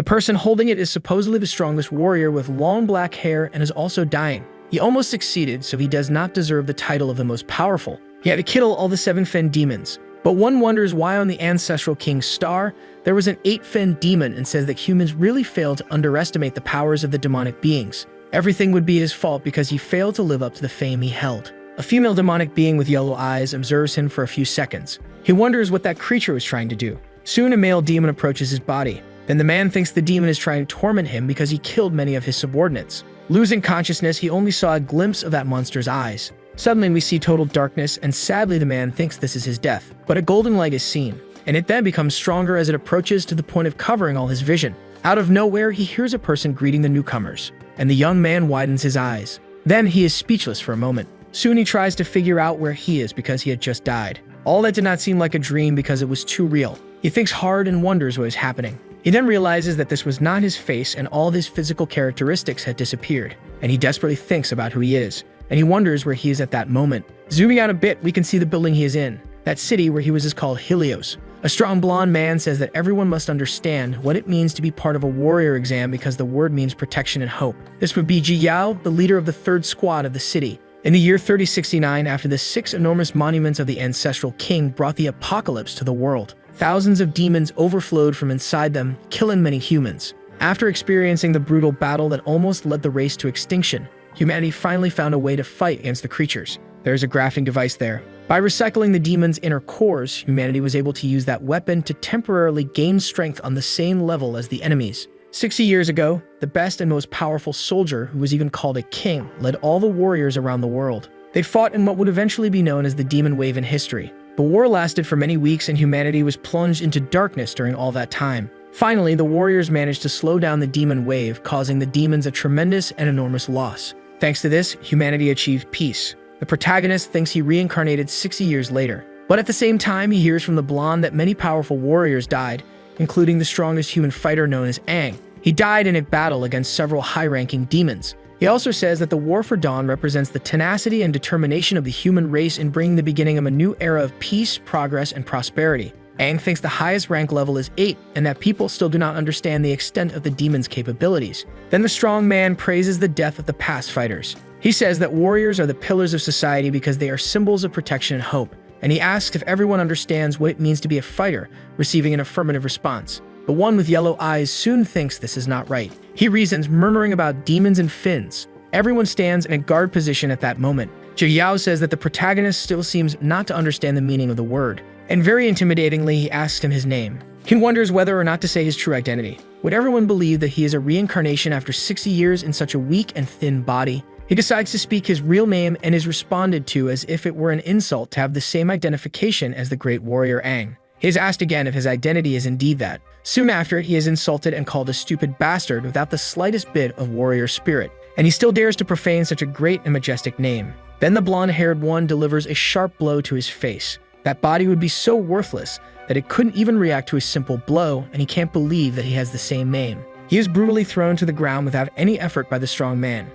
The person holding it is supposedly the strongest warrior with long black hair and is also dying. He almost succeeded, so he does not deserve the title of the most powerful. He had to kill all the 7-finned demons. But one wonders why on the ancestral king's star, there was an 8-finned demon, and says that humans really fail to underestimate the powers of the demonic beings. Everything would be his fault because he failed to live up to the fame he held. A female demonic being with yellow eyes observes him for a few seconds. He wonders what that creature was trying to do. Soon a male demon approaches his body. Then the man thinks the demon is trying to torment him because he killed many of his subordinates. Losing consciousness, he only saw a glimpse of that monster's eyes. Suddenly we see total darkness, and sadly the man thinks this is his death. But a golden light is seen, and it then becomes stronger as it approaches to the point of covering all his vision. Out of nowhere, he hears a person greeting the newcomers, and the young man widens his eyes. Then he is speechless for a moment. Soon he tries to figure out where he is because he had just died. All that did not seem like a dream because it was too real. He thinks hard and wonders what is happening. He then realizes that this was not his face and all of his physical characteristics had disappeared, and he desperately thinks about who he is, and he wonders where he is at that moment. Zooming out a bit, we can see the building he is in. That city where he was is called Helios. A strong blonde man says that everyone must understand what it means to be part of a warrior exam because the word means protection and hope. This would be Yahello, the leader of the 3rd squad of the city. In the year 3069, after the 6 enormous monuments of the ancestral king brought the apocalypse to the world, thousands of demons overflowed from inside them, killing many humans. After experiencing the brutal battle that almost led the race to extinction, humanity finally found a way to fight against the creatures. There is a grafting device there. By recycling the demon's inner cores, humanity was able to use that weapon to temporarily gain strength on the same level as the enemies. 60 years ago, the best and most powerful soldier, who was even called a king, led all the warriors around the world. They fought in what would eventually be known as the Demon Wave in history. The war lasted for many weeks and humanity was plunged into darkness during all that time. Finally, the warriors managed to slow down the demon wave, causing the demons a tremendous and enormous loss. Thanks to this, humanity achieved peace. The protagonist thinks he reincarnated 60 years later. But at the same time, he hears from the blonde that many powerful warriors died, including the strongest human fighter known as Aang. He died in a battle against several high-ranking demons. He also says that the War for Dawn represents the tenacity and determination of the human race in bringing the beginning of a new era of peace, progress, and prosperity. Aang thinks the highest rank level is 8, and that people still do not understand the extent of the demon's capabilities. Then the strong man praises the death of the past fighters. He says that warriors are the pillars of society because they are symbols of protection and hope, and he asks if everyone understands what it means to be a fighter, receiving an affirmative response. The one with yellow eyes soon thinks this is not right. He reasons, murmuring about demons and fins. Everyone stands in a guard position at that moment. Yahello says that the protagonist still seems not to understand the meaning of the word, and very intimidatingly he asks him his name. He wonders whether or not to say his true identity. Would everyone believe that he is a reincarnation after 60 years in such a weak and thin body? He decides to speak his real name and is responded to as if it were an insult to have the same identification as the great warrior Aang. He is asked again if his identity is indeed that. Soon after, he is insulted and called a stupid bastard without the slightest bit of warrior spirit, and he still dares to profane such a great and majestic name. Then the blonde-haired one delivers a sharp blow to his face. That body would be so worthless that it couldn't even react to a simple blow, and he can't believe that he has the same name. He is brutally thrown to the ground without any effort by the strong man.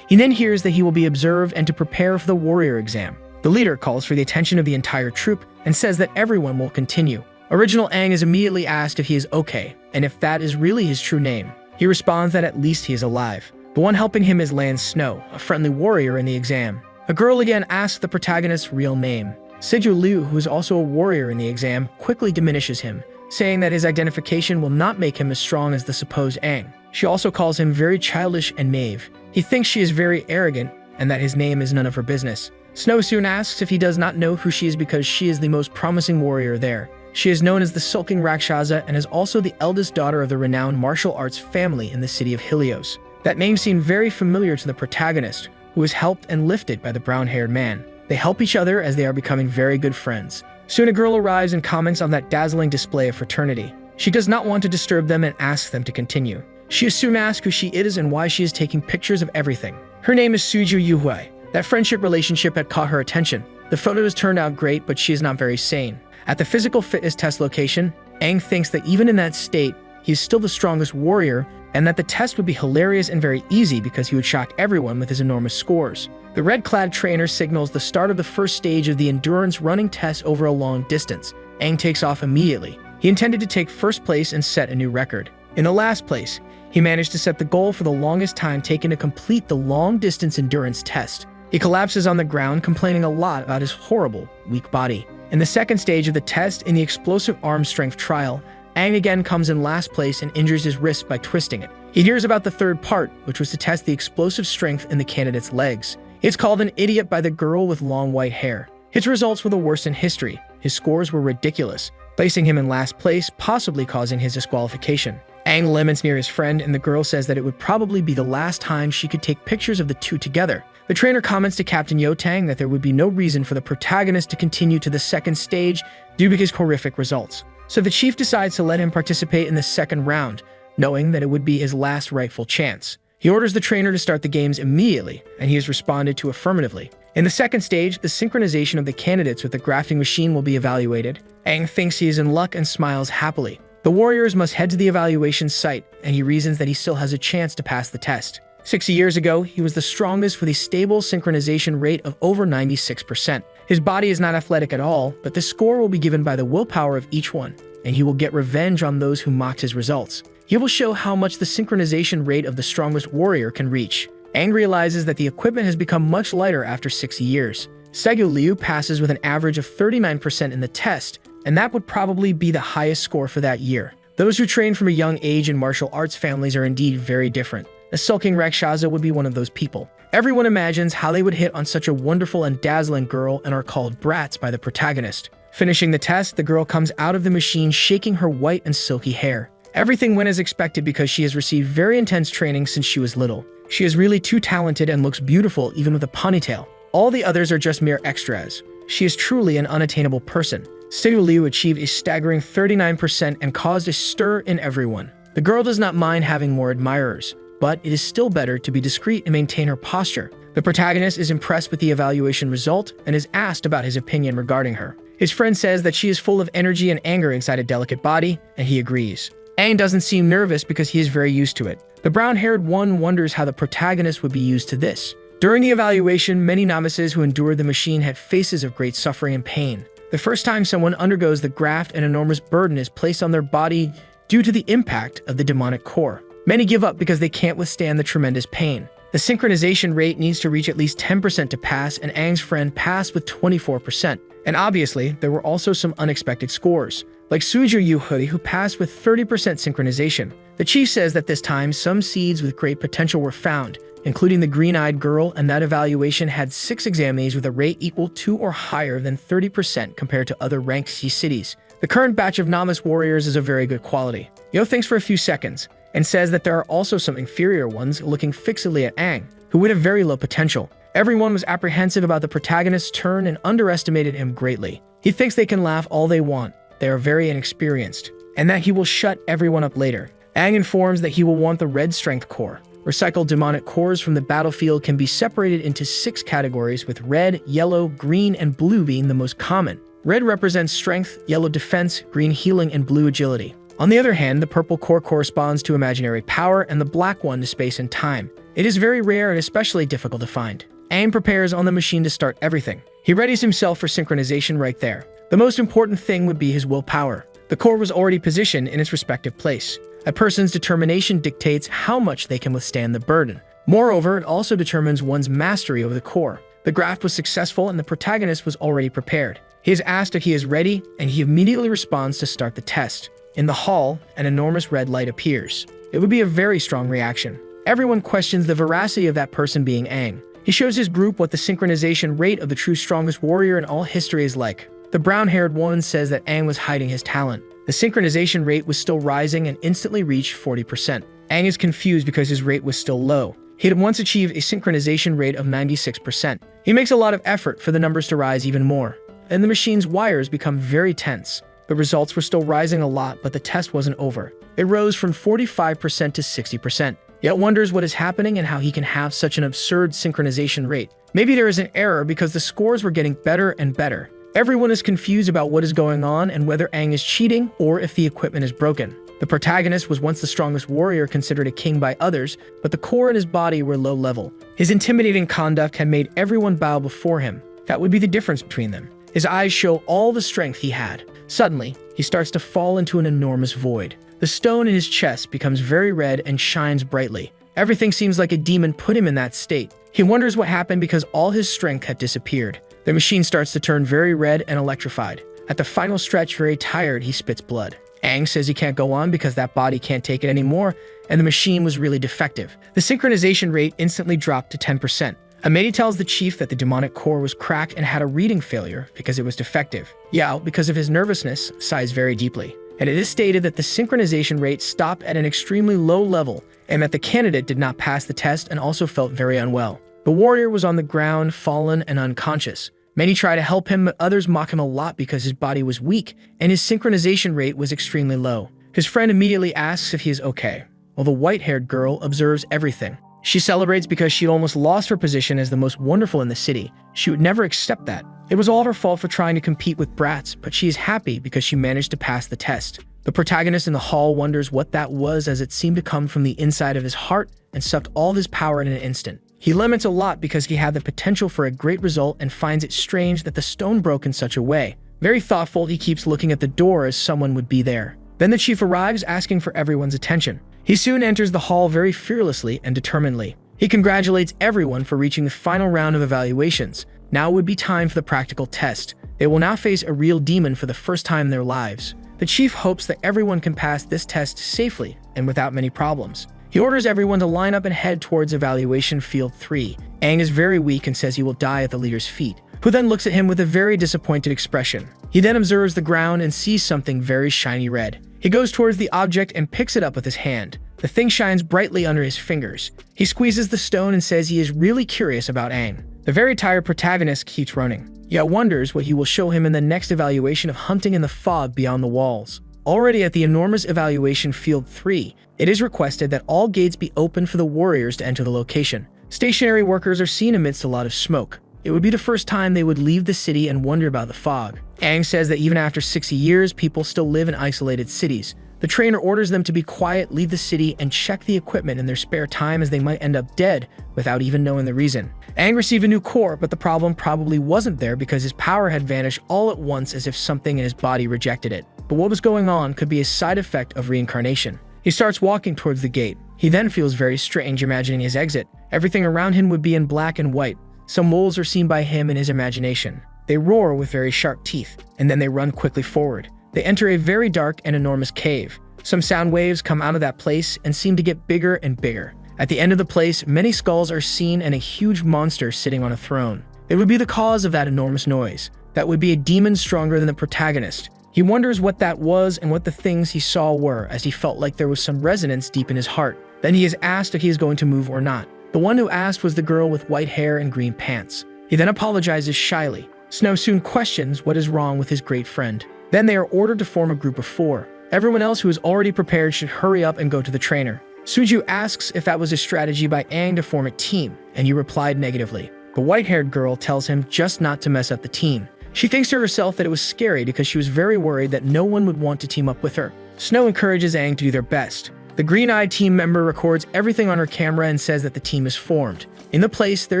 He then hears that he will be observed and to prepare for the warrior exam. The leader calls for the attention of the entire troop and says that everyone will continue. Original Aang is immediately asked if he is okay, and if that is really his true name. He responds that at least he is alive. The one helping him is Lan Snow, a friendly warrior in the exam. A girl again asks the protagonist's real name. Siju Liu, who is also a warrior in the exam, quickly diminishes him, saying that his identification will not make him as strong as the supposed Aang. She also calls him very childish and naive. He thinks she is very arrogant, and that his name is none of her business. Snow soon asks if he does not know who she is because she is the most promising warrior there. She is known as the Sulking Rakshasa and is also the eldest daughter of the renowned martial arts family in the city of Helios. That name seemed very familiar to the protagonist, who is helped and lifted by the brown-haired man. They help each other as they are becoming very good friends. Soon a girl arrives and comments on that dazzling display of fraternity. She does not want to disturb them and asks them to continue. She is soon asked who she is and why she is taking pictures of everything. Her name is Suju Yuhui. That friendship relationship had caught her attention. The photos turned out great, but she is not very sane. At the physical fitness test location, Aang thinks that even in that state, he is still the strongest warrior, and that the test would be hilarious and very easy because he would shock everyone with his enormous scores. The red-clad trainer signals the start of the first stage of the endurance running test over a long distance. Aang takes off immediately. He intended to take first place and set a new record. In the last place, he managed to set the goal for the longest time taken to complete the long-distance endurance test. He collapses on the ground, complaining a lot about his horrible, weak body. In the second stage of the test, in the explosive arm strength trial, Aang again comes in last place and injures his wrist by twisting it. He hears about the third part, which was to test the explosive strength in the candidate's legs. It's called an idiot by the girl with long white hair. His results were the worst in history. His scores were ridiculous, placing him in last place, possibly causing his disqualification. Aang laments near his friend, and the girl says that it would probably be the last time she could take pictures of the two together. The trainer comments to Captain Yotang that there would be no reason for the protagonist to continue to the second stage due to his horrific results. So the chief decides to let him participate in the second round, knowing that it would be his last rightful chance. He orders the trainer to start the games immediately, and he has responded to affirmatively. In the second stage, the synchronization of the candidates with the grafting machine will be evaluated. Aang thinks he is in luck and smiles happily. The warriors must head to the evaluation site, and he reasons that he still has a chance to pass the test. 60 years ago, he was the strongest with a stable synchronization rate of over 96%. His body is not athletic at all, but the score will be given by the willpower of each one, and he will get revenge on those who mocked his results. He will show how much the synchronization rate of the strongest warrior can reach. Aang realizes that the equipment has become much lighter after 60 years. Segu Liu passes with an average of 39% in the test, and that would probably be the highest score for that year. Those who train from a young age in martial arts families are indeed very different. A sulking Rakshasa would be one of those people. Everyone imagines how they would hit on such a wonderful and dazzling girl and are called brats by the protagonist. Finishing the test, the girl comes out of the machine shaking her white and silky hair. Everything went as expected because she has received very intense training since she was little. She is really too talented and looks beautiful even with a ponytail. All the others are just mere extras. She is truly an unattainable person. Segu Liu achieved a staggering 39% and caused a stir in everyone. The girl does not mind having more admirers, but it is still better to be discreet and maintain her posture. The protagonist is impressed with the evaluation result and is asked about his opinion regarding her. His friend says that she is full of energy and anger inside a delicate body, and he agrees. Aang doesn't seem nervous because he is very used to it. The brown-haired one wonders how the protagonist would be used to this. During the evaluation, many novices who endured the machine had faces of great suffering and pain. The first time someone undergoes the graft, an enormous burden is placed on their body due to the impact of the demonic core. Many give up because they can't withstand the tremendous pain. The synchronization rate needs to reach at least 10% to pass, and Aang's friend passed with 24%. And obviously, there were also some unexpected scores, like Suju Yuhui, who passed with 30% synchronization. The chief says that this time, some seeds with great potential were found, including the green-eyed girl, and that evaluation had 6 examinees with a rate equal to or higher than 30% compared to other ranked C cities. The current batch of novice warriors is of very good quality. Yo thinks for a few seconds, and says that there are also some inferior ones looking fixedly at Aang, who would have very low potential. Everyone was apprehensive about the protagonist's turn and underestimated him greatly. He thinks they can laugh all they want, they are very inexperienced, and that he will shut everyone up later. Aang informs that he will want the red strength core. Recycled demonic cores from the battlefield can be separated into 6 categories, with red, yellow, green, and blue being the most common. Red represents strength, yellow defense, green healing, and blue agility. On the other hand, the purple core corresponds to imaginary power, and the black one to space and time. It is very rare and especially difficult to find. Aang prepares on the machine to start everything. He readies himself for synchronization right there. The most important thing would be his willpower. The core was already positioned in its respective place. A person's determination dictates how much they can withstand the burden. Moreover, it also determines one's mastery over the core. The graft was successful and the protagonist was already prepared. He is asked if he is ready, and he immediately responds to start the test. In the hall, an enormous red light appears. It would be a very strong reaction. Everyone questions the veracity of that person being Aang. He shows his group what the synchronization rate of the true strongest warrior in all history is like. The brown-haired one says that Aang was hiding his talent. The synchronization rate was still rising and instantly reached 40%. Aang is confused because his rate was still low. He had once achieved a synchronization rate of 96%. He makes a lot of effort for the numbers to rise even more, and the machine's wires become very tense. The results were still rising a lot, but the test wasn't over. It rose from 45% to 60%. Yet wonders what is happening and how he can have such an absurd synchronization rate. Maybe there is an error because the scores were getting better and better. Everyone is confused about what is going on and whether Aang is cheating or if the equipment is broken. The protagonist was once the strongest warrior considered a king by others, but the core and his body were low level. His intimidating conduct had made everyone bow before him. That would be the difference between them. His eyes show all the strength he had. Suddenly, he starts to fall into an enormous void. The stone in his chest becomes very red and shines brightly. Everything seems like a demon put him in that state. He wonders what happened because all his strength had disappeared. The machine starts to turn very red and electrified. At the final stretch, very tired, he spits blood. Aang says he can't go on because that body can't take it anymore, and the machine was really defective. The synchronization rate instantly dropped to 10%. Amedi tells the chief that the demonic core was cracked and had a reading failure because it was defective. Yao, because of his nervousness, sighs very deeply. And it is stated that the synchronization rate stopped at an extremely low level and that the candidate did not pass the test and also felt very unwell. The warrior was on the ground, fallen and unconscious. Many try to help him, but others mock him a lot because his body was weak and his synchronization rate was extremely low. His friend immediately asks if he is okay, while the white-haired girl observes everything. She celebrates because she almost lost her position as the most wonderful in the city. She would never accept that. It was all her fault for trying to compete with brats, but she is happy because she managed to pass the test. The protagonist in the hall wonders what that was, as it seemed to come from the inside of his heart and sucked all of his power in an instant. He laments a lot because he had the potential for a great result and finds it strange that the stone broke in such a way. Very thoughtful, he keeps looking at the door as someone would be there. Then the chief arrives, asking for everyone's attention. He soon enters the hall very fearlessly and determinedly. He congratulates everyone for reaching the final round of evaluations. Now it would be time for the practical test. They will now face a real demon for the first time in their lives. The chief hopes that everyone can pass this test safely and without many problems. He orders everyone to line up and head towards evaluation field 3. Aang is very weak and says he will die at the leader's feet, who then looks at him with a very disappointed expression. He then observes the ground and sees something very shiny red. He goes towards the object and picks it up with his hand. The thing shines brightly under his fingers. He squeezes the stone and says he is really curious about Aang. The very tired protagonist keeps running, yet wonders what he will show him in the next evaluation of hunting in the fog beyond the walls. Already at the enormous evaluation field 3, it is requested that all gates be opened for the warriors to enter the location. Stationary workers are seen amidst a lot of smoke. It would be the first time they would leave the city and wonder about the fog. Aang says that even after 60 years, people still live in isolated cities. The trainer orders them to be quiet, leave the city, and check the equipment in their spare time, as they might end up dead without even knowing the reason. Aang received a new core, but the problem probably wasn't there because his power had vanished all at once, as if something in his body rejected it. But what was going on could be a side effect of reincarnation. He starts walking towards the gate. He then feels very strange, imagining his exit. Everything around him would be in black and white. Some wolves are seen by him in his imagination. They roar with very sharp teeth, and then they run quickly forward. They enter a very dark and enormous cave. Some sound waves come out of that place and seem to get bigger and bigger. At the end of the place, many skulls are seen and a huge monster sitting on a throne. It would be the cause of that enormous noise. That would be a demon stronger than the protagonist. He wonders what that was and what the things he saw were, as he felt like there was some resonance deep in his heart. Then he is asked if he is going to move or not. The one who asked was the girl with white hair and green pants. He then apologizes shyly. Snow soon questions what is wrong with his great friend. Then they are ordered to form a group of 4. Everyone else who is already prepared should hurry up and go to the trainer. Suju asks if that was a strategy by Aang to form a team, and he replied negatively. The white-haired girl tells him just not to mess up the team. She thinks to herself that it was scary because she was very worried that no one would want to team up with her. Snow encourages Aang to do their best. The green-eyed team member records everything on her camera and says that the team is formed. In the place, there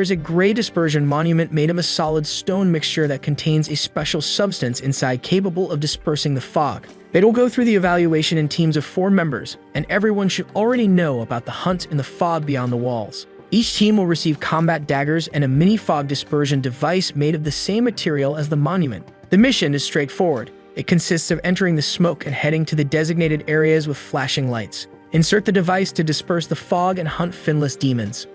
is a gray dispersion monument made of a solid stone mixture that contains a special substance inside capable of dispersing the fog. They will go through the evaluation in teams of 4 members, and everyone should already know about the hunt in the fog beyond the walls. Each team will receive combat daggers and a mini fog dispersion device made of the same material as the monument. The mission is straightforward. It consists of entering the smoke and heading to the designated areas with flashing lights. Insert the device to disperse the fog and hunt finless demons.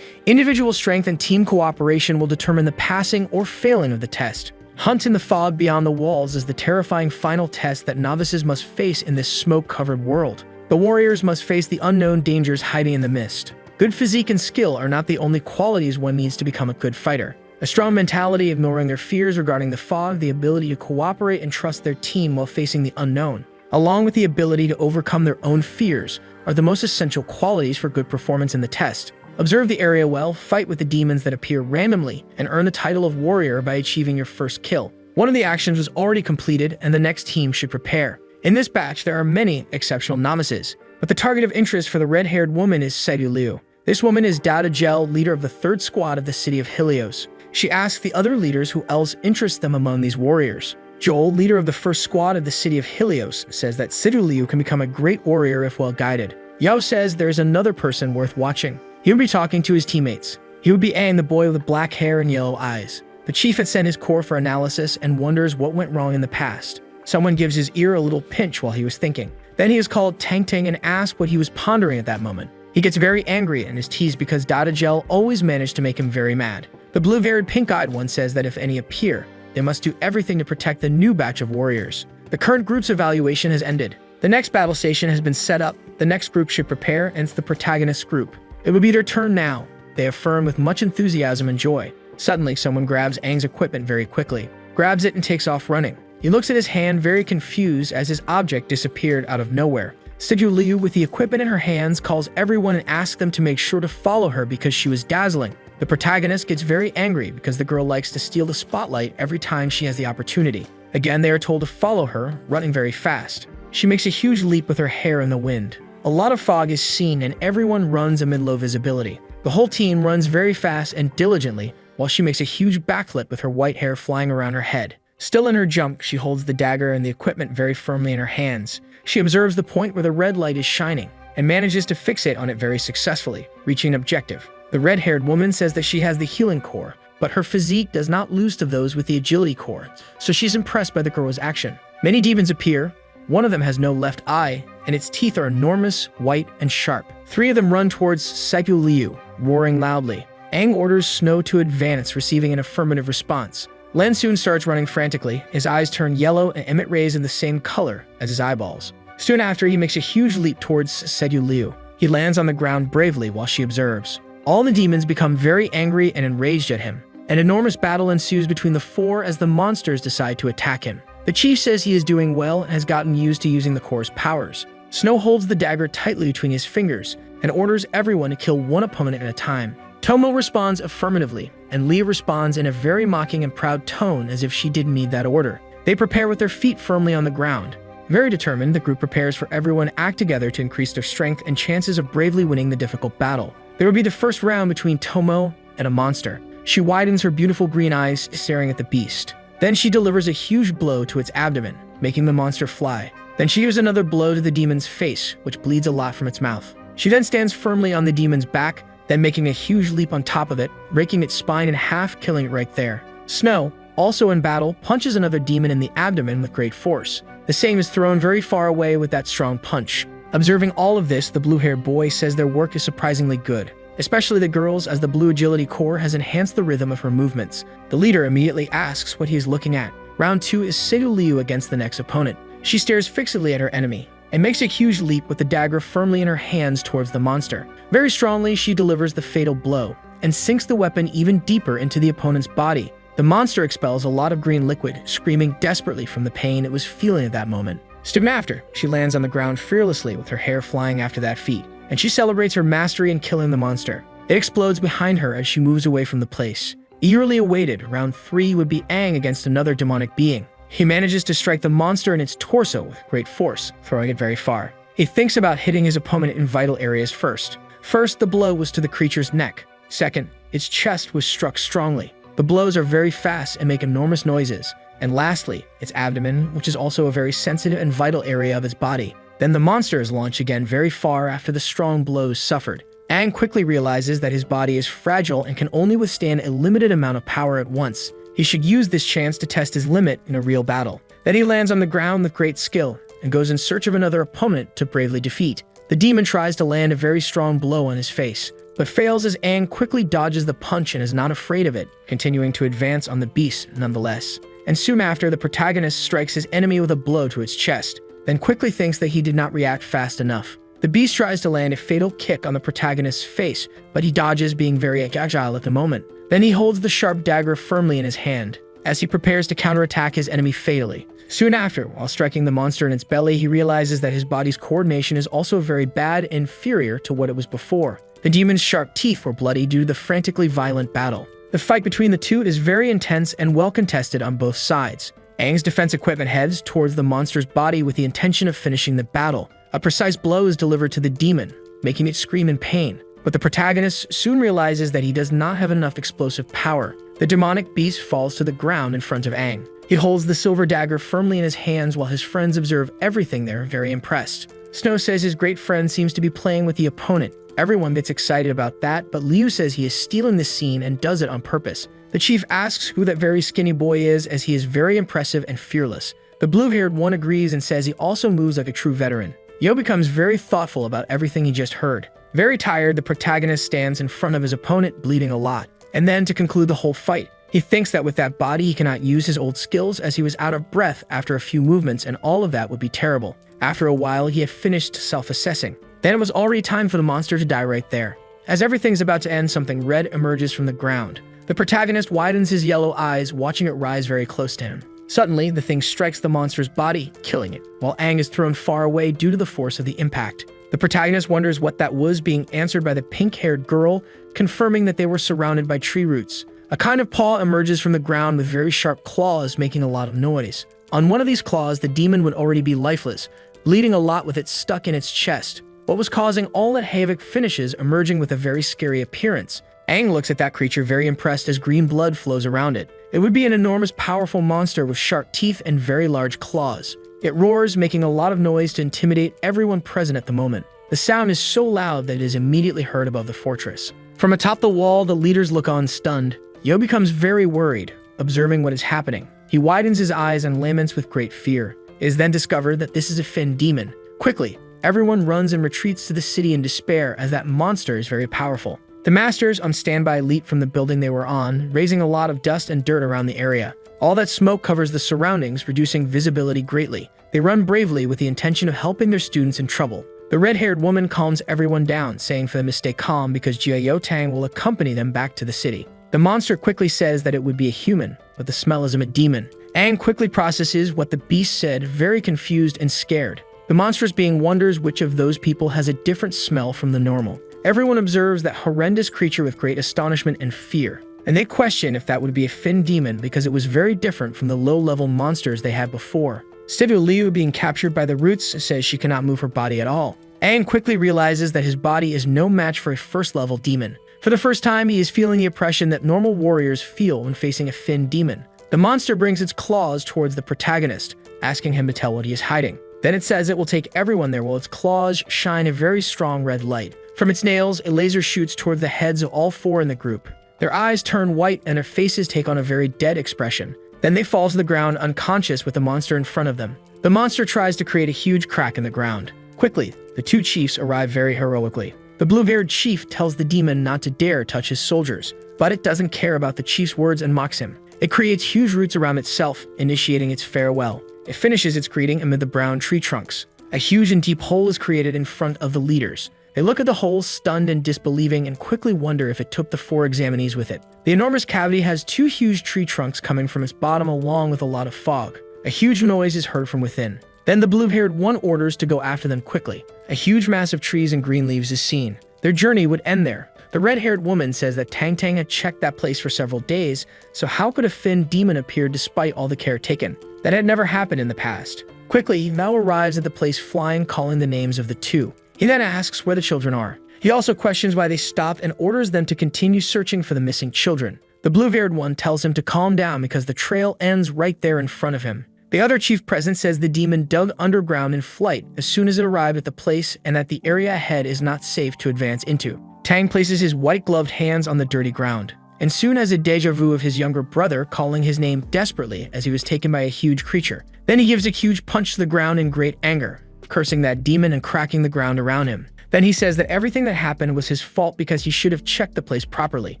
Individual strength and team cooperation will determine the passing or failing of the test. Hunt in the fog beyond the walls is the terrifying final test that novices must face in this smoke-covered world. The warriors must face the unknown dangers hiding in the mist. Good physique and skill are not the only qualities one needs to become a good fighter. A strong mentality, ignoring their fears regarding the fog, the ability to cooperate and trust their team while facing the unknown, along with the ability to overcome their own fears, are the most essential qualities for good performance in the test. Observe the area well, fight with the demons that appear randomly, and earn the title of warrior by achieving your first kill. One of the actions was already completed, and the next team should prepare. In this batch, there are many exceptional novices, but the target of interest for the red-haired woman is Saidu Liu. This woman is Dao Gel, leader of the 3rd squad of the city of Helios. She asks the other leaders who else interests them among these warriors. Joel, leader of the first squad of the city of Helios, says that Sidu Liu can become a great warrior if well guided. Yao says there is another person worth watching. He would be talking to his teammates. He would be Aang, the boy with the black hair and yellow eyes. The chief had sent his core for analysis and wonders what went wrong in the past. Someone gives his ear a little pinch while he was thinking. Then he is called Tang Ting and asked what he was pondering at that moment. He gets very angry and is teased because Dada Gel always managed to make him very mad. The blue-haired, pink-eyed one says that if any appear, they must do everything to protect the new batch of warriors. The current group's evaluation has ended. The next battle station has been set up. The next group should prepare, and it's the protagonist group. It would be their turn now, they affirm with much enthusiasm and joy. Suddenly, someone grabs Aang's equipment very quickly, grabs it and takes off running. He looks at his hand very confused as his object disappeared out of nowhere. Sidu Liu, with the equipment in her hands, calls everyone and asks them to make sure to follow her because she was dazzling. The protagonist gets very angry because the girl likes to steal the spotlight every time she has the opportunity. Again, they are told to follow her, running very fast. She makes a huge leap with her hair in the wind. A lot of fog is seen and everyone runs amid low visibility. The whole team runs very fast and diligently while she makes a huge backflip with her white hair flying around her head. Still in her jump, she holds the dagger and the equipment very firmly in her hands. She observes the point where the red light is shining and manages to fixate on it very successfully, reaching an objective. The red-haired woman says that she has the healing core, but her physique does not lose to those with the agility core, so she's impressed by the girl's action. Many demons appear. One of them has no left eye, and its teeth are enormous, white, and sharp. 3 of them run towards Sidu Liu, roaring loudly. Aang orders Snow to advance, receiving an affirmative response. Lan soon starts running frantically. His eyes turn yellow and emit rays in the same color as his eyeballs. Soon after, he makes a huge leap towards Sidu Liu. He lands on the ground bravely while she observes. All the demons become very angry and enraged at him. An enormous battle ensues between the 4 as the monsters decide to attack him. The chief says he is doing well and has gotten used to using the core's powers. Snow holds the dagger tightly between his fingers and orders everyone to kill one opponent at a time. Tomo responds affirmatively, and Leah responds in a very mocking and proud tone as if she didn't need that order. They prepare with their feet firmly on the ground. Very determined, the group prepares for everyone to act together to increase their strength and chances of bravely winning the difficult battle. There will be the first round between Tomo and a monster. She widens her beautiful green eyes, staring at the beast. Then she delivers a huge blow to its abdomen, making the monster fly. Then she gives another blow to the demon's face, which bleeds a lot from its mouth. She then stands firmly on the demon's back, then making a huge leap on top of it, breaking its spine in half, killing it right there. Snow, also in battle, punches another demon in the abdomen with great force. The same is thrown very far away with that strong punch. Observing all of this, the blue-haired boy says their work is surprisingly good, especially the girls, as the blue agility core has enhanced the rhythm of her movements. The leader immediately asks what he is looking at. Round 2 is Sidu Liu against the next opponent. She stares fixedly at her enemy and makes a huge leap with the dagger firmly in her hands towards the monster. Very strongly, she delivers the fatal blow and sinks the weapon even deeper into the opponent's body. The monster expels a lot of green liquid, screaming desperately from the pain it was feeling at that moment. Soon after, she lands on the ground fearlessly with her hair flying after that feat, and she celebrates her mastery in killing the monster. It explodes behind her as she moves away from the place. Eagerly awaited, round 3 would be Aang against another demonic being. He manages to strike the monster in its torso with great force, throwing it very far. He thinks about hitting his opponent in vital areas first. First, the blow was to the creature's neck. Second, its chest was struck strongly. The blows are very fast and make enormous noises. And lastly, its abdomen, which is also a very sensitive and vital area of its body. Then the monster is launched again very far after the strong blows suffered. Aang quickly realizes that his body is fragile and can only withstand a limited amount of power at once. He should use this chance to test his limit in a real battle. Then he lands on the ground with great skill and goes in search of another opponent to bravely defeat. The demon tries to land a very strong blow on his face, but fails as Aang quickly dodges the punch and is not afraid of it, continuing to advance on the beast nonetheless. And soon after, the protagonist strikes his enemy with a blow to its chest, then quickly thinks that he did not react fast enough. The beast tries to land a fatal kick on the protagonist's face, but he dodges, being very agile at the moment. Then he holds the sharp dagger firmly in his hand, as he prepares to counterattack his enemy fatally. Soon after, while striking the monster in its belly, he realizes that his body's coordination is also very bad and inferior to what it was before. The demon's sharp teeth were bloody due to the frantically violent battle. The fight between the two is very intense and well contested on both sides. Aang's defense equipment heads towards the monster's body with the intention of finishing the battle. A precise blow is delivered to the demon, making it scream in pain. But the protagonist soon realizes that he does not have enough explosive power. The demonic beast falls to the ground in front of Aang. He holds the silver dagger firmly in his hands while his friends observe everything there, very impressed. Snow says his great friend seems to be playing with the opponent. Everyone gets excited about that, but Liu says he is stealing this scene and does it on purpose. The chief asks who that very skinny boy is, as he is very impressive and fearless. The blue-haired one agrees and says he also moves like a true veteran. Yo becomes very thoughtful about everything he just heard. Very tired, the protagonist stands in front of his opponent, bleeding a lot. And then, to conclude the whole fight, he thinks that with that body he cannot use his old skills, as he was out of breath after a few movements, and all of that would be terrible. After a while, he had finished self-assessing. Then it was already time for the monster to die right there. As everything's about to end, something red emerges from the ground. The protagonist widens his yellow eyes, watching it rise very close to him. Suddenly, the thing strikes the monster's body, killing it, while Aang is thrown far away due to the force of the impact. The protagonist wonders what that was, being answered by the pink-haired girl, confirming that they were surrounded by tree roots. A kind of paw emerges from the ground with very sharp claws, making a lot of noise. On one of these claws, the demon would already be lifeless, bleeding a lot with it stuck in its chest. What was causing all that havoc finishes, emerging with a very scary appearance. Aang looks at that creature very impressed as green blood flows around it. It would be an enormous, powerful monster with sharp teeth and very large claws. It roars, making a lot of noise to intimidate everyone present at the moment. The sound is so loud that it is immediately heard above the fortress. From atop the wall, the leaders look on stunned. Yo becomes very worried, observing what is happening. He widens his eyes and laments with great fear. It is then discovered that this is a Fin demon. Quickly, everyone runs and retreats to the city in despair, as that monster is very powerful. The masters on standby leap from the building they were on, raising a lot of dust and dirt around the area. All that smoke covers the surroundings, reducing visibility greatly. They run bravely with the intention of helping their students in trouble. The red-haired woman calms everyone down, saying for them to stay calm because Jiao Tang will accompany them back to the city. The monster quickly says that it would be a human, but the smell is a demon. Aang quickly processes what the beast said, very confused and scared. The monstrous being wonders which of those people has a different smell from the normal. Everyone observes that horrendous creature with great astonishment and fear, and they question if that would be a Fin demon because it was very different from the low-level monsters they had before. Sivu Liu, being captured by the roots, says she cannot move her body at all. Aang quickly realizes that his body is no match for a first-level demon. For the first time, he is feeling the oppression that normal warriors feel when facing a Fin demon. The monster brings its claws towards the protagonist, asking him to tell what he is hiding. Then it says it will take everyone there while its claws shine a very strong red light. From its nails, a laser shoots toward the heads of all four in the group. Their eyes turn white and their faces take on a very dead expression. Then they fall to the ground unconscious with the monster in front of them. The monster tries to create a huge crack in the ground. Quickly, the two chiefs arrive very heroically. The blue-haired chief tells the demon not to dare touch his soldiers, but it doesn't care about the chief's words and mocks him. It creates huge roots around itself, initiating its farewell. It finishes its greeting amid the brown tree trunks. A huge and deep hole is created in front of the leaders. They look at the hole, stunned and disbelieving, and quickly wonder if it took the four examinees with it. The enormous cavity has two huge tree trunks coming from its bottom along with a lot of fog. A huge noise is heard from within. Then the blue-haired one orders to go after them quickly. A huge mass of trees and green leaves is seen. Their journey would end there. The red-haired woman says that Tang Tang had checked that place for several days, so how could a Fin demon appear despite all the care taken? That had never happened in the past. Quickly, he now arrives at the place flying, calling the names of the two. He then asks where the children are. He also questions why they stopped and orders them to continue searching for the missing children. The blue-haired one tells him to calm down because the trail ends right there in front of him. The other chief present says the demon dug underground in flight as soon as it arrived at the place and that the area ahead is not safe to advance into. Tang places his white-gloved hands on the dirty ground, and soon has a deja vu of his younger brother calling his name desperately as he was taken by a huge creature. Then he gives a huge punch to the ground in great anger, cursing that demon and cracking the ground around him. Then he says that everything that happened was his fault because he should have checked the place properly.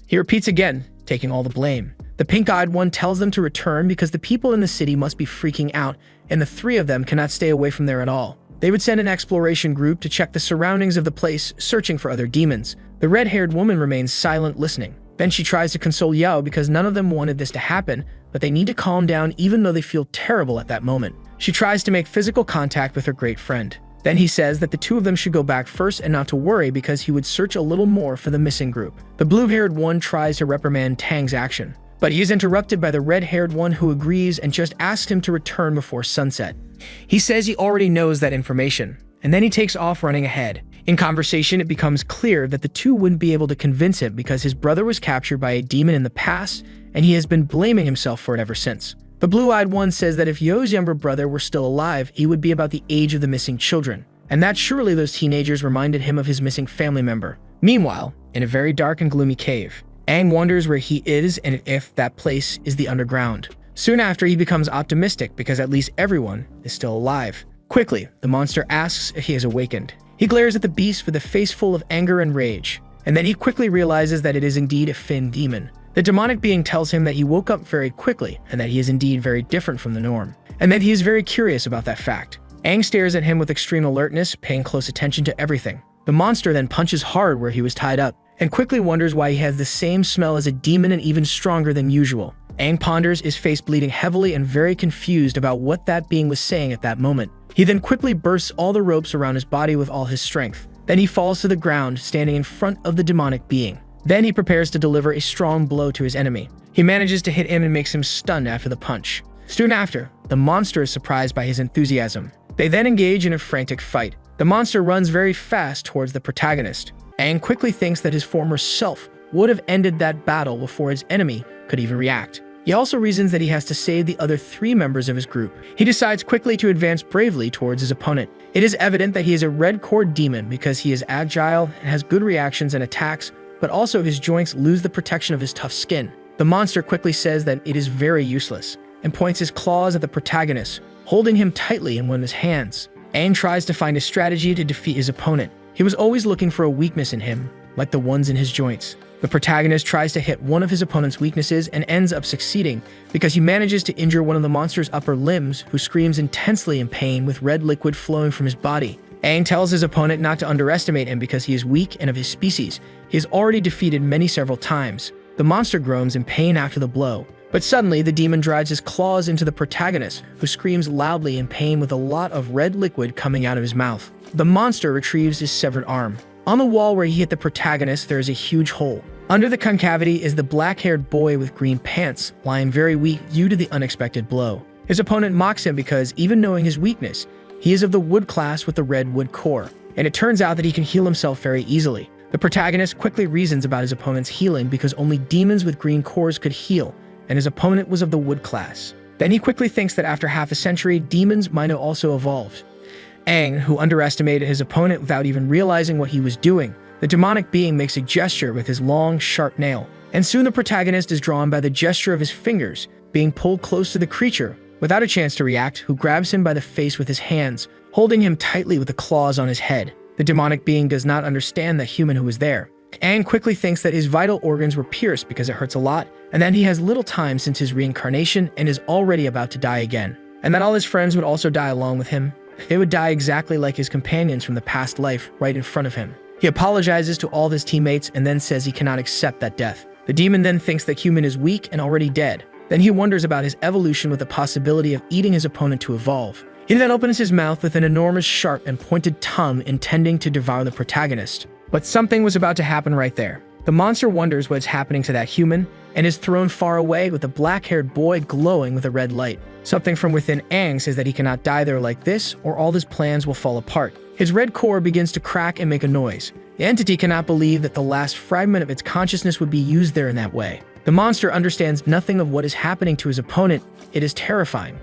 He repeats again, taking all the blame. The pink-eyed one tells them to return because the people in the city must be freaking out, and the three of them cannot stay away from there at all. They would send an exploration group to check the surroundings of the place, searching for other demons. The red-haired woman remains silent, listening. Then she tries to console Yao because none of them wanted this to happen, but they need to calm down even though they feel terrible at that moment. She tries to make physical contact with her great friend. Then he says that the two of them should go back first and not to worry because he would search a little more for the missing group. The blue-haired one tries to reprimand Tang's action, but he is interrupted by the red-haired one who agrees and just asks him to return before sunset. He says he already knows that information, and then he takes off running ahead. In conversation, it becomes clear that the two wouldn't be able to convince him because his brother was captured by a demon in the past, and he has been blaming himself for it ever since. The blue-eyed one says that if Yo's younger brother were still alive, he would be about the age of the missing children, and that surely those teenagers reminded him of his missing family member. Meanwhile, in a very dark and gloomy cave, Aang wonders where he is and if that place is the underground. Soon after, he becomes optimistic because at least everyone is still alive. Quickly, the monster asks if he has awakened. He glares at the beast with a face full of anger and rage, and then he quickly realizes that it is indeed a Finn demon. The demonic being tells him that he woke up very quickly and that he is indeed very different from the norm, and that he is very curious about that fact. Aang stares at him with extreme alertness, paying close attention to everything. The monster then punches hard where he was tied up, and quickly wonders why he has the same smell as a demon and even stronger than usual. Aang ponders, his face bleeding heavily and very confused about what that being was saying at that moment. He then quickly bursts all the ropes around his body with all his strength. Then he falls to the ground, standing in front of the demonic being. Then he prepares to deliver a strong blow to his enemy. He manages to hit him and makes him stunned after the punch. Soon after, the monster is surprised by his enthusiasm. They then engage in a frantic fight. The monster runs very fast towards the protagonist. Aang quickly thinks that his former self would have ended that battle before his enemy could even react. He also reasons that he has to save the other 3 members of his group. He decides quickly to advance bravely towards his opponent. It is evident that he is a red core demon because he is agile and has good reactions and attacks, but also his joints lose the protection of his tough skin. The monster quickly says that it is very useless and points his claws at the protagonist, holding him tightly in one of his hands. Aang tries to find a strategy to defeat his opponent. He was always looking for a weakness in him, like the ones in his joints. The protagonist tries to hit one of his opponent's weaknesses and ends up succeeding because he manages to injure one of the monster's upper limbs, who screams intensely in pain with red liquid flowing from his body. Aang tells his opponent not to underestimate him because he is weak and of his species. He has already defeated many several times. The monster groans in pain after the blow. But suddenly, the demon drives his claws into the protagonist, who screams loudly in pain with a lot of red liquid coming out of his mouth. The monster retrieves his severed arm. On the wall where he hit the protagonist, there is a huge hole. Under the concavity is the black-haired boy with green pants, lying very weak due to the unexpected blow. His opponent mocks him because, even knowing his weakness, he is of the wood class with the red wood core, and it turns out that he can heal himself very easily. The protagonist quickly reasons about his opponent's healing because only demons with green cores could heal, and his opponent was of the wood class. Then he quickly thinks that after half a century, demons might have also evolved. Aang, who underestimated his opponent without even realizing what he was doing, the demonic being makes a gesture with his long, sharp nail, and soon the protagonist is drawn by the gesture of his fingers, being pulled close to the creature, without a chance to react, who grabs him by the face with his hands, holding him tightly with the claws on his head. The demonic being does not understand the human who is there. Aang quickly thinks that his vital organs were pierced because it hurts a lot, and that he has little time since his reincarnation and is already about to die again, and that all his friends would also die along with him. They would die exactly like his companions from the past life right in front of him. He apologizes to all of his teammates and then says he cannot accept that death. The demon then thinks that human is weak and already dead. Then he wonders about his evolution with the possibility of eating his opponent to evolve. He then opens his mouth with an enormous sharp and pointed tongue intending to devour the protagonist. But something was about to happen right there. The monster wonders what's happening to that human and is thrown far away with a black-haired boy glowing with a red light. Something from within Aang says that he cannot die there like this or all his plans will fall apart. His red core begins to crack and make a noise. The entity cannot believe that the last fragment of its consciousness would be used there in that way. The monster understands nothing of what is happening to his opponent. It is terrifying.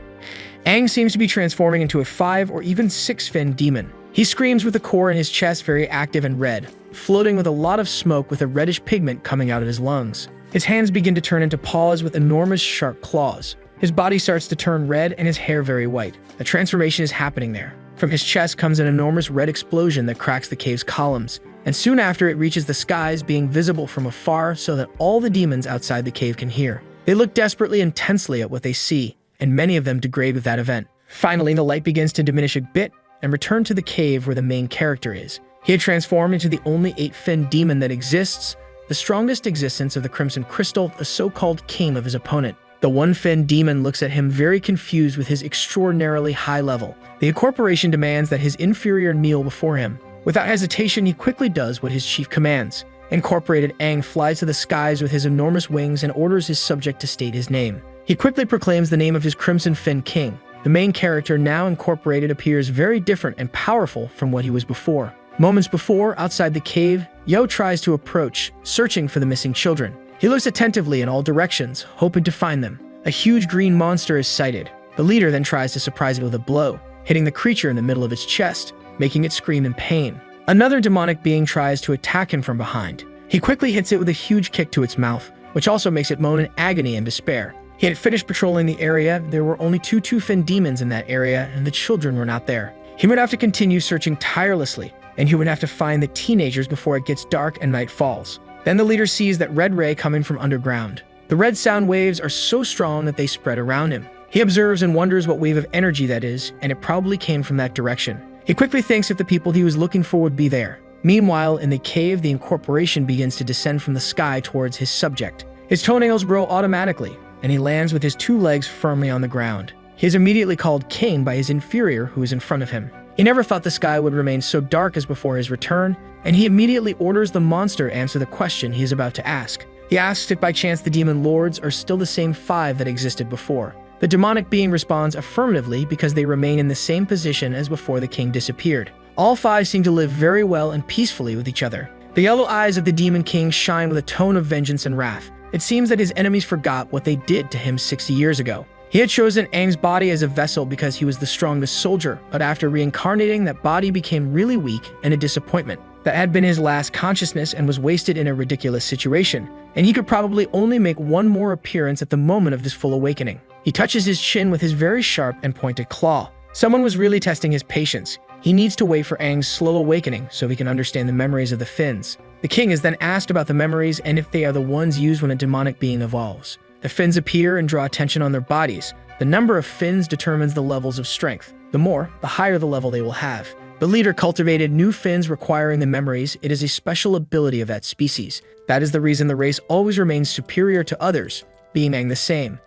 Aang seems to be transforming into a 5 or even 6 fin demon. He screams with the core in his chest very active and red, floating with a lot of smoke with a reddish pigment coming out of his lungs. His hands begin to turn into paws with enormous sharp claws. His body starts to turn red and his hair very white. A transformation is happening there. From his chest comes an enormous red explosion that cracks the cave's columns, and soon after it reaches the skies, being visible from afar so that all the demons outside the cave can hear. They look desperately intensely at what they see, and many of them degrade with that event. Finally, the light begins to diminish a bit and return to the cave where the main character is. He had transformed into the only 8-fin demon that exists, the strongest existence of the Crimson Crystal, the so-called king of his opponent. The 1-fin demon looks at him very confused with his extraordinarily high level. The incorporation demands that his inferior kneel before him. Without hesitation, he quickly does what his chief commands. Incorporated Aang flies to the skies with his enormous wings and orders his subject to state his name. He quickly proclaims the name of his Crimson Fin King. The main character, now incorporated, appears very different and powerful from what he was before. Moments before, outside the cave, Yo tries to approach, searching for the missing children. He looks attentively in all directions, hoping to find them. a huge green monster is sighted. The leader then tries to surprise it with a blow, hitting the creature in the middle of its chest, making it scream in pain. Another demonic being tries to attack him from behind. He quickly hits it with a huge kick to its mouth, which also makes it moan in agony and despair. He had finished patrolling the area. There were only two-fin demons in that area, and the children were not there. He would have to continue searching tirelessly, and he would have to find the teenagers before it gets dark and night falls. Then the leader sees that red ray coming from underground. The red sound waves are so strong that they spread around him. He observes and wonders what wave of energy that is, and it probably came from that direction. He quickly thinks if the people he was looking for would be there. Meanwhile, in the cave, the incorporation begins to descend from the sky towards his subject. His toenails grow automatically, and he lands with his 2 legs firmly on the ground. He is immediately called king by his inferior who is in front of him. He never thought the sky would remain so dark as before his return, and he immediately orders the monster answer the question he is about to ask. He asks if by chance the demon lords are still the same 5 that existed before. The demonic being responds affirmatively because they remain in the same position as before the king disappeared. All 5 seem to live very well and peacefully with each other. The yellow eyes of the demon king shine with a tone of vengeance and wrath. It seems that his enemies forgot what they did to him 60 years ago. He had chosen Aang's body as a vessel because he was the strongest soldier, but after reincarnating, that body became really weak and a disappointment. That had been his last consciousness and was wasted in a ridiculous situation, and he could probably only make one more appearance at the moment of this full awakening. He touches his chin with his very sharp and pointed claw. Someone was really testing his patience. He needs to wait for Aang's slow awakening so he can understand the memories of the Finns. The king is then asked about the memories and if they are the ones used when a demonic being evolves. The Finns appear and draw attention on their bodies. The number of Finns determines the levels of strength. The more, the higher the level they will have. The leader cultivated new Finns requiring the memories. It is a special ability of that species. That is the reason the race always remains superior to others, being Aang the same.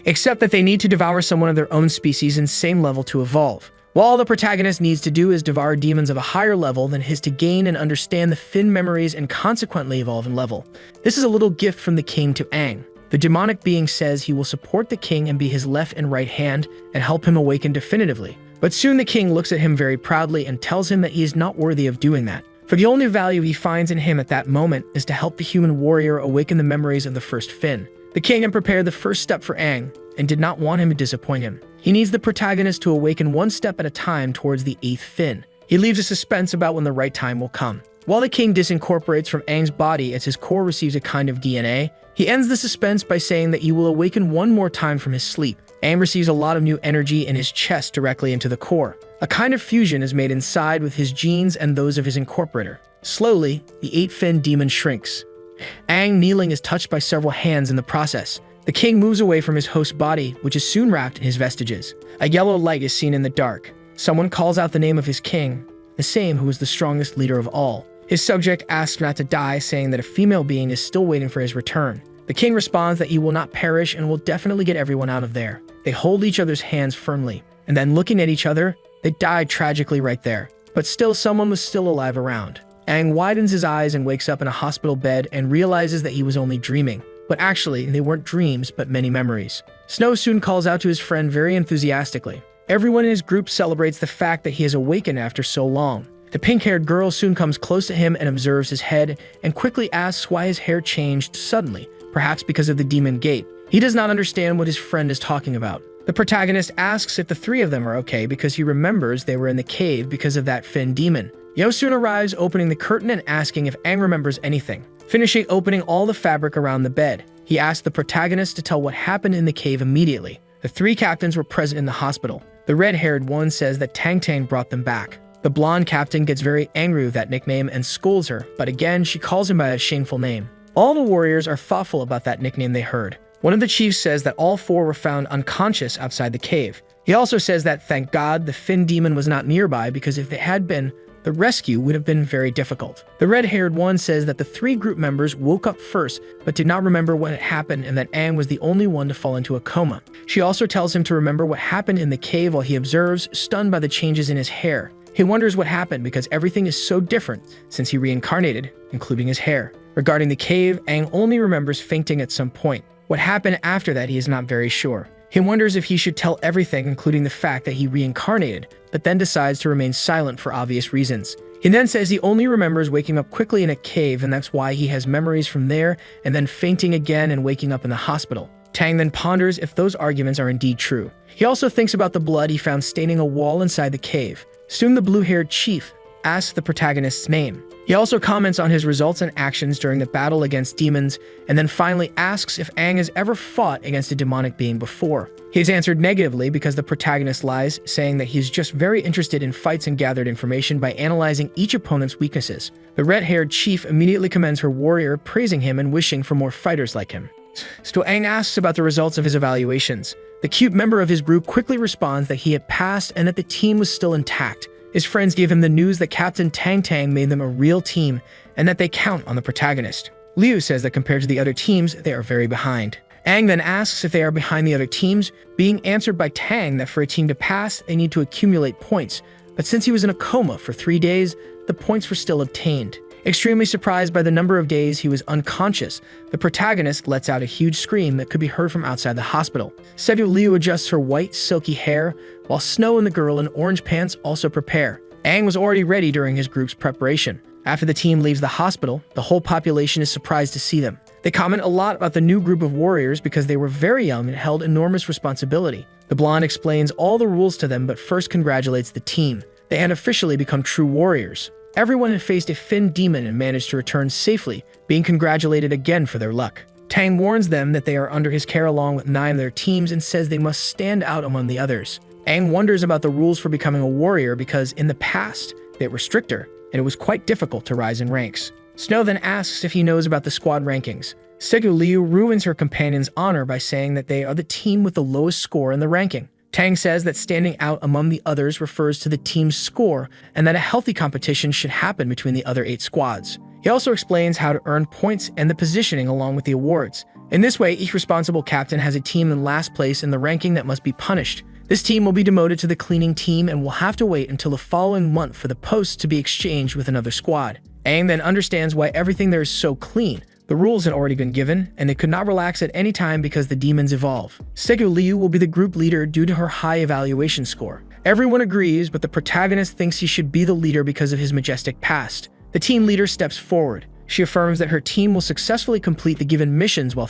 Except that they need to devour someone of their own species in same level to evolve. While all the protagonist needs to do is devour demons of a higher level than his to gain and understand the Finn memories and consequently evolve in level. This is a little gift from the king to Aang. The demonic being says he will support the king and be his left and right hand and help him awaken definitively. But soon the king looks at him very proudly and tells him that he is not worthy of doing that. For the only value he finds in him at that moment is to help the human warrior awaken the memories of the first Finn. The king had prepared the first step for Aang and did not want him to disappoint him. He needs the protagonist to awaken one step at a time towards the 8th Finn. He leaves a suspense about when the right time will come. While the king disincorporates from Aang's body as his core receives a kind of DNA, he ends the suspense by saying that he will awaken one more time from his sleep. Aang receives a lot of new energy in his chest directly into the core. A kind of fusion is made inside with his genes and those of his incorporator. Slowly, the 8-fin demon shrinks. Aang, kneeling, is touched by several hands in the process. The king moves away from his host's body, which is soon wrapped in his vestiges. A yellow light is seen in the dark. Someone calls out the name of his king, the same who is the strongest leader of all. His subject asks not to die, saying that a female being is still waiting for his return. The king responds that he will not perish and will definitely get everyone out of there. They hold each other's hands firmly, and then looking at each other, they died tragically right there. But still, someone was still alive around. Aang widens his eyes and wakes up in a hospital bed and realizes that he was only dreaming. But actually, they weren't dreams, but many memories. Snow soon calls out to his friend very enthusiastically. Everyone in his group celebrates the fact that he has awakened after so long. The pink-haired girl soon comes close to him and observes his head and quickly asks why his hair changed suddenly, perhaps because of the demon gate. He does not understand what his friend is talking about. The protagonist asks if the 3 of them are okay because he remembers they were in the cave because of that Finn demon. Yo soon arrives, opening the curtain and asking if Aang remembers anything. Finishing opening all the fabric around the bed, he asks the protagonist to tell what happened in the cave immediately. The 3 captains were present in the hospital. The red-haired one says that Tang Tang brought them back. The blonde captain gets very angry with that nickname and scolds her, but again she calls him by a shameful name. All the warriors are thoughtful about that nickname they heard. One of the chiefs says that all 4 were found unconscious outside the cave. He also says that thank God the Finn demon was not nearby because if it had been, the rescue would have been very difficult. The red-haired one says that the 3 group members woke up first but did not remember what had happened and that Aang was the only one to fall into a coma. She also tells him to remember what happened in the cave while he observes, stunned by the changes in his hair. He wonders what happened because everything is so different since he reincarnated, including his hair. Regarding the cave, Aang only remembers fainting at some point. What happened after that he is not very sure. He wonders if he should tell everything, including the fact that he reincarnated, but then decides to remain silent for obvious reasons. He then says he only remembers waking up quickly in a cave and that's why he has memories from there and then fainting again and waking up in the hospital. Tang then ponders if those arguments are indeed true. He also thinks about the blood he found staining a wall inside the cave. Soon the blue-haired chief asks the protagonist's name. He also comments on his results and actions during the battle against demons, and then finally asks if Aang has ever fought against a demonic being before. He is answered negatively because the protagonist lies, saying that he's just very interested in fights and gathered information by analyzing each opponent's weaknesses. The red-haired chief immediately commends her warrior, praising him and wishing for more fighters like him. So Aang asks about the results of his evaluations. The cute member of his group quickly responds that he had passed and that the team was still intact. His friends give him the news that Captain Tang made them a real team and that they count on the protagonist. Liu says that compared to the other teams, they are very behind. Aang then asks if they are behind the other teams, being answered by Tang that for a team to pass, they need to accumulate points. But since he was in a coma for 3 days, the points were still obtained. Extremely surprised by the number of days he was unconscious, the protagonist lets out a huge scream that could be heard from outside the hospital. Liu adjusts her white, silky hair, while Snow and the girl in orange pants also prepare. Aang was already ready during his group's preparation. After the team leaves the hospital, the whole population is surprised to see them. They comment a lot about the new group of warriors because they were very young and held enormous responsibility. The blonde explains all the rules to them but first congratulates the team. They had officially become true warriors. Everyone had faced a Fin demon and managed to return safely, being congratulated again for their luck. Tang warns them that they are under his care along with 9 of their teams and says they must stand out among the others. Aang wonders about the rules for becoming a warrior because in the past, they were stricter, and it was quite difficult to rise in ranks. Snow then asks if he knows about the squad rankings. Liu ruins her companion's honor by saying that they are the team with the lowest score in the ranking. Tang says that standing out among the others refers to the team's score and that a healthy competition should happen between the other 8 squads. He also explains how to earn points and the positioning along with the awards. In this way, each responsible captain has a team in last place in the ranking that must be punished. This team will be demoted to the cleaning team and will have to wait until the following month for the post to be exchanged with another squad. Aang then understands why everything there is so clean. The rules had already been given, and they could not relax at any time because the demons evolve. Liu will be the group leader due to her high evaluation score. Everyone agrees, but the protagonist thinks he should be the leader because of his majestic past. The team leader steps forward. She affirms that her team will successfully complete the given missions while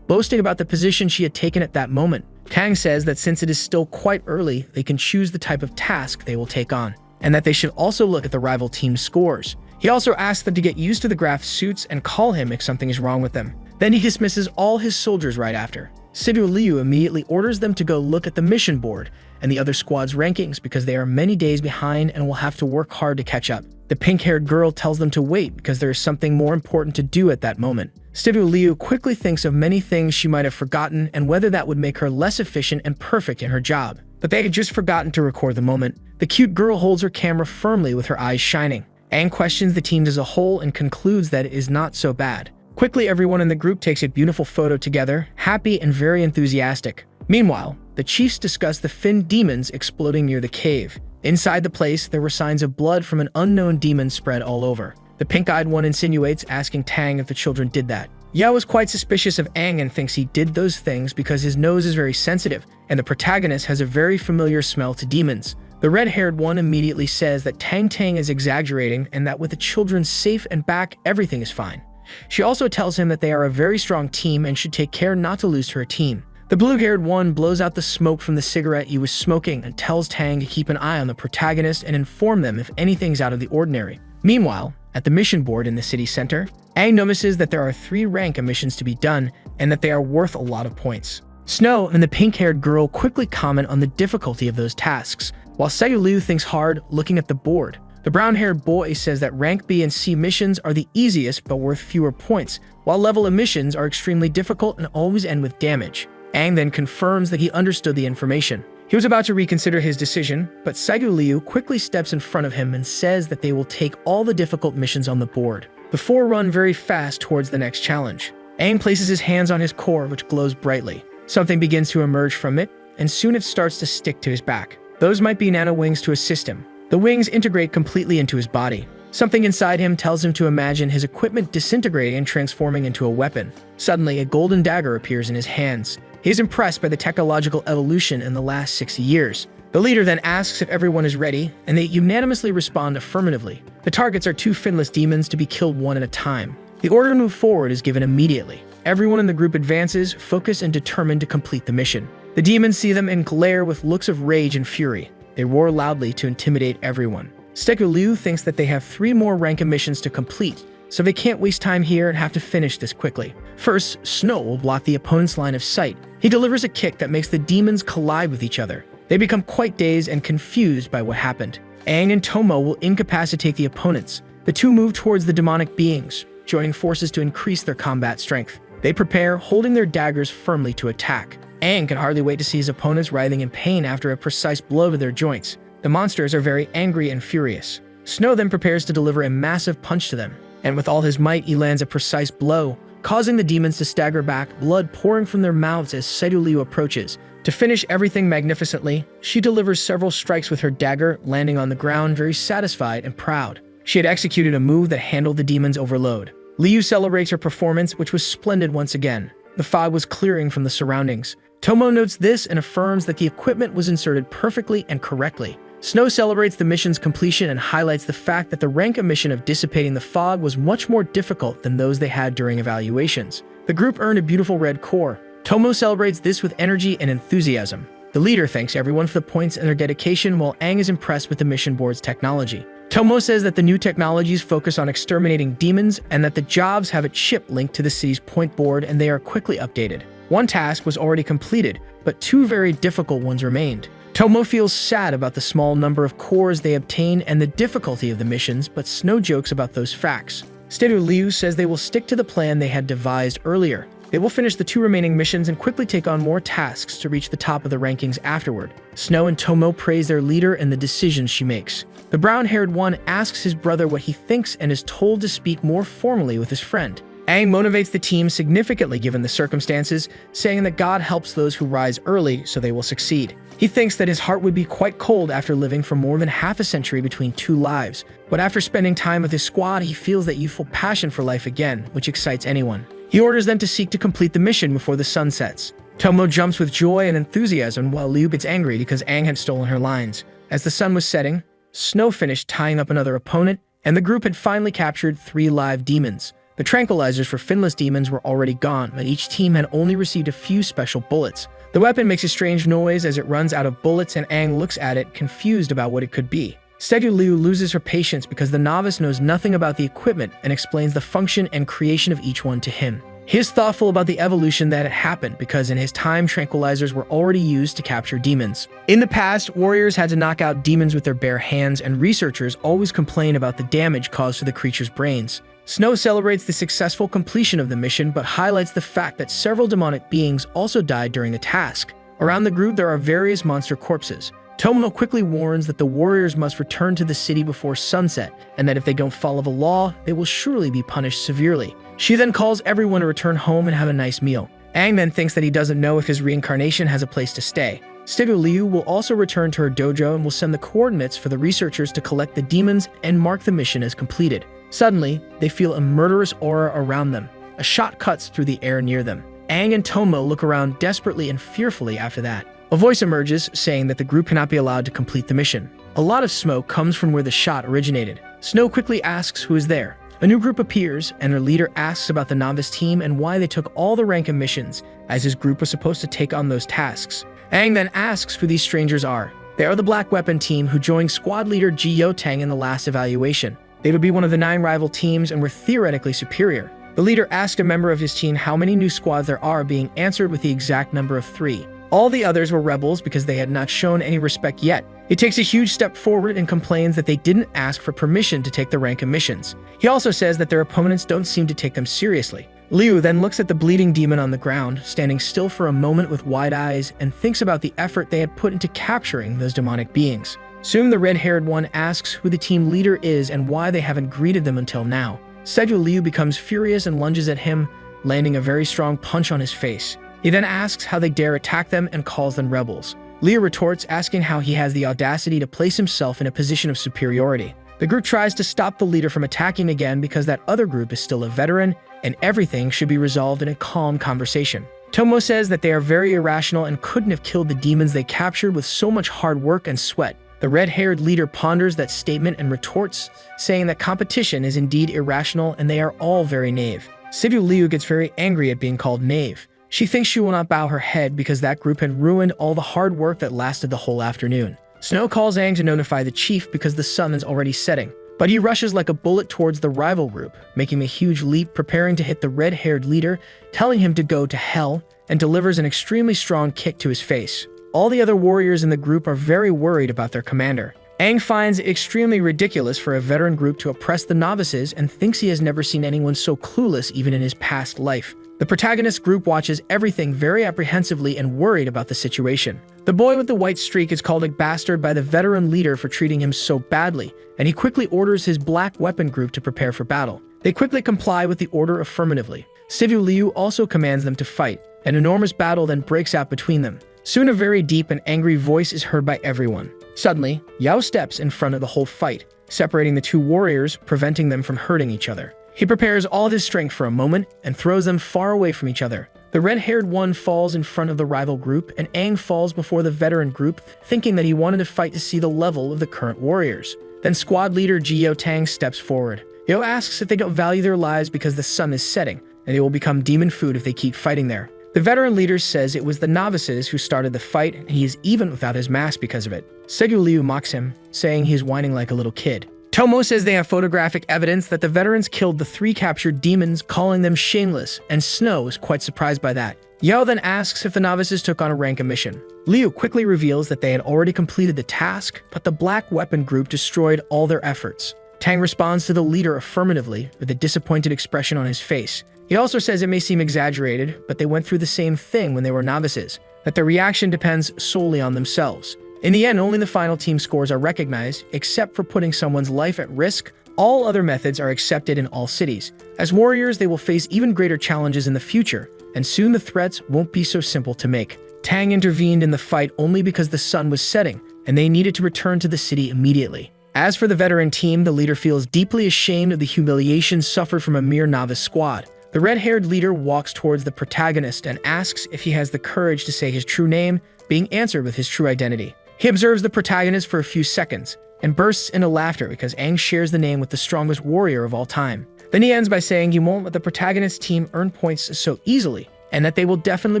boasting about the position she had taken at that moment. Tang says that since it is still quite early, they can choose the type of task they will take on, and that they should also look at the rival team's scores. He also asks them to get used to the graph suits and call him if something is wrong with them. Then he dismisses all his soldiers right after. Liu immediately orders them to go look at the mission board and the other squad's rankings because they are many days behind and will have to work hard to catch up. The pink-haired girl tells them to wait because there is something more important to do at that moment. Liu quickly thinks of many things she might have forgotten and whether that would make her less efficient and perfect in her job. But they had just forgotten to record the moment. The cute girl holds her camera firmly with her eyes shining. Aang questions the teams as a whole and concludes that it is not so bad. Quickly, everyone in the group takes a beautiful photo together, happy and very enthusiastic. Meanwhile, the chiefs discuss the Fin demons exploding near the cave. Inside the place, there were signs of blood from an unknown demon spread all over. The pink-eyed one insinuates, asking Tang if the children did that. Yao is quite suspicious of Aang and thinks he did those things because his nose is very sensitive, and the protagonist has a very familiar smell to demons. The red-haired one immediately says that Tang is exaggerating and that with the children safe and back, everything is fine. She also tells him that they are a very strong team and should take care not to lose to her team. The blue-haired one blows out the smoke from the cigarette he was smoking and tells Tang to keep an eye on the protagonist and inform them if anything's out of the ordinary. Meanwhile, at the mission board in the city center, Aang notices that there are 3 rank missions to be done and that they are worth a lot of points. Snow and the pink-haired girl quickly comment on the difficulty of those tasks, while Liu thinks hard looking at the board. The brown-haired boy says that rank B and C missions are the easiest but worth fewer points, while level A missions are extremely difficult and always end with damage. Aang then confirms that he understood the information. He was about to reconsider his decision, but Liu quickly steps in front of him and says that they will take all the difficult missions on the board. The 4 run very fast towards the next challenge. Aang places his hands on his core, which glows brightly. Something begins to emerge from it, and soon it starts to stick to his back. Those might be nano wings to assist him. The wings integrate completely into his body. Something inside him tells him to imagine his equipment disintegrating and transforming into a weapon. Suddenly, a golden dagger appears in his hands. He is impressed by the technological evolution in the last 60 years. The leader then asks if everyone is ready, and they unanimously respond affirmatively. The targets are 2 finless demons to be killed one at a time. The order to move forward is given immediately. Everyone in the group advances, focused and determined to complete the mission. The demons see them and glare with looks of rage and fury. They roar loudly to intimidate everyone. Stegu Liu thinks that they have 3 more rank missions to complete, so they can't waste time here and have to finish this quickly. First, Snow will block the opponent's line of sight. He delivers a kick that makes the demons collide with each other. They become quite dazed and confused by what happened. Aang and Tomo will incapacitate the opponents. The two move towards the demonic beings, joining forces to increase their combat strength. They prepare, holding their daggers firmly to attack. Aang can hardly wait to see his opponents writhing in pain after a precise blow to their joints. The monsters are very angry and furious. Snow then prepares to deliver a massive punch to them, and with all his might he lands a precise blow, causing the demons to stagger back, blood pouring from their mouths as Saidu Liu approaches. To finish everything magnificently, she delivers several strikes with her dagger, landing on the ground very satisfied and proud. She had executed a move that handled the demon's overload. Liu celebrates her performance, which was splendid once again. The fog was clearing from the surroundings. Tomo notes this and affirms that the equipment was inserted perfectly and correctly. Snow celebrates the mission's completion and highlights the fact that the rank mission of dissipating the fog was much more difficult than those they had during evaluations. The group earned a beautiful red core. Tomo celebrates this with energy and enthusiasm. The leader thanks everyone for the points and their dedication, while Aang is impressed with the mission board's technology. Tomo says that the new technologies focus on exterminating demons and that the jobs have a chip linked to the city's point board and they are quickly updated. One task was already completed, but 2 very difficult ones remained. Tomo feels sad about the small number of cores they obtain and the difficulty of the missions, but Snow jokes about those facts. Stegu Liu says they will stick to the plan they had devised earlier. They will finish the 2 remaining missions and quickly take on more tasks to reach the top of the rankings afterward. Snow and Tomo praise their leader and the decisions she makes. The brown-haired one asks his brother what he thinks and is told to speak more formally with his friend. Aang motivates the team significantly given the circumstances, saying that God helps those who rise early so they will succeed. He thinks that his heart would be quite cold after living for more than half a century between 2 lives, but after spending time with his squad he feels that youthful passion for life again, which excites anyone. He orders them to seek to complete the mission before the sun sets. Tomo jumps with joy and enthusiasm while Liu gets angry because Aang had stolen her lines. As the sun was setting, Snow finished tying up another opponent, and the group had finally captured 3 live demons. The tranquilizers for finless demons were already gone, but each team had only received a few special bullets. The weapon makes a strange noise as it runs out of bullets, and Aang looks at it, confused about what it could be. Stegu Liu loses her patience because the novice knows nothing about the equipment and explains the function and creation of each one to him. He is thoughtful about the evolution that had happened because in his time tranquilizers were already used to capture demons. In the past, warriors had to knock out demons with their bare hands, and researchers always complain about the damage caused to the creature's brains. Snow celebrates the successful completion of the mission but highlights the fact that several demonic beings also died during the task. Around the group there are various monster corpses. Tomo quickly warns that the warriors must return to the city before sunset, and that if they don't follow the law, they will surely be punished severely. She then calls everyone to return home and have a nice meal. Aang then thinks that he doesn't know if his reincarnation has a place to stay. Stegu Liu will also return to her dojo and will send the coordinates for the researchers to collect the demons and mark the mission as completed. Suddenly, they feel a murderous aura around them. A shot cuts through the air near them. Aang and Tomo look around desperately and fearfully after that. A voice emerges, saying that the group cannot be allowed to complete the mission. A lot of smoke comes from where the shot originated. Snow quickly asks who is there. A new group appears, and their leader asks about the novice team and why they took all the rank missions, as his group was supposed to take on those tasks. Aang then asks who these strangers are. They are the Black Weapon team who joined squad leader Ji Yotang in the last evaluation. They would be one of the 9 rival teams and were theoretically superior. The leader asked a member of his team how many new squads there are, being answered with the exact number of 3. All the others were rebels because they had not shown any respect yet. He takes a huge step forward and complains that they didn't ask for permission to take the rank missions. He also says that their opponents don't seem to take them seriously. Liu then looks at the bleeding demon on the ground, standing still for a moment with wide eyes, and thinks about the effort they had put into capturing those demonic beings. Soon the red-haired one asks who the team leader is and why they haven't greeted them until now. Stegu Liu becomes furious and lunges at him, landing a very strong punch on his face. He then asks how they dare attack them and calls them rebels. Liu retorts, asking how he has the audacity to place himself in a position of superiority. The group tries to stop the leader from attacking again because that other group is still a veteran and everything should be resolved in a calm conversation. Tomo says that they are very irrational and couldn't have killed the demons they captured with so much hard work and sweat. The red-haired leader ponders that statement and retorts, saying that competition is indeed irrational and they are all very naive. Sivu Liu gets very angry at being called knave. She thinks she will not bow her head because that group had ruined all the hard work that lasted the whole afternoon. Snow calls Aang to notify the chief because the sun is already setting, but he rushes like a bullet towards the rival group, making a huge leap, preparing to hit the red-haired leader, telling him to go to hell, and delivers an extremely strong kick to his face. All the other warriors in the group are very worried about their commander. Aang finds it extremely ridiculous for a veteran group to oppress the novices and thinks he has never seen anyone so clueless even in his past life. The protagonist group watches everything very apprehensively and worried about the situation. The boy with the white streak is called a bastard by the veteran leader for treating him so badly, and he quickly orders his black weapon group to prepare for battle. They quickly comply with the order affirmatively. Sivu Liu also commands them to fight. An enormous battle then breaks out between them. Soon a very deep and angry voice is heard by everyone. Suddenly, Yao steps in front of the whole fight, separating the two warriors, preventing them from hurting each other. He prepares all of his strength for a moment and throws them far away from each other. The red-haired one falls in front of the rival group, and Aang falls before the veteran group, thinking that he wanted to fight to see the level of the current warriors. Then squad leader Jio Tang steps forward. Yo asks if they don't value their lives because the sun is setting, and they will become demon food if they keep fighting there. The veteran leader says it was the novices who started the fight, and he is even without his mask because of it. Sivu Liu mocks him, saying he is whining like a little kid. Tomo says they have photographic evidence that the veterans killed the 3 captured demons, calling them shameless, and Snow is quite surprised by that. Yao then asks if the novices took on a rank mission. Liu quickly reveals that they had already completed the task, but the black weapon group destroyed all their efforts. Tang responds to the leader affirmatively, with a disappointed expression on his face. He also says it may seem exaggerated, but they went through the same thing when they were novices, that their reaction depends solely on themselves. In the end, only the final team scores are recognized, except for putting someone's life at risk. All other methods are accepted in all cities. As warriors, they will face even greater challenges in the future, and soon the threats won't be so simple to make. Tang intervened in the fight only because the sun was setting, and they needed to return to the city immediately. As for the veteran team, the leader feels deeply ashamed of the humiliation suffered from a mere novice squad. The red-haired leader walks towards the protagonist and asks if he has the courage to say his true name, being answered with his true identity. He observes the protagonist for a few seconds and bursts into laughter because Aang shares the name with the strongest warrior of all time. Then he ends by saying he won't let the protagonist team earn points so easily and that they will definitely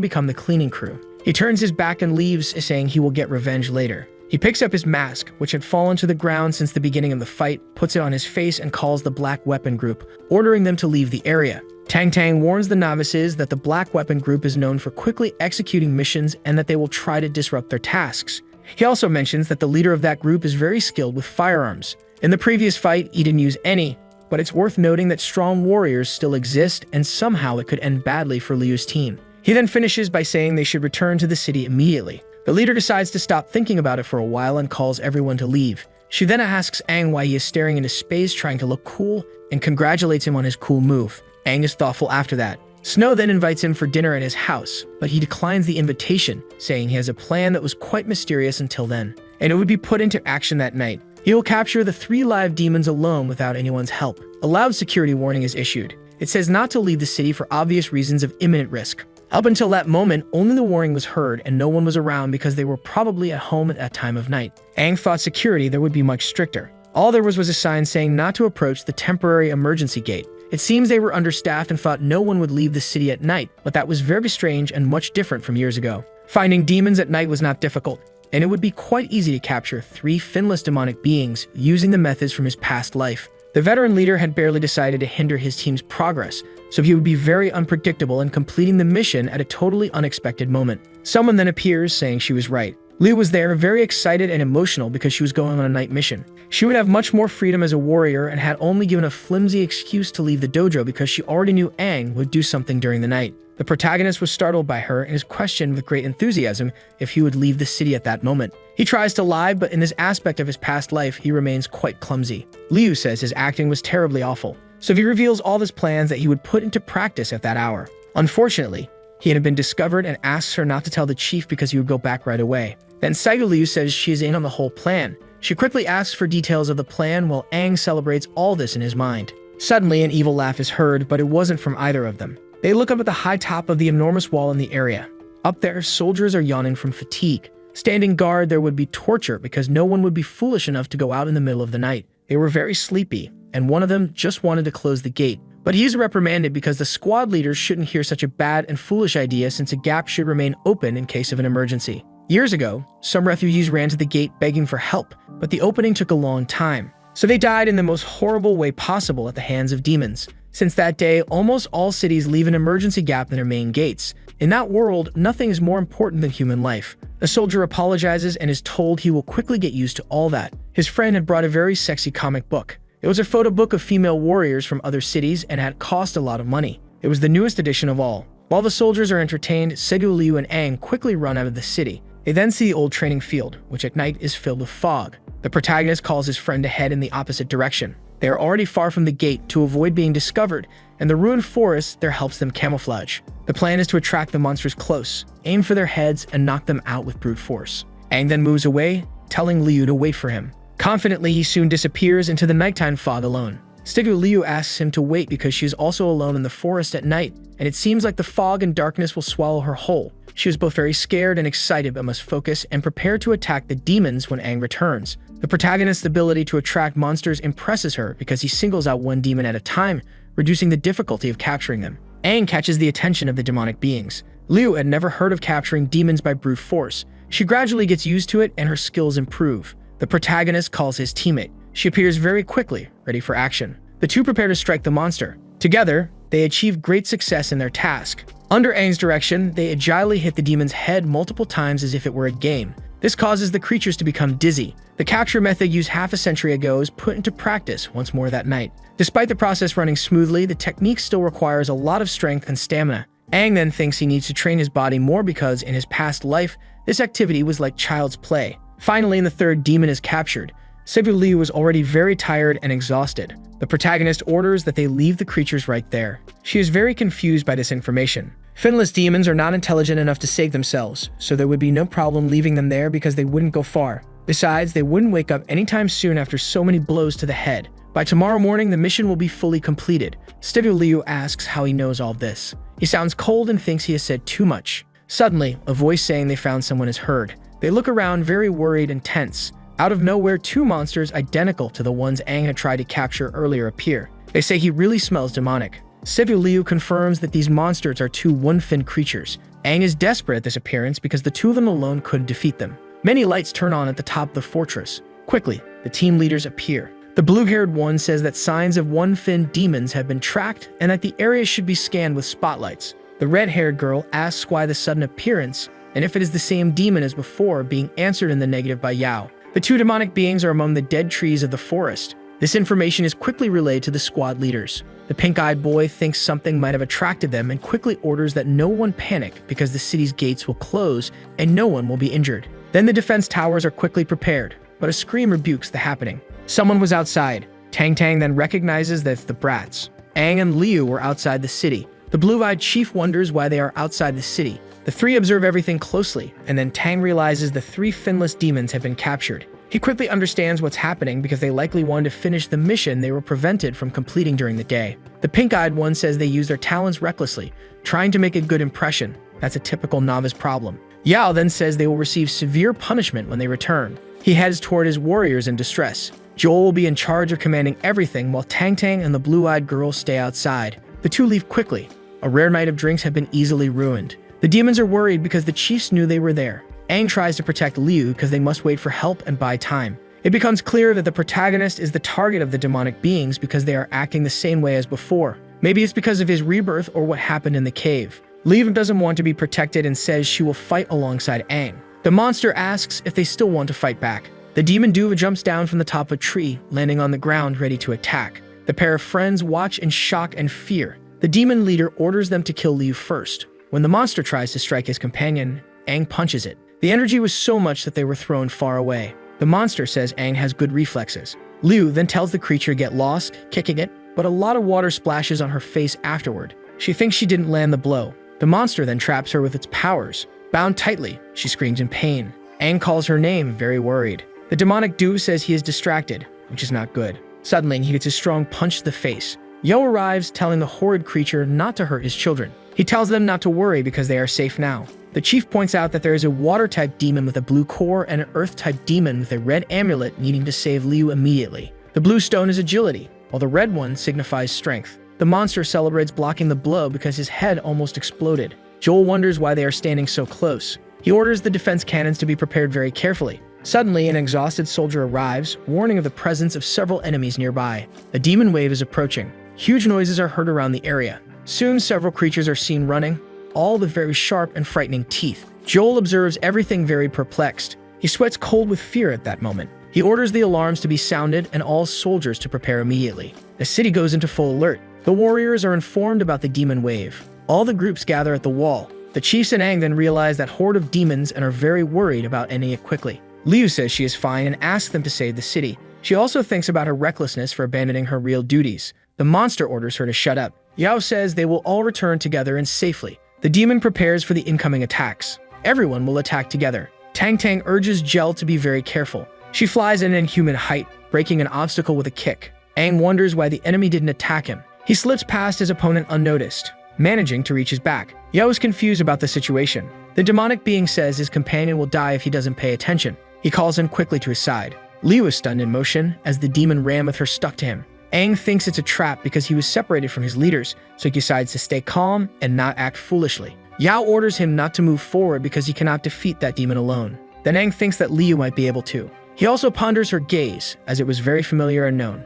become the cleaning crew. He turns his back and leaves, saying he will get revenge later. He picks up his mask, which had fallen to the ground since the beginning of the fight, puts it on his face and calls the black weapon group, ordering them to leave the area. Tang warns the novices that the black weapon group is known for quickly executing missions and that they will try to disrupt their tasks. He also mentions that the leader of that group is very skilled with firearms. In the previous fight, he didn't use any, but it's worth noting that strong warriors still exist and somehow it could end badly for Liu's team. He then finishes by saying they should return to the city immediately. The leader decides to stop thinking about it for a while and calls everyone to leave. She then asks Aang why he is staring into space trying to look cool and congratulates him on his cool move. Aang is thoughtful after that. Snow then invites him for dinner at his house, but he declines the invitation, saying he has a plan that was quite mysterious until then, and it would be put into action that night. He will capture the 3 live demons alone without anyone's help. A loud security warning is issued. It says not to leave the city for obvious reasons of imminent risk. Up until that moment, only the warning was heard and no one was around because they were probably at home at that time of night. Aang thought security there would be much stricter. All there was a sign saying not to approach the temporary emergency gate. It seems they were understaffed and thought no one would leave the city at night, but that was very strange and much different from years ago. Finding demons at night was not difficult, and it would be quite easy to capture 3 finless demonic beings using the methods from his past life. The veteran leader had barely decided to hinder his team's progress, so he would be very unpredictable in completing the mission at a totally unexpected moment. Someone then appears saying she was right. Liu was there, very excited and emotional because she was going on a night mission. She would have much more freedom as a warrior and had only given a flimsy excuse to leave the dojo because she already knew Aang would do something during the night. The protagonist was startled by her and is questioned with great enthusiasm if he would leave the city at that moment. He tries to lie, but in this aspect of his past life, he remains quite clumsy. Liu says his acting was terribly awful, so he reveals all his plans that he would put into practice at that hour. Unfortunately, he had been discovered and asks her not to tell the chief because he would go back right away. Then Sivu Liu says she is in on the whole plan. She quickly asks for details of the plan while Aang celebrates all this in his mind. Suddenly, an evil laugh is heard, but it wasn't from either of them. They look up at the high top of the enormous wall in the area. Up there, soldiers are yawning from fatigue. Standing guard, there would be torture because no one would be foolish enough to go out in the middle of the night. They were very sleepy, and one of them just wanted to close the gate, But he's reprimanded because the squad leaders shouldn't hear such a bad and foolish idea since a gap should remain open in case of an emergency. Years ago, some refugees ran to the gate begging for help, but the opening took a long time. So they died in the most horrible way possible at the hands of demons. Since that day, almost all cities leave an emergency gap in their main gates. In that world, nothing is more important than human life. A soldier apologizes and is told he will quickly get used to all that. His friend had brought a very sexy comic book. It was a photo book of female warriors from other cities and had cost a lot of money. It was the newest edition of all. While the soldiers are entertained, Segu, Liu, and Aang quickly run out of the city. They then see the old training field, which at night is filled with fog. The protagonist calls his friend to head in the opposite direction. They are already far from the gate to avoid being discovered, and the ruined forest there helps them camouflage. The plan is to attract the monsters close, aim for their heads, and knock them out with brute force. Aang then moves away, telling Liu to wait for him. Confidently, he soon disappears into the nighttime fog alone. Stegu Liu asks him to wait because she is also alone in the forest at night, and it seems like the fog and darkness will swallow her whole. She was both very scared and excited but must focus and prepare to attack the demons when Aang returns. The protagonist's ability to attract monsters impresses her because he singles out one demon at a time, reducing the difficulty of capturing them. Aang catches the attention of the demonic beings. Liu had never heard of capturing demons by brute force. She gradually gets used to it and her skills improve. The protagonist calls his teammate. She appears very quickly, ready for action. The two prepare to strike the monster. Together, they achieve great success in their task. Under Aang's direction, they agilely hit the demon's head multiple times as if it were a game. This causes the creatures to become dizzy. The capture method used half a century ago is put into practice once more that night. Despite the process running smoothly, the technique still requires a lot of strength and stamina. Aang then thinks he needs to train his body more because in his past life, this activity was like child's play. Finally, the third demon is captured. Segu Liu was already very tired and exhausted. The protagonist orders that they leave the creatures right there. She is very confused by this information. Finless demons are not intelligent enough to save themselves, so there would be no problem leaving them there because they wouldn't go far. Besides, they wouldn't wake up anytime soon after so many blows to the head. By tomorrow morning, the mission will be fully completed. Stegu Liu asks how he knows all this. He sounds cold and thinks he has said too much. Suddenly, a voice saying they found someone is heard. They look around very worried and tense. Out of nowhere, two monsters identical to the ones Aang had tried to capture earlier appear. They say he really smells demonic. Segu Liu confirms that these monsters are two one-fin creatures. Aang is desperate at this appearance because the two of them alone couldn't defeat them. Many lights turn on at the top of the fortress. Quickly, the team leaders appear. The blue-haired one says that signs of one-fin demons have been tracked and that the area should be scanned with spotlights. The red-haired girl asks why the sudden appearance and if it is the same demon as before, being answered in the negative by Yao. The two demonic beings are among the dead trees of the forest. This information is quickly relayed to the squad leaders. The pink-eyed boy thinks something might have attracted them and quickly orders that no one panic because the city's gates will close and no one will be injured. Then the defense towers are quickly prepared, but a scream rebukes the happening. Someone was outside. Tang then recognizes that it's the brats. Aang and Liu were outside the city. The blue-eyed chief wonders why they are outside the city. The three observe everything closely, and then Tang realizes the three finless demons have been captured. He quickly understands what's happening because they likely wanted to finish the mission they were prevented from completing during the day. The pink-eyed one says they use their talents recklessly, trying to make a good impression. That's a typical novice problem. Yao then says they will receive severe punishment when they return. He heads toward his warriors in distress. Joel will be in charge of commanding everything while Tang and the blue-eyed girl stay outside. The two leave quickly. A rare night of drinks have been easily ruined. The demons are worried because the chiefs knew they were there. Aang tries to protect Liu because they must wait for help and buy time. It becomes clear that the protagonist is the target of the demonic beings because they are acting the same way as before. Maybe it's because of his rebirth or what happened in the cave. Liu doesn't want to be protected and says she will fight alongside Aang. The monster asks if they still want to fight back. The demon duo jumps down from the top of a tree, landing on the ground ready to attack. The pair of friends watch in shock and fear. The demon leader orders them to kill Liu first. When the monster tries to strike his companion, Aang punches it. The energy was so much that they were thrown far away. The monster says Aang has good reflexes. Liu then tells the creature to get lost, kicking it, but a lot of water splashes on her face afterward. She thinks she didn't land the blow. The monster then traps her with its powers. Bound tightly, she screams in pain. Aang calls her name, very worried. The demonic duo says he is distracted, which is not good. Suddenly, he gets a strong punch to the face. Yo arrives, telling the horrid creature not to hurt his children. He tells them not to worry because they are safe now. The chief points out that there is a water-type demon with a blue core and an earth-type demon with a red amulet needing to save Liu immediately. The blue stone is agility, while the red one signifies strength. The monster celebrates blocking the blow because his head almost exploded. Joel wonders why they are standing so close. He orders the defense cannons to be prepared very carefully. Suddenly, an exhausted soldier arrives, warning of the presence of several enemies nearby. A demon wave is approaching. Huge noises are heard around the area. Soon, several creatures are seen running, all with very sharp and frightening teeth. Joel observes everything very perplexed. He sweats cold with fear at that moment. He orders the alarms to be sounded and all soldiers to prepare immediately. The city goes into full alert. The warriors are informed about the demon wave. All the groups gather at the wall. The chiefs and Aang then realize that horde of demons and are very worried about ending it quickly. Liu says she is fine and asks them to save the city. She also thinks about her recklessness for abandoning her real duties. The monster orders her to shut up. Yao says they will all return together and safely. The demon prepares for the incoming attacks. Everyone will attack together. Tang Tang urges Gel to be very careful. She flies at an inhuman height, breaking an obstacle with a kick. Aang wonders why the enemy didn't attack him. He slips past his opponent unnoticed, managing to reach his back. Yao is confused about the situation. The demonic being says his companion will die if he doesn't pay attention. He calls him quickly to his side. Liu is stunned in motion as the demon ram with her stuck to him. Aang thinks it's a trap because he was separated from his leaders, so he decides to stay calm and not act foolishly. Yao orders him not to move forward because he cannot defeat that demon alone. Then Aang thinks that Liu might be able to. He also ponders her gaze, as it was very familiar and known.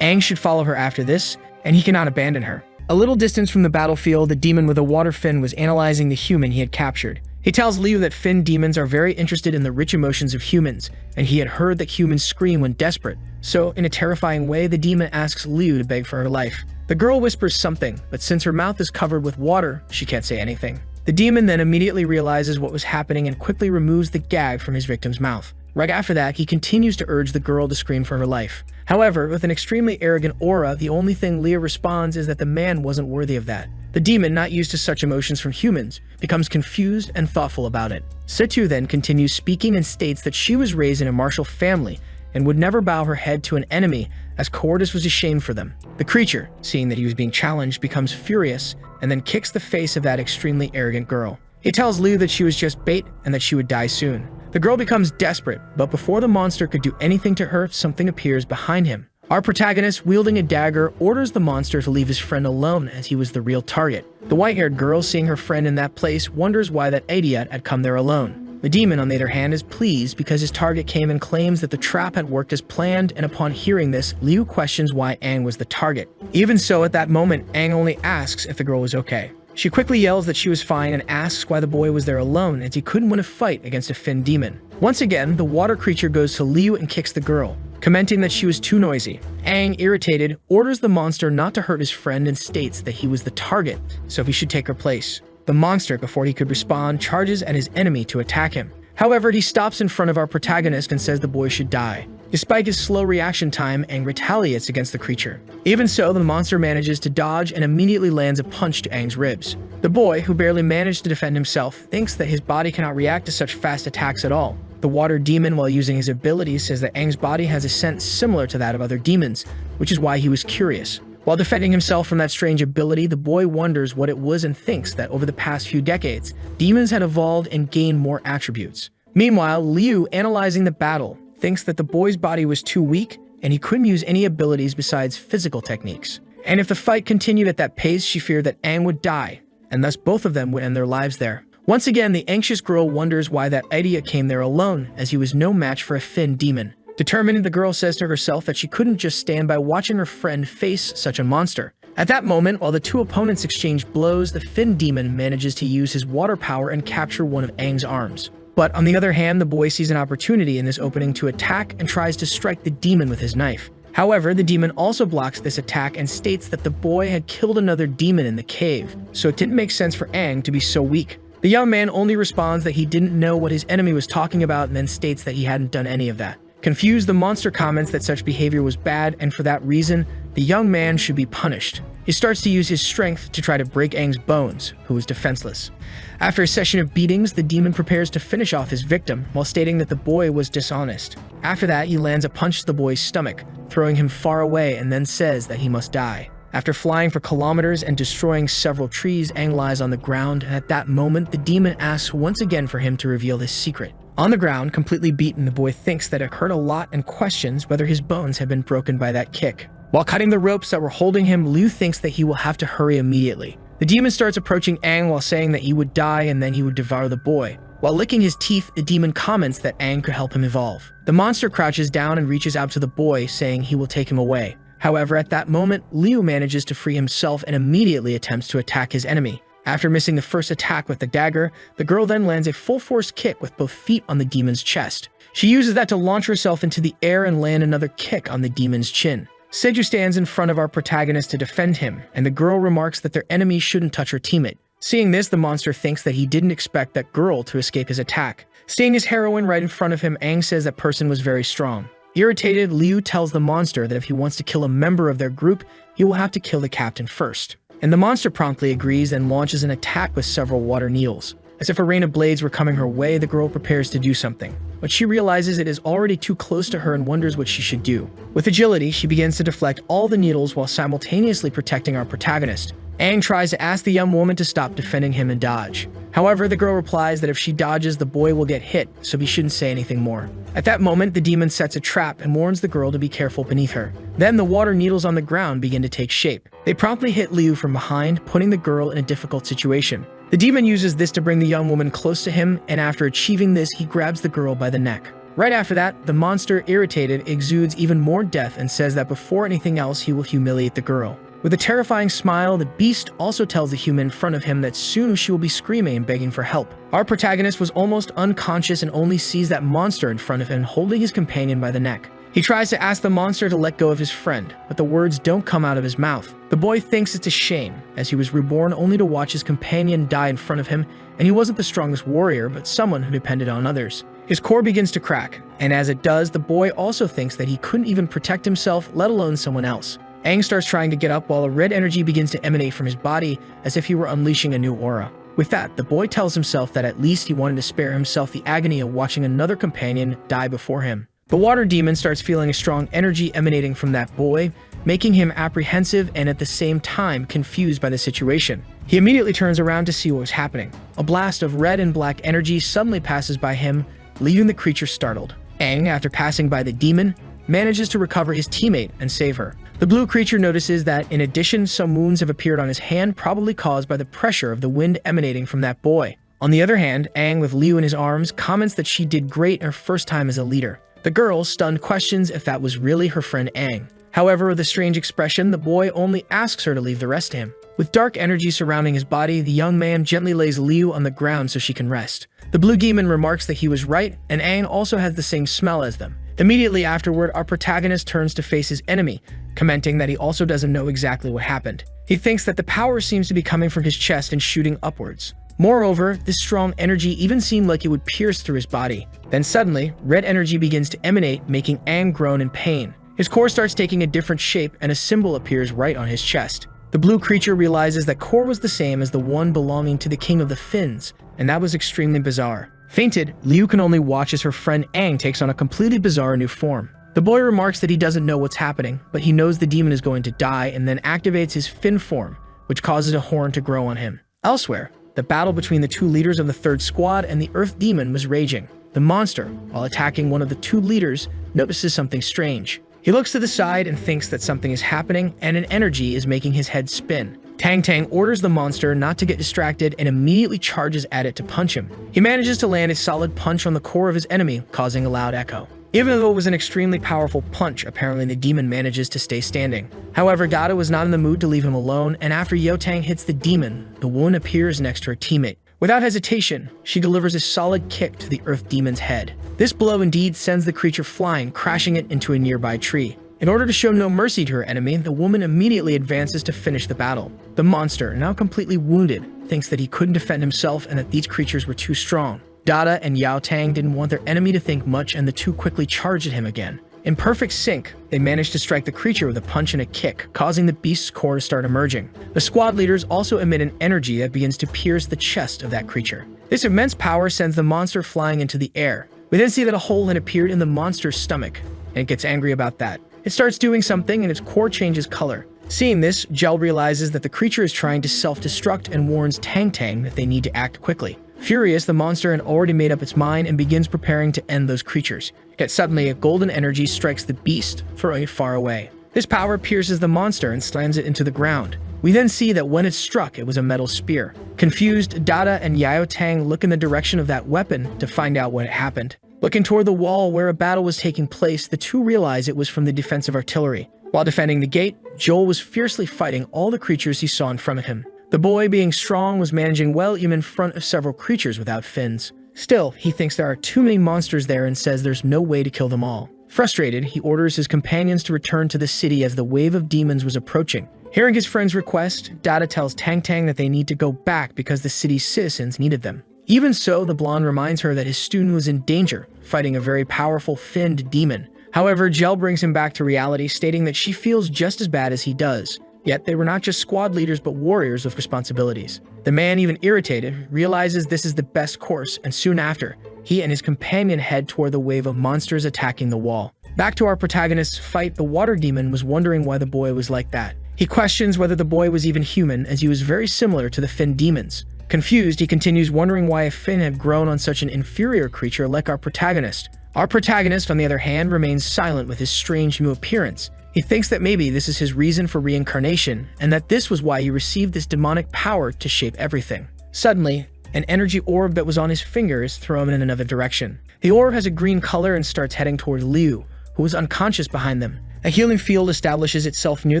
Aang should follow her after this, and he cannot abandon her. A little distance from the battlefield, the demon with a water fin was analyzing the human he had captured. He tells Liu that fin demons are very interested in the rich emotions of humans, and he had heard that humans scream when desperate. So, in a terrifying way, the demon asks Liu to beg for her life. The girl whispers something, but since her mouth is covered with water, she can't say anything. The demon then immediately realizes what was happening and quickly removes the gag from his victim's mouth. Right after that, he continues to urge the girl to scream for her life. However, with an extremely arrogant aura, the only thing Leah responds is that the man wasn't worthy of that. The demon, not used to such emotions from humans, becomes confused and thoughtful about it. Setu then continues speaking and states that she was raised in a martial family and would never bow her head to an enemy, as cowardice was a shame for them. The creature, seeing that he was being challenged, becomes furious and then kicks the face of that extremely arrogant girl. He tells Liu that she was just bait and that she would die soon. The girl becomes desperate, but before the monster could do anything to her, something appears behind him. Our protagonist, wielding a dagger, orders the monster to leave his friend alone as he was the real target. The white-haired girl, seeing her friend in that place, wonders why that idiot had come there alone. The demon, on the other hand, is pleased because his target came and claims that the trap had worked as planned, and upon hearing this, Liu questions why Aang was the target. Even so, at that moment, Aang only asks if the girl was okay. She quickly yells that she was fine and asks why the boy was there alone, as he couldn't win a fight against a fin demon. Once again, the water creature goes to Liu and kicks the girl, commenting that she was too noisy. Aang, irritated, orders the monster not to hurt his friend and states that he was the target, so he should take her place. The monster, before he could respond, charges at his enemy to attack him. However, he stops in front of our protagonist and says the boy should die. Despite his slow reaction time, Aang retaliates against the creature. Even so, the monster manages to dodge and immediately lands a punch to Aang's ribs. The boy, who barely managed to defend himself, thinks that his body cannot react to such fast attacks at all. The water demon, while using his abilities, says that Aang's body has a sense similar to that of other demons, which is why he was curious. While defending himself from that strange ability, the boy wonders what it was and thinks that over the past few decades, demons had evolved and gained more attributes. Meanwhile, Liu, analyzing the battle, thinks that the boy's body was too weak and he couldn't use any abilities besides physical techniques. And if the fight continued at that pace, she feared that Aang would die, and thus both of them would end their lives there. Once again, the anxious girl wonders why that idiot came there alone, as he was no match for a fin demon. Determined, the girl says to herself that she couldn't just stand by watching her friend face such a monster. At that moment, while the two opponents exchange blows, the fin demon manages to use his water power and capture one of Aang's arms. But on the other hand, the boy sees an opportunity in this opening to attack and tries to strike the demon with his knife. However, the demon also blocks this attack and states that the boy had killed another demon in the cave, so it didn't make sense for Aang to be so weak. The young man only responds that he didn't know what his enemy was talking about and then states that he hadn't done any of that. Confused, the monster comments that such behavior was bad, and for that reason, the young man should be punished. He starts to use his strength to try to break Aang's bones, who was defenseless. After a session of beatings, the demon prepares to finish off his victim, while stating that the boy was dishonest. After that, he lands a punch to the boy's stomach, throwing him far away, and then says that he must die. After flying for kilometers and destroying several trees, Aang lies on the ground, and at that moment, the demon asks once again for him to reveal his secret. On the ground, completely beaten, the boy thinks that it hurt a lot and questions whether his bones had been broken by that kick. While cutting the ropes that were holding him, Liu thinks that he will have to hurry immediately. The demon starts approaching Aang while saying that he would die and then he would devour the boy. While licking his teeth, the demon comments that Aang could help him evolve. The monster crouches down and reaches out to the boy, saying he will take him away. However, at that moment, Liu manages to free himself and immediately attempts to attack his enemy. After missing the first attack with the dagger, the girl then lands a full-force kick with both feet on the demon's chest. She uses that to launch herself into the air and land another kick on the demon's chin. Seju stands in front of our protagonist to defend him, and the girl remarks that their enemy shouldn't touch her teammate. Seeing this, the monster thinks that he didn't expect that girl to escape his attack. Seeing his heroine right in front of him, Aang says that person was very strong. Irritated, Liu tells the monster that if he wants to kill a member of their group, he will have to kill the captain first. And the monster promptly agrees and launches an attack with several water needles. As if a rain of blades were coming her way, the girl prepares to do something. But she realizes it is already too close to her and wonders what she should do. With agility, she begins to deflect all the needles while simultaneously protecting our protagonist. Aang tries to ask the young woman to stop defending him and dodge. However, the girl replies that if she dodges, the boy will get hit, so he shouldn't say anything more. At that moment, the demon sets a trap and warns the girl to be careful beneath her. Then the water needles on the ground begin to take shape. They promptly hit Liu from behind, putting the girl in a difficult situation. The demon uses this to bring the young woman close to him, and after achieving this, he grabs the girl by the neck. Right after that, the monster, irritated, exudes even more death and says that before anything else, he will humiliate the girl. With a terrifying smile, the beast also tells the human in front of him that soon she will be screaming and begging for help. Our protagonist was almost unconscious and only sees that monster in front of him holding his companion by the neck. He tries to ask the monster to let go of his friend, but the words don't come out of his mouth. The boy thinks it's a shame, as he was reborn only to watch his companion die in front of him, and he wasn't the strongest warrior, but someone who depended on others. His core begins to crack, and as it does, the boy also thinks that he couldn't even protect himself, let alone someone else. Aang starts trying to get up while a red energy begins to emanate from his body as if he were unleashing a new aura. With that, the boy tells himself that at least he wanted to spare himself the agony of watching another companion die before him. The water demon starts feeling a strong energy emanating from that boy, making him apprehensive and at the same time confused by the situation. He immediately turns around to see what was happening. A blast of red and black energy suddenly passes by him, leaving the creature startled. Aang, after passing by the demon, manages to recover his teammate and save her. The blue creature notices that, in addition, some wounds have appeared on his hand, probably caused by the pressure of the wind emanating from that boy. On the other hand, Aang, with Liu in his arms, comments that she did great in her first time as a leader. The girl, stunned, questions if that was really her friend Aang. However, with a strange expression, the boy only asks her to leave the rest to him. With dark energy surrounding his body, the young man gently lays Liu on the ground so she can rest. The blue demon remarks that he was right, and Aang also has the same smell as them. Immediately afterward, our protagonist turns to face his enemy, commenting that he also doesn't know exactly what happened. He thinks that the power seems to be coming from his chest and shooting upwards. Moreover, this strong energy even seemed like it would pierce through his body. Then suddenly, red energy begins to emanate, making Aang groan in pain. His core starts taking a different shape and a symbol appears right on his chest. The blue creature realizes that core was the same as the one belonging to the king of the Finns, and that was extremely bizarre. Fainted, Liu can only watch as her friend Aang takes on a completely bizarre new form. The boy remarks that he doesn't know what's happening, but he knows the demon is going to die and then activates his fin form, which causes a horn to grow on him. Elsewhere, the battle between the two leaders of the third squad and the earth demon was raging. The monster, while attacking one of the two leaders, notices something strange. He looks to the side and thinks that something is happening and an energy is making his head spin. Tang Tang orders the monster not to get distracted and immediately charges at it to punch him. He manages to land a solid punch on the core of his enemy, causing a loud echo. Even though it was an extremely powerful punch, apparently the demon manages to stay standing. However, Gata was not in the mood to leave him alone, and after Yotang hits the demon, the wound appears next to her teammate. Without hesitation, she delivers a solid kick to the earth demon's head. This blow indeed sends the creature flying, crashing it into a nearby tree. In order to show no mercy to her enemy, the woman immediately advances to finish the battle. The monster, now completely wounded, thinks that he couldn't defend himself and that these creatures were too strong. Dada and Yao Tang didn't want their enemy to think much, and the two quickly charged at him again. In perfect sync, they managed to strike the creature with a punch and a kick, causing the beast's core to start emerging. The squad leaders also emit an energy that begins to pierce the chest of that creature. This immense power sends the monster flying into the air. We then see that a hole had appeared in the monster's stomach, and it gets angry about that. It starts doing something and its core changes color. Seeing this, Gel realizes that the creature is trying to self-destruct and warns Tang Tang that they need to act quickly. Furious, the monster had already made up its mind and begins preparing to end those creatures. Yet suddenly, a golden energy strikes the beast from far away. This power pierces the monster and slams it into the ground. We then see that when it struck, it was a metal spear. Confused, Dada and Yao Tang look in the direction of that weapon to find out what had happened. Looking toward the wall where a battle was taking place, the two realize it was from the defensive artillery. While defending the gate, Joel was fiercely fighting all the creatures he saw in front of him. The boy, being strong, was managing well even in front of several creatures without fins. Still, he thinks there are too many monsters there and says there's no way to kill them all. Frustrated, he orders his companions to return to the city as the wave of demons was approaching. Hearing his friend's request, Dada tells Tang Tang that they need to go back because the city's citizens needed them. Even so, the blonde reminds her that his student was in danger, fighting a very powerful finned demon. However, Jel brings him back to reality, stating that she feels just as bad as he does. Yet they were not just squad leaders but warriors with responsibilities. The man, even irritated, realizes this is the best course, and soon after, he and his companion head toward the wave of monsters attacking the wall. Back to our protagonist's fight, the water demon was wondering why the boy was like that. He questions whether the boy was even human, as he was very similar to the Finn demons. Confused, he continues wondering why a Finn had grown on such an inferior creature like our protagonist. Our protagonist, on the other hand, remains silent with his strange new appearance. He thinks that maybe this is his reason for reincarnation, and that this was why he received this demonic power to shape everything. Suddenly, an energy orb that was on his finger is thrown in another direction. The orb has a green color and starts heading toward Liu, who was unconscious behind them. A healing field establishes itself near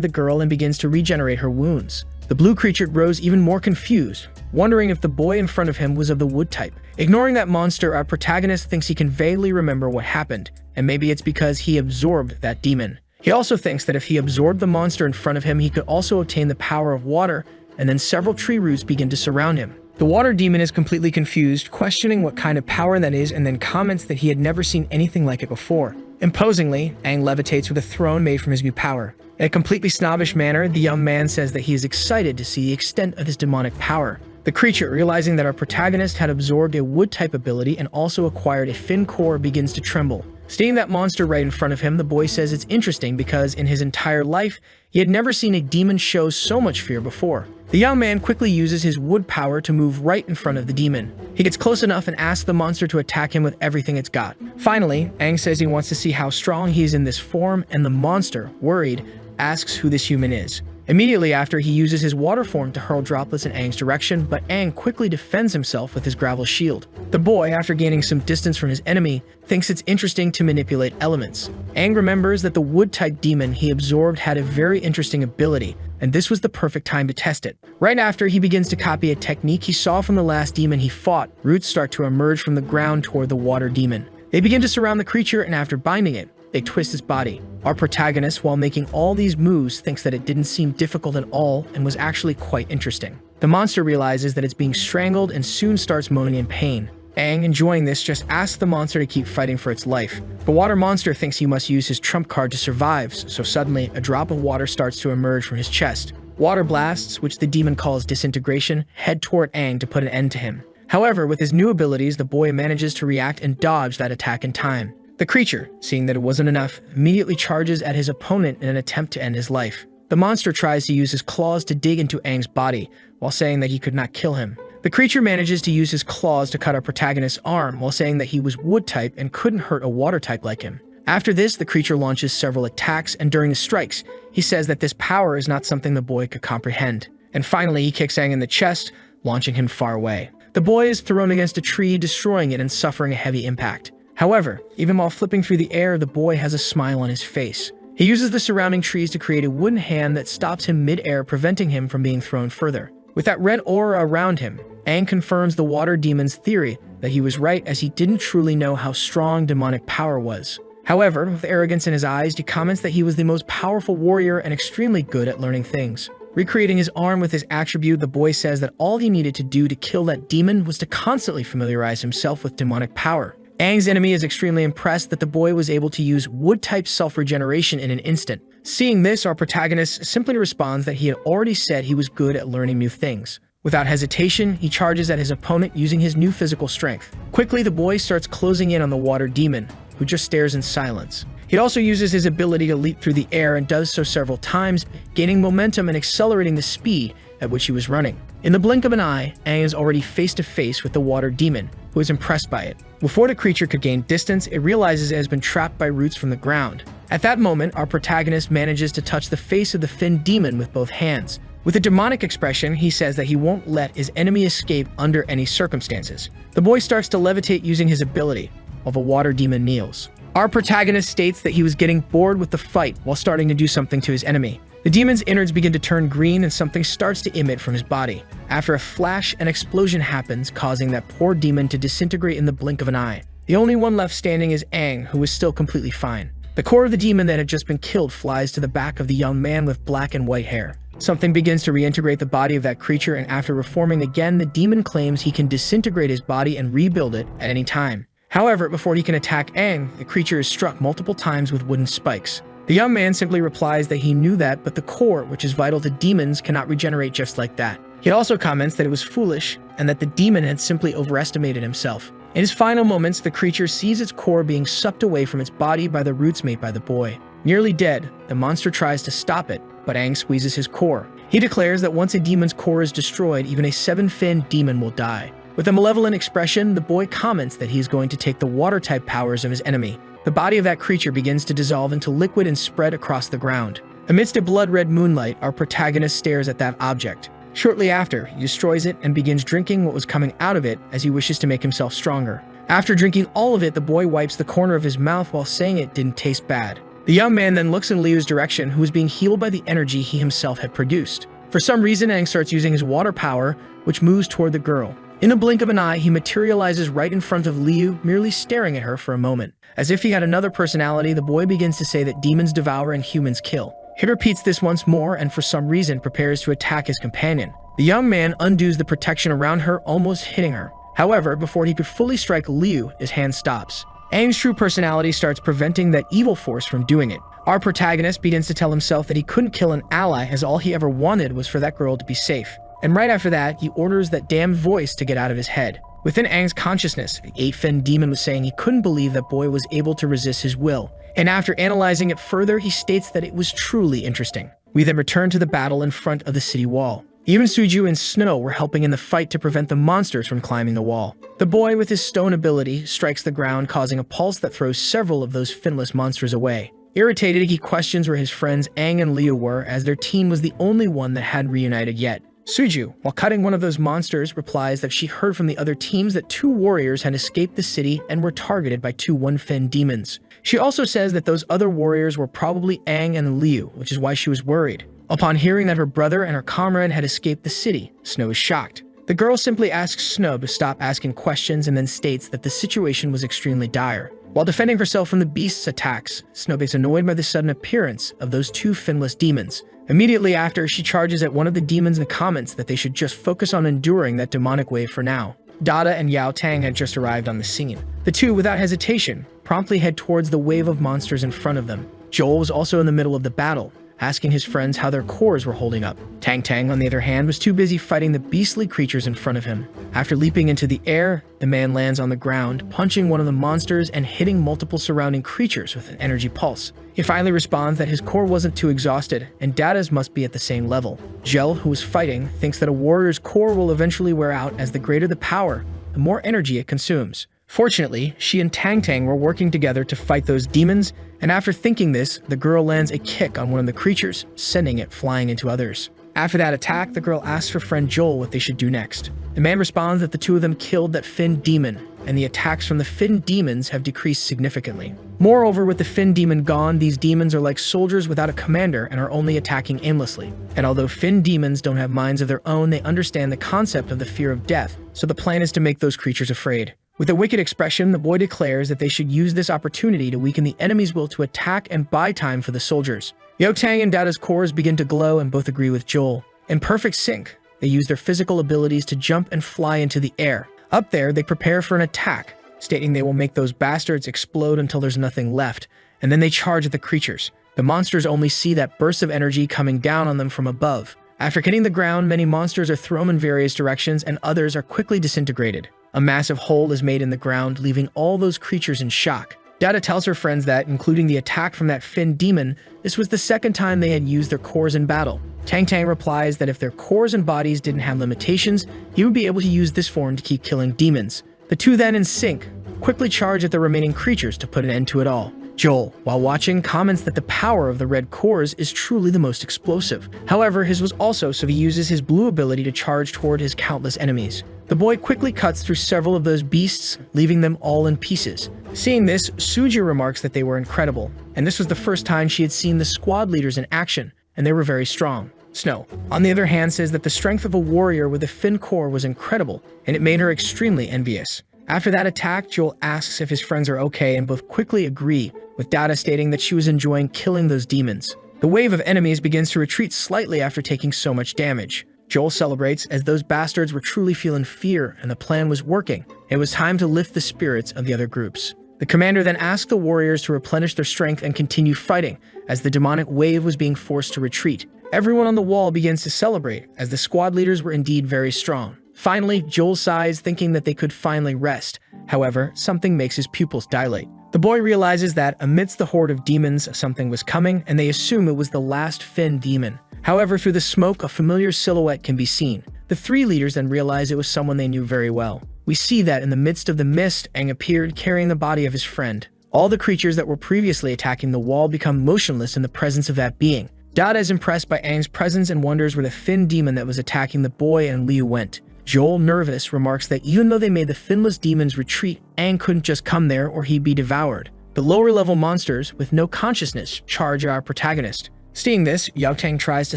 the girl and begins to regenerate her wounds. The blue creature grows even more confused, wondering if the boy in front of him was of the wood type. Ignoring that monster, our protagonist thinks he can vaguely remember what happened, and maybe it's because he absorbed that demon. He also thinks that if he absorbed the monster in front of him, he could also obtain the power of water, and then several tree roots begin to surround him. The water demon is completely confused, questioning what kind of power that is, and then comments that he had never seen anything like it before. Imposingly, Aang levitates with a throne made from his new power. In a completely snobbish manner, the young man says that he is excited to see the extent of his demonic power. The creature, realizing that our protagonist had absorbed a wood-type ability and also acquired a fin core, begins to tremble. Seeing that monster right in front of him, the boy says it's interesting because in his entire life, he had never seen a demon show so much fear before. The young man quickly uses his wood power to move right in front of the demon. He gets close enough and asks the monster to attack him with everything it's got. Finally, Aang says he wants to see how strong he is in this form, and the monster, worried, asks who this human is. Immediately after, he uses his water form to hurl droplets in Aang's direction, but Aang quickly defends himself with his gravel shield. The boy, after gaining some distance from his enemy, thinks it's interesting to manipulate elements. Aang remembers that the wood-type demon he absorbed had a very interesting ability, and this was the perfect time to test it. Right after, he begins to copy a technique he saw from the last demon he fought. Roots start to emerge from the ground toward the water demon. They begin to surround the creature, and after binding it, they twist his body. Our protagonist, while making all these moves, thinks that it didn't seem difficult at all and was actually quite interesting. The monster realizes that it's being strangled and soon starts moaning in pain. Aang, enjoying this, just asks the monster to keep fighting for its life. The water monster thinks he must use his trump card to survive, so suddenly, a drop of water starts to emerge from his chest. Water blasts, which the demon calls disintegration, head toward Aang to put an end to him. However, with his new abilities, the boy manages to react and dodge that attack in time. The creature, seeing that it wasn't enough, immediately charges at his opponent in an attempt to end his life. The monster tries to use his claws to dig into Aang's body, while saying that he could not kill him. The creature manages to use his claws to cut our protagonist's arm, while saying that he was wood-type and couldn't hurt a water-type like him. After this, the creature launches several attacks, and during the strikes, he says that this power is not something the boy could comprehend. And finally, he kicks Aang in the chest, launching him far away. The boy is thrown against a tree, destroying it and suffering a heavy impact. However, even while flipping through the air, the boy has a smile on his face. He uses the surrounding trees to create a wooden hand that stops him mid-air, preventing him from being thrown further. With that red aura around him, Aang confirms the water demon's theory that he was right, as he didn't truly know how strong demonic power was. However, with arrogance in his eyes, he comments that he was the most powerful warrior and extremely good at learning things. Recreating his arm with his attribute, the boy says that all he needed to do to kill that demon was to constantly familiarize himself with demonic power. Aang's enemy is extremely impressed that the boy was able to use wood-type self-regeneration in an instant. Seeing this, our protagonist simply responds that he had already said he was good at learning new things. Without hesitation, he charges at his opponent using his new physical strength. Quickly, the boy starts closing in on the water demon, who just stares in silence. He also uses his ability to leap through the air and does so several times, gaining momentum and accelerating the speed at which he was running. In the blink of an eye, Aang is already face to face with the water demon, who is impressed by it. Before the creature could gain distance, it realizes it has been trapped by roots from the ground. At that moment, our protagonist manages to touch the face of the finned demon with both hands. With a demonic expression, he says that he won't let his enemy escape under any circumstances. The boy starts to levitate using his ability, while the water demon kneels. Our protagonist states that he was getting bored with the fight while starting to do something to his enemy. The demon's innards begin to turn green and something starts to emit from his body. After a flash, an explosion happens, causing that poor demon to disintegrate in the blink of an eye. The only one left standing is Aang, who is still completely fine. The core of the demon that had just been killed flies to the back of the young man with black and white hair. Something begins to reintegrate the body of that creature, and after reforming again, the demon claims he can disintegrate his body and rebuild it at any time. However, before he can attack Aang, the creature is struck multiple times with wooden spikes. The young man simply replies that he knew that, but the core, which is vital to demons, cannot regenerate just like that. He also comments that it was foolish, and that the demon had simply overestimated himself. In his final moments, the creature sees its core being sucked away from its body by the roots made by the boy. Nearly dead, the monster tries to stop it, but Aang squeezes his core. He declares that once a demon's core is destroyed, even a 7-finned demon will die. With a malevolent expression, the boy comments that he is going to take the water-type powers of his enemy. The body of that creature begins to dissolve into liquid and spread across the ground. Amidst a blood-red moonlight, our protagonist stares at that object. Shortly after, he destroys it and begins drinking what was coming out of it as he wishes to make himself stronger. After drinking all of it, the boy wipes the corner of his mouth while saying it didn't taste bad. The young man then looks in Liu's direction, who is being healed by the energy he himself had produced. For some reason, Aang starts using his water power, which moves toward the girl. In a blink of an eye, he materializes right in front of Liu, merely staring at her for a moment. As if he had another personality, the boy begins to say that demons devour and humans kill. He repeats this once more and for some reason prepares to attack his companion. The young man undoes the protection around her, almost hitting her. However, before he could fully strike Liu, his hand stops. Aang's true personality starts preventing that evil force from doing it. Our protagonist begins to tell himself that he couldn't kill an ally, as all he ever wanted was for that girl to be safe. And right after that, he orders that damned voice to get out of his head. Within Aang's consciousness, the 8-finned demon was saying he couldn't believe that boy was able to resist his will. And after analyzing it further, he states that it was truly interesting. We then return to the battle in front of the city wall. Even Suju and Snow were helping in the fight to prevent the monsters from climbing the wall. The boy, with his stone ability, strikes the ground, causing a pulse that throws several of those finless monsters away. Irritated, he questions where his friends Aang and Liu were, as their team was the only one that hadn't reunited yet. Suju, while cutting one of those monsters, replies that she heard from the other teams that 2 warriors had escaped the city and were targeted by 2 one-finned demons. She also says that those other warriors were probably Aang and Liu, which is why she was worried. Upon hearing that her brother and her comrade had escaped the city, Snow is shocked. The girl simply asks Snow to stop asking questions and then states that the situation was extremely dire. While defending herself from the beast's attacks, Snow gets annoyed by the sudden appearance of those 2 finless demons. Immediately after, she charges at one of the demons and comments that they should just focus on enduring that demonic wave for now. Dada and Yao Tang had just arrived on the scene. The two, without hesitation, promptly head towards the wave of monsters in front of them. Joel was also in the middle of the battle, asking his friends how their cores were holding up. Tang Tang, on the other hand, was too busy fighting the beastly creatures in front of him. After leaping into the air, the man lands on the ground, punching one of the monsters and hitting multiple surrounding creatures with an energy pulse. He finally responds that his core wasn't too exhausted, and Dada's must be at the same level. Gel, who was fighting, thinks that a warrior's core will eventually wear out, as the greater the power, the more energy it consumes. Fortunately, she and Tang Tang were working together to fight those demons, and after thinking this, the girl lands a kick on one of the creatures, sending it flying into others. After that attack, the girl asks her friend Joel what they should do next. The man responds that the two of them killed that finned demon, and the attacks from the finned demons have decreased significantly. Moreover, with the finned demon gone, these demons are like soldiers without a commander and are only attacking aimlessly. And although finned demons don't have minds of their own, they understand the concept of the fear of death, so the plan is to make those creatures afraid. With a wicked expression, the boy declares that they should use this opportunity to weaken the enemy's will to attack and buy time for the soldiers. Yao Tang and Dada's cores begin to glow and both agree with Joel. In perfect sync, they use their physical abilities to jump and fly into the air. Up there, they prepare for an attack, stating they will make those bastards explode until there's nothing left, and then they charge at the creatures. The monsters only see that burst of energy coming down on them from above. After hitting the ground, many monsters are thrown in various directions and others are quickly disintegrated. A massive hole is made in the ground, leaving all those creatures in shock. Dada tells her friends that, including the attack from that finned demon, this was the second time they had used their cores in battle. Tang Tang replies that if their cores and bodies didn't have limitations, he would be able to use this form to keep killing demons. The two then, in sync, quickly charge at the remaining creatures to put an end to it all. Joel, while watching, comments that the power of the red cores is truly the most explosive. However, his was also, so he uses his blue ability to charge toward his countless enemies. The boy quickly cuts through several of those beasts, leaving them all in pieces. Seeing this, Suji remarks that they were incredible, and this was the first time she had seen the squad leaders in action, and they were very strong. Snow, on the other hand, says that the strength of a warrior with a fin core was incredible, and it made her extremely envious. After that attack, Joel asks if his friends are okay, and both quickly agree, with Dada stating that she was enjoying killing those demons. The wave of enemies begins to retreat slightly after taking so much damage. Joel celebrates as those bastards were truly feeling fear and the plan was working. It was time to lift the spirits of the other groups. The commander then asked the warriors to replenish their strength and continue fighting as the demonic wave was being forced to retreat. Everyone on the wall begins to celebrate as the squad leaders were indeed very strong. Finally, Joel sighs, thinking that they could finally rest. However, something makes his pupils dilate. The boy realizes that amidst the horde of demons, something was coming, and they assume it was the last Fin demon. However, through the smoke, a familiar silhouette can be seen. The three leaders then realize it was someone they knew very well. We see that in the midst of the mist, Aang appeared carrying the body of his friend. All the creatures that were previously attacking the wall become motionless in the presence of that being. Dada is impressed by Aang's presence and wonders where the Fin demon that was attacking the boy and Liu went. Joel, nervous, remarks that even though they made the finless demons retreat, Aang couldn't just come there or he'd be devoured. The lower-level monsters, with no consciousness, charge our protagonist. Seeing this, Yaotang tries to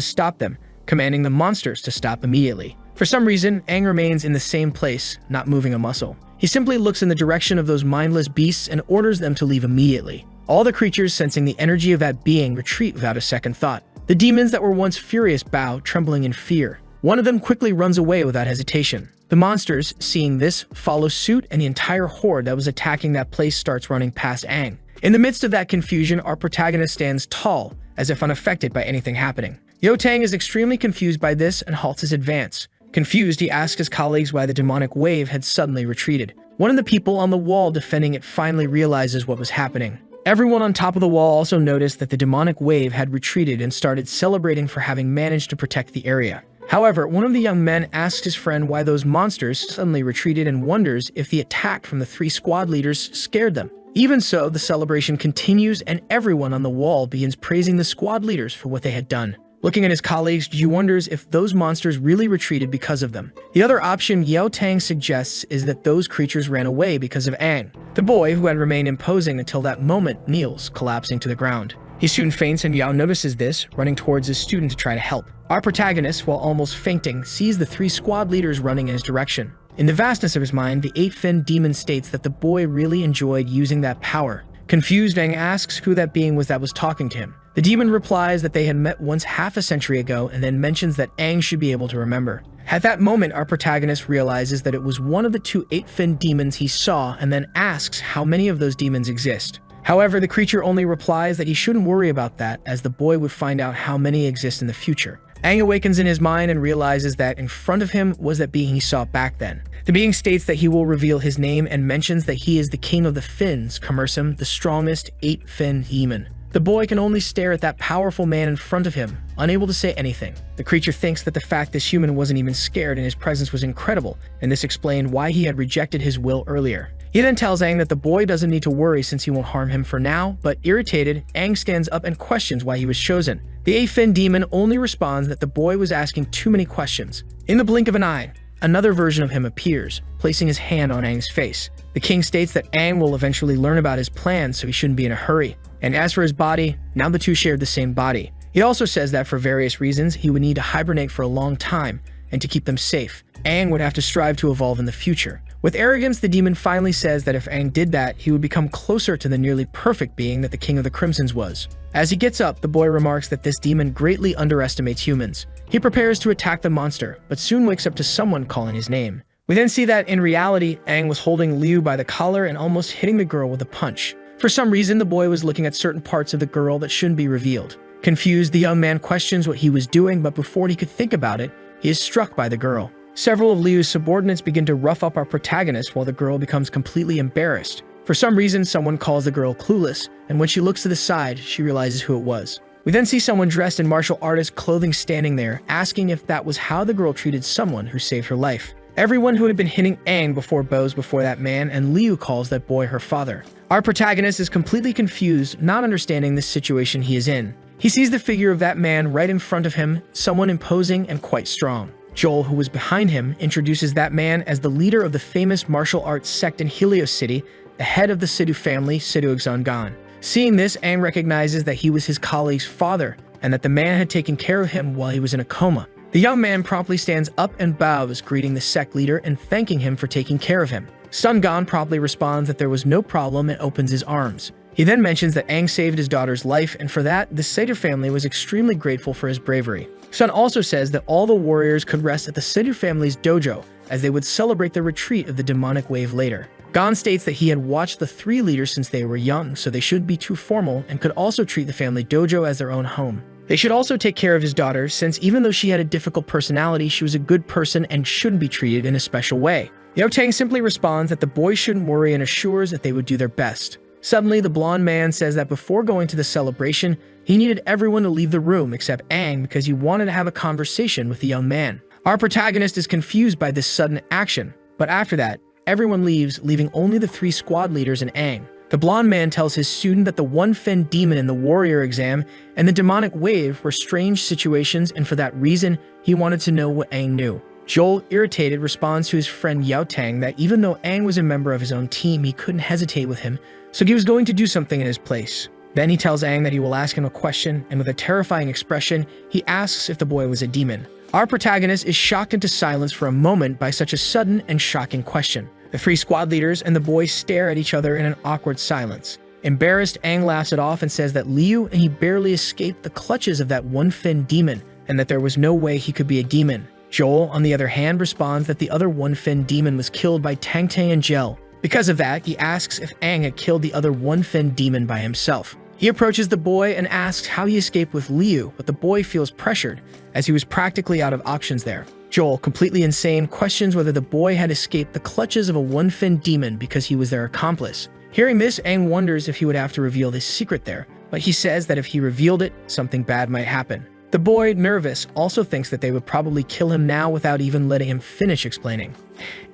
stop them, commanding the monsters to stop immediately. For some reason, Aang remains in the same place, not moving a muscle. He simply looks in the direction of those mindless beasts and orders them to leave immediately. All the creatures, sensing the energy of that being, retreat without a second thought. The demons that were once furious bow, trembling in fear. One of them quickly runs away without hesitation. The monsters, seeing this, follow suit, and the entire horde that was attacking that place starts running past Aang. In the midst of that confusion, our protagonist stands tall, as if unaffected by anything happening. Yaotang is extremely confused by this and halts his advance. Confused, he asks his colleagues why the demonic wave had suddenly retreated. One of the people on the wall defending it finally realizes what was happening. Everyone on top of the wall also noticed that the demonic wave had retreated and started celebrating for having managed to protect the area. However, one of the young men asks his friend why those monsters suddenly retreated and wonders if the attack from the three squad leaders scared them. Even so, the celebration continues and everyone on the wall begins praising the squad leaders for what they had done. Looking at his colleagues, Ju wonders if those monsters really retreated because of them. The other option Yaotang suggests is that those creatures ran away because of Aang. The boy, who had remained imposing until that moment, kneels, collapsing to the ground. He soon faints and Yao notices this, running towards his student to try to help. Our protagonist, while almost fainting, sees the three squad leaders running in his direction. In the vastness of his mind, the eight-fin demon states that the boy really enjoyed using that power. Confused, Aang asks who that being was that was talking to him. The demon replies that they had met once half a century ago and then mentions that Aang should be able to remember. At that moment, our protagonist realizes that it was one of the two eight-fin demons he saw and then asks how many of those demons exist. However, the creature only replies that he shouldn't worry about that, as the boy would find out how many exist in the future. Aang awakens in his mind and realizes that in front of him was that being he saw back then. The being states that he will reveal his name and mentions that he is the king of the Fins, Commersum, the strongest eight-fin demon. The boy can only stare at that powerful man in front of him, unable to say anything. The creature thinks that the fact this human wasn't even scared and his presence was incredible, and this explained why he had rejected his will earlier. He then tells Aang that the boy doesn't need to worry since he won't harm him for now, but irritated, Aang stands up and questions why he was chosen. The eight-fin demon only responds that the boy was asking too many questions. In the blink of an eye, another version of him appears, placing his hand on Aang's face. The king states that Aang will eventually learn about his plans, so he shouldn't be in a hurry. And as for his body, now the two shared the same body. He also says that for various reasons, he would need to hibernate for a long time, and to keep them safe, Aang would have to strive to evolve in the future. With arrogance, the demon finally says that if Aang did that, he would become closer to the nearly perfect being that the King of the Crimsons was. As he gets up, the boy remarks that this demon greatly underestimates humans. He prepares to attack the monster, but soon wakes up to someone calling his name. We then see that in reality, Aang was holding Liu by the collar and almost hitting the girl with a punch. For some reason, the boy was looking at certain parts of the girl that shouldn't be revealed. Confused, the young man questions what he was doing, but before he could think about it, he is struck by the girl. Several of Liu's subordinates begin to rough up our protagonist while the girl becomes completely embarrassed. For some reason, someone calls the girl clueless, and when she looks to the side, she realizes who it was. We then see someone dressed in martial artist clothing standing there, asking if that was how the girl treated someone who saved her life. Everyone who had been hitting Aang bows before that man, and Liu calls that boy her father. Our protagonist is completely confused, not understanding the situation he is in. He sees the figure of that man right in front of him, someone imposing and quite strong. Joel, who was behind him, introduces that man as the leader of the famous martial arts sect in Helios City, the head of the Sidhu family, Sidhu Xangan. Seeing this, Aang recognizes that he was his colleague's father, and that the man had taken care of him while he was in a coma. The young man promptly stands up and bows, greeting the sect leader and thanking him for taking care of him. Sungan promptly responds that there was no problem and opens his arms. He then mentions that Aang saved his daughter's life, and for that, the Sidhu family was extremely grateful for his bravery. Sun also says that all the warriors could rest at the Sidhu family's dojo, as they would celebrate the retreat of the demonic wave later. Gon states that he had watched the three leaders since they were young, so they shouldn't be too formal and could also treat the family dojo as their own home. They should also take care of his daughter, since even though she had a difficult personality, she was a good person and shouldn't be treated in a special way. Yao Tang simply responds that the boys shouldn't worry and assures that they would do their best. Suddenly, the blonde man says that before going to the celebration, he needed everyone to leave the room except Aang because he wanted to have a conversation with the young man. Our protagonist is confused by this sudden action, but after that, everyone leaves, leaving only the three squad leaders and Aang. The blonde man tells his student that the one-fin demon in the warrior exam and the demonic wave were strange situations, and for that reason, he wanted to know what Aang knew. Joel, irritated, responds to his friend Yao Tang that even though Aang was a member of his own team, he couldn't hesitate with him, so he was going to do something in his place. Then he tells Aang that he will ask him a question, and with a terrifying expression, he asks if the boy was a demon. Our protagonist is shocked into silence for a moment by such a sudden and shocking question. The three squad leaders and the boys stare at each other in an awkward silence. Embarrassed, Aang laughs it off and says that Liu and he barely escaped the clutches of that one-fin demon, and that there was no way he could be a demon. Joel, on the other hand, responds that the other one-fin demon was killed by Tang Tang and Gel. Because of that, he asks if Aang had killed the other one-fin demon by himself. He approaches the boy and asks how he escaped with Liu, but the boy feels pressured, as he was practically out of options there. Joel, completely insane, questions whether the boy had escaped the clutches of a one-fin demon because he was their accomplice. Hearing this, Aang wonders if he would have to reveal this secret there, but he says that if he revealed it, something bad might happen. The boy, nervous, also thinks that they would probably kill him now without even letting him finish explaining.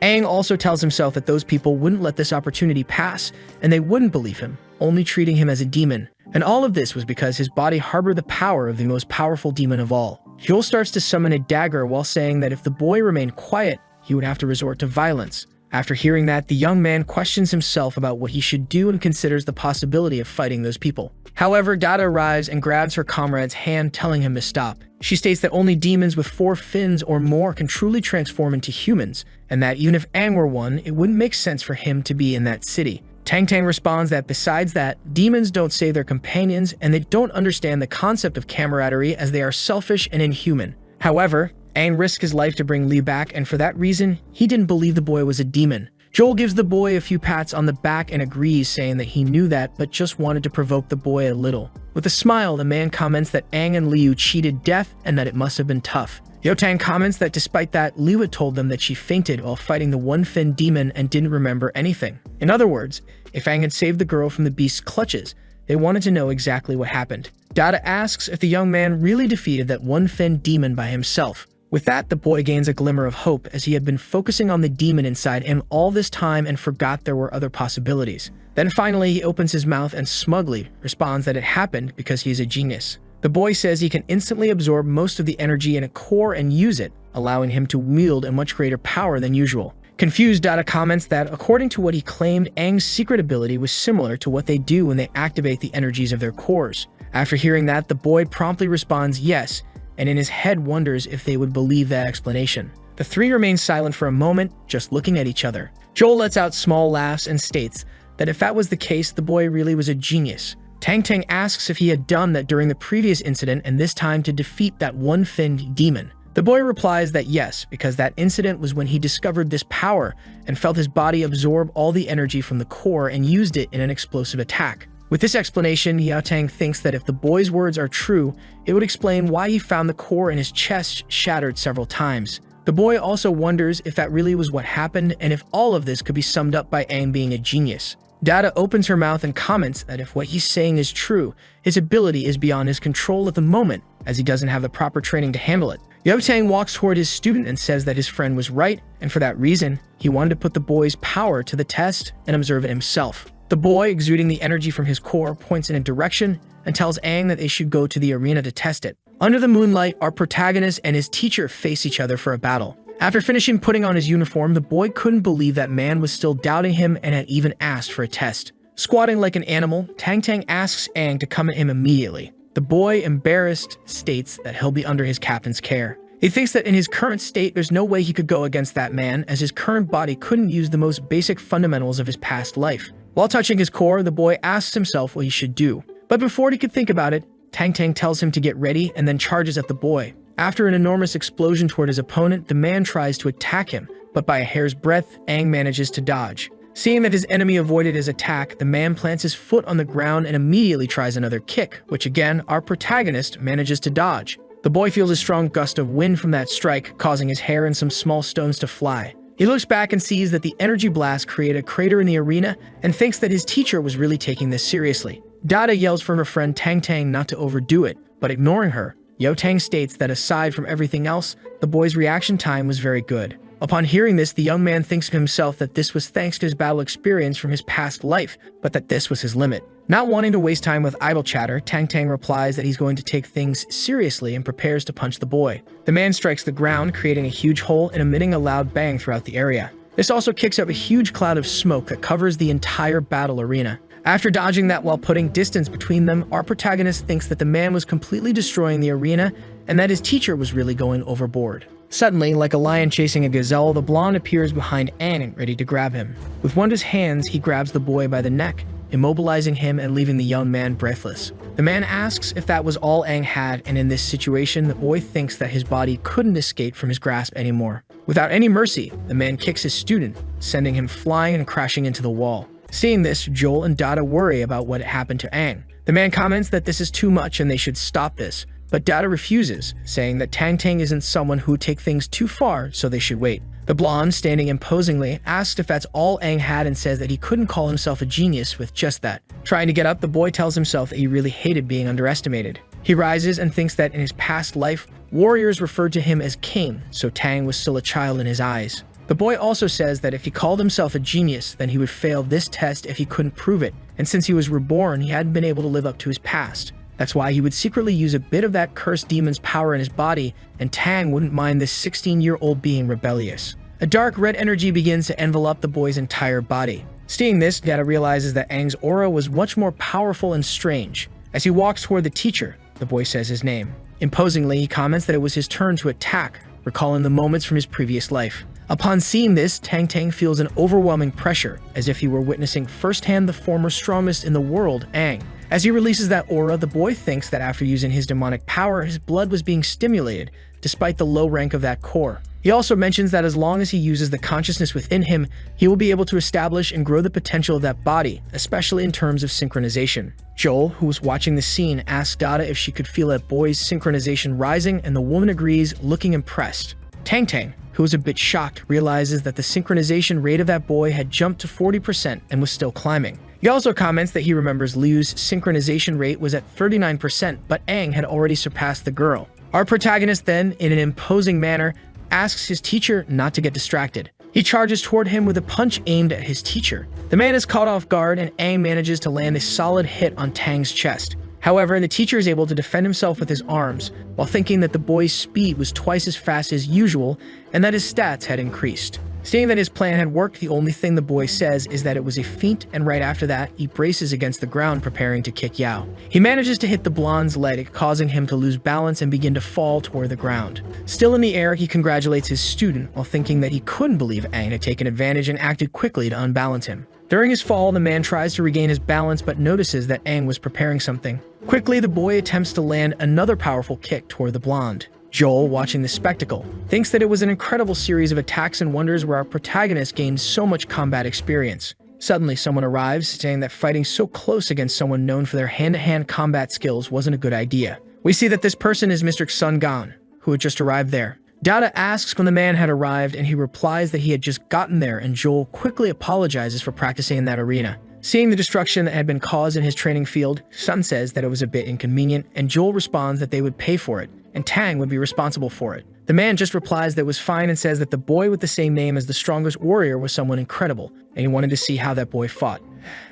Aang also tells himself that those people wouldn't let this opportunity pass, and they wouldn't believe him, only treating him as a demon. And all of this was because his body harbored the power of the most powerful demon of all. Joel starts to summon a dagger while saying that if the boy remained quiet, he would have to resort to violence. After hearing that, the young man questions himself about what he should do and considers the possibility of fighting those people. However, Dada arrives and grabs her comrade's hand, telling him to stop. She states that only demons with 4 fins or more can truly transform into humans, and that even if Aang were one, it wouldn't make sense for him to be in that city. Tang Tang responds that besides that, demons don't save their companions and they don't understand the concept of camaraderie as they are selfish and inhuman. However, Aang risked his life to bring Li back, and for that reason, he didn't believe the boy was a demon. Joel gives the boy a few pats on the back and agrees, saying that he knew that but just wanted to provoke the boy a little. With a smile, the man comments that Aang and Liu cheated death and that it must have been tough. Yao Tang comments that despite that, Liu had told them that she fainted while fighting the one-fin demon and didn't remember anything. In other words, if Aang had saved the girl from the beast's clutches, they wanted to know exactly what happened. Dada asks if the young man really defeated that one-fin demon by himself. With that, the boy gains a glimmer of hope, as he had been focusing on the demon inside him all this time and forgot there were other possibilities. Then finally, he opens his mouth and smugly responds that it happened because he is a genius. The boy says he can instantly absorb most of the energy in a core and use it, allowing him to wield a much greater power than usual. Confused, Dada comments that, according to what he claimed, Aang's secret ability was similar to what they do when they activate the energies of their cores. After hearing that, the boy promptly responds yes, and in his head wonders if they would believe that explanation. The three remain silent for a moment, just looking at each other. Joel lets out small laughs and states that if that was the case, the boy really was a genius. Tang Tang asks if he had done that during the previous incident and this time to defeat that one-finned demon. The boy replies that yes, because that incident was when he discovered this power and felt his body absorb all the energy from the core and used it in an explosive attack. With this explanation, Yao Tang thinks that if the boy's words are true, it would explain why he found the core in his chest shattered several times. The boy also wonders if that really was what happened and if all of this could be summed up by Aang being a genius. Dada opens her mouth and comments that if what he's saying is true, his ability is beyond his control at the moment, as he doesn't have the proper training to handle it. Tang walks toward his student and says that his friend was right, and for that reason, he wanted to put the boy's power to the test and observe it himself. The boy, exuding the energy from his core, points in a direction and tells Aang that they should go to the arena to test it. Under the moonlight, our protagonist and his teacher face each other for a battle. After finishing putting on his uniform, the boy couldn't believe that man was still doubting him and had even asked for a test. Squatting like an animal, Tang asks Aang to come at him immediately. The boy, embarrassed, states that he'll be under his captain's care. He thinks that in his current state, there's no way he could go against that man, as his current body couldn't use the most basic fundamentals of his past life. While touching his core, the boy asks himself what he should do. But before he could think about it, Tang tells him to get ready and then charges at the boy. After an enormous explosion toward his opponent, the man tries to attack him, but by a hair's breadth, Aang manages to dodge. Seeing that his enemy avoided his attack, the man plants his foot on the ground and immediately tries another kick, which again, our protagonist manages to dodge. The boy feels a strong gust of wind from that strike, causing his hair and some small stones to fly. He looks back and sees that the energy blast created a crater in the arena and thinks that his teacher was really taking this seriously. Dada yells for her friend Tang not to overdo it, but ignoring her, Tang states that aside from everything else, the boy's reaction time was very good. Upon hearing this, the young man thinks to himself that this was thanks to his battle experience from his past life, but that this was his limit. Not wanting to waste time with idle chatter, Tang replies that he's going to take things seriously and prepares to punch the boy. The man strikes the ground, creating a huge hole and emitting a loud bang throughout the area. This also kicks up a huge cloud of smoke that covers the entire battle arena. After dodging that while putting distance between them, our protagonist thinks that the man was completely destroying the arena and that his teacher was really going overboard. Suddenly, like a lion chasing a gazelle, the blonde appears behind Aang, ready to grab him. With one of his hands, he grabs the boy by the neck, immobilizing him and leaving the young man breathless. The man asks if that was all Aang had, and in this situation, the boy thinks that his body couldn't escape from his grasp anymore. Without any mercy, the man kicks his student, sending him flying and crashing into the wall. Seeing this, Joel and Dada worry about what happened to Aang. The man comments that this is too much and they should stop this, but Dada refuses, saying that Tang isn't someone who would take things too far, so they should wait. The blonde, standing imposingly, asks if that's all Aang had and says that he couldn't call himself a genius with just that. Trying to get up, the boy tells himself that he really hated being underestimated. He rises and thinks that in his past life, warriors referred to him as king, so Tang was still a child in his eyes. The boy also says that if he called himself a genius, then he would fail this test if he couldn't prove it, and since he was reborn, he hadn't been able to live up to his past. That's why he would secretly use a bit of that cursed demon's power in his body, and Tang wouldn't mind this 16-year-old being rebellious. A dark red energy begins to envelop the boy's entire body. Seeing this, Dada realizes that Aang's aura was much more powerful and strange. As he walks toward the teacher, the boy says his name. Imposingly, he comments that it was his turn to attack, recalling the moments from his previous life. Upon seeing this, Tang feels an overwhelming pressure, as if he were witnessing firsthand the former strongest in the world, Aang. As he releases that aura, the boy thinks that after using his demonic power, his blood was being stimulated, despite the low rank of that core. He also mentions that as long as he uses the consciousness within him, he will be able to establish and grow the potential of that body, especially in terms of synchronization. Joel, who was watching the scene, asks Dada if she could feel that boy's synchronization rising, and the woman agrees, looking impressed. Tang, who was a bit shocked, realizes that the synchronization rate of that boy had jumped to 40% and was still climbing. He also comments that he remembers Liu's synchronization rate was at 39%, but Aang had already surpassed the girl. Our protagonist then, in an imposing manner, asks his teacher not to get distracted. He charges toward him with a punch aimed at his teacher. The man is caught off guard and Aang manages to land a solid hit on Tang's chest. However, the teacher is able to defend himself with his arms, while thinking that the boy's speed was twice as fast as usual and that his stats had increased. Seeing that his plan had worked, the only thing the boy says is that it was a feint, and right after that, he braces against the ground preparing to kick Yao. He manages to hit the blonde's leg, causing him to lose balance and begin to fall toward the ground. Still in the air, he congratulates his student, while thinking that he couldn't believe Aang had taken advantage and acted quickly to unbalance him. During his fall, the man tries to regain his balance but notices that Aang was preparing something. Quickly, the boy attempts to land another powerful kick toward the blonde. Joel, watching the spectacle, thinks that it was an incredible series of attacks and wonders where our protagonist gained so much combat experience. Suddenly, someone arrives, saying that fighting so close against someone known for their hand-to-hand combat skills wasn't a good idea. We see that this person is Mr. Sun Gan, who had just arrived there. Dada asks when the man had arrived, and he replies that he had just gotten there, and Joel quickly apologizes for practicing in that arena. Seeing the destruction that had been caused in his training field, Sun says that it was a bit inconvenient, and Joel responds that they would pay for it. and Tang would be responsible for it. The man just replies that it was fine and says that the boy with the same name as the strongest warrior was someone incredible, and he wanted to see how that boy fought.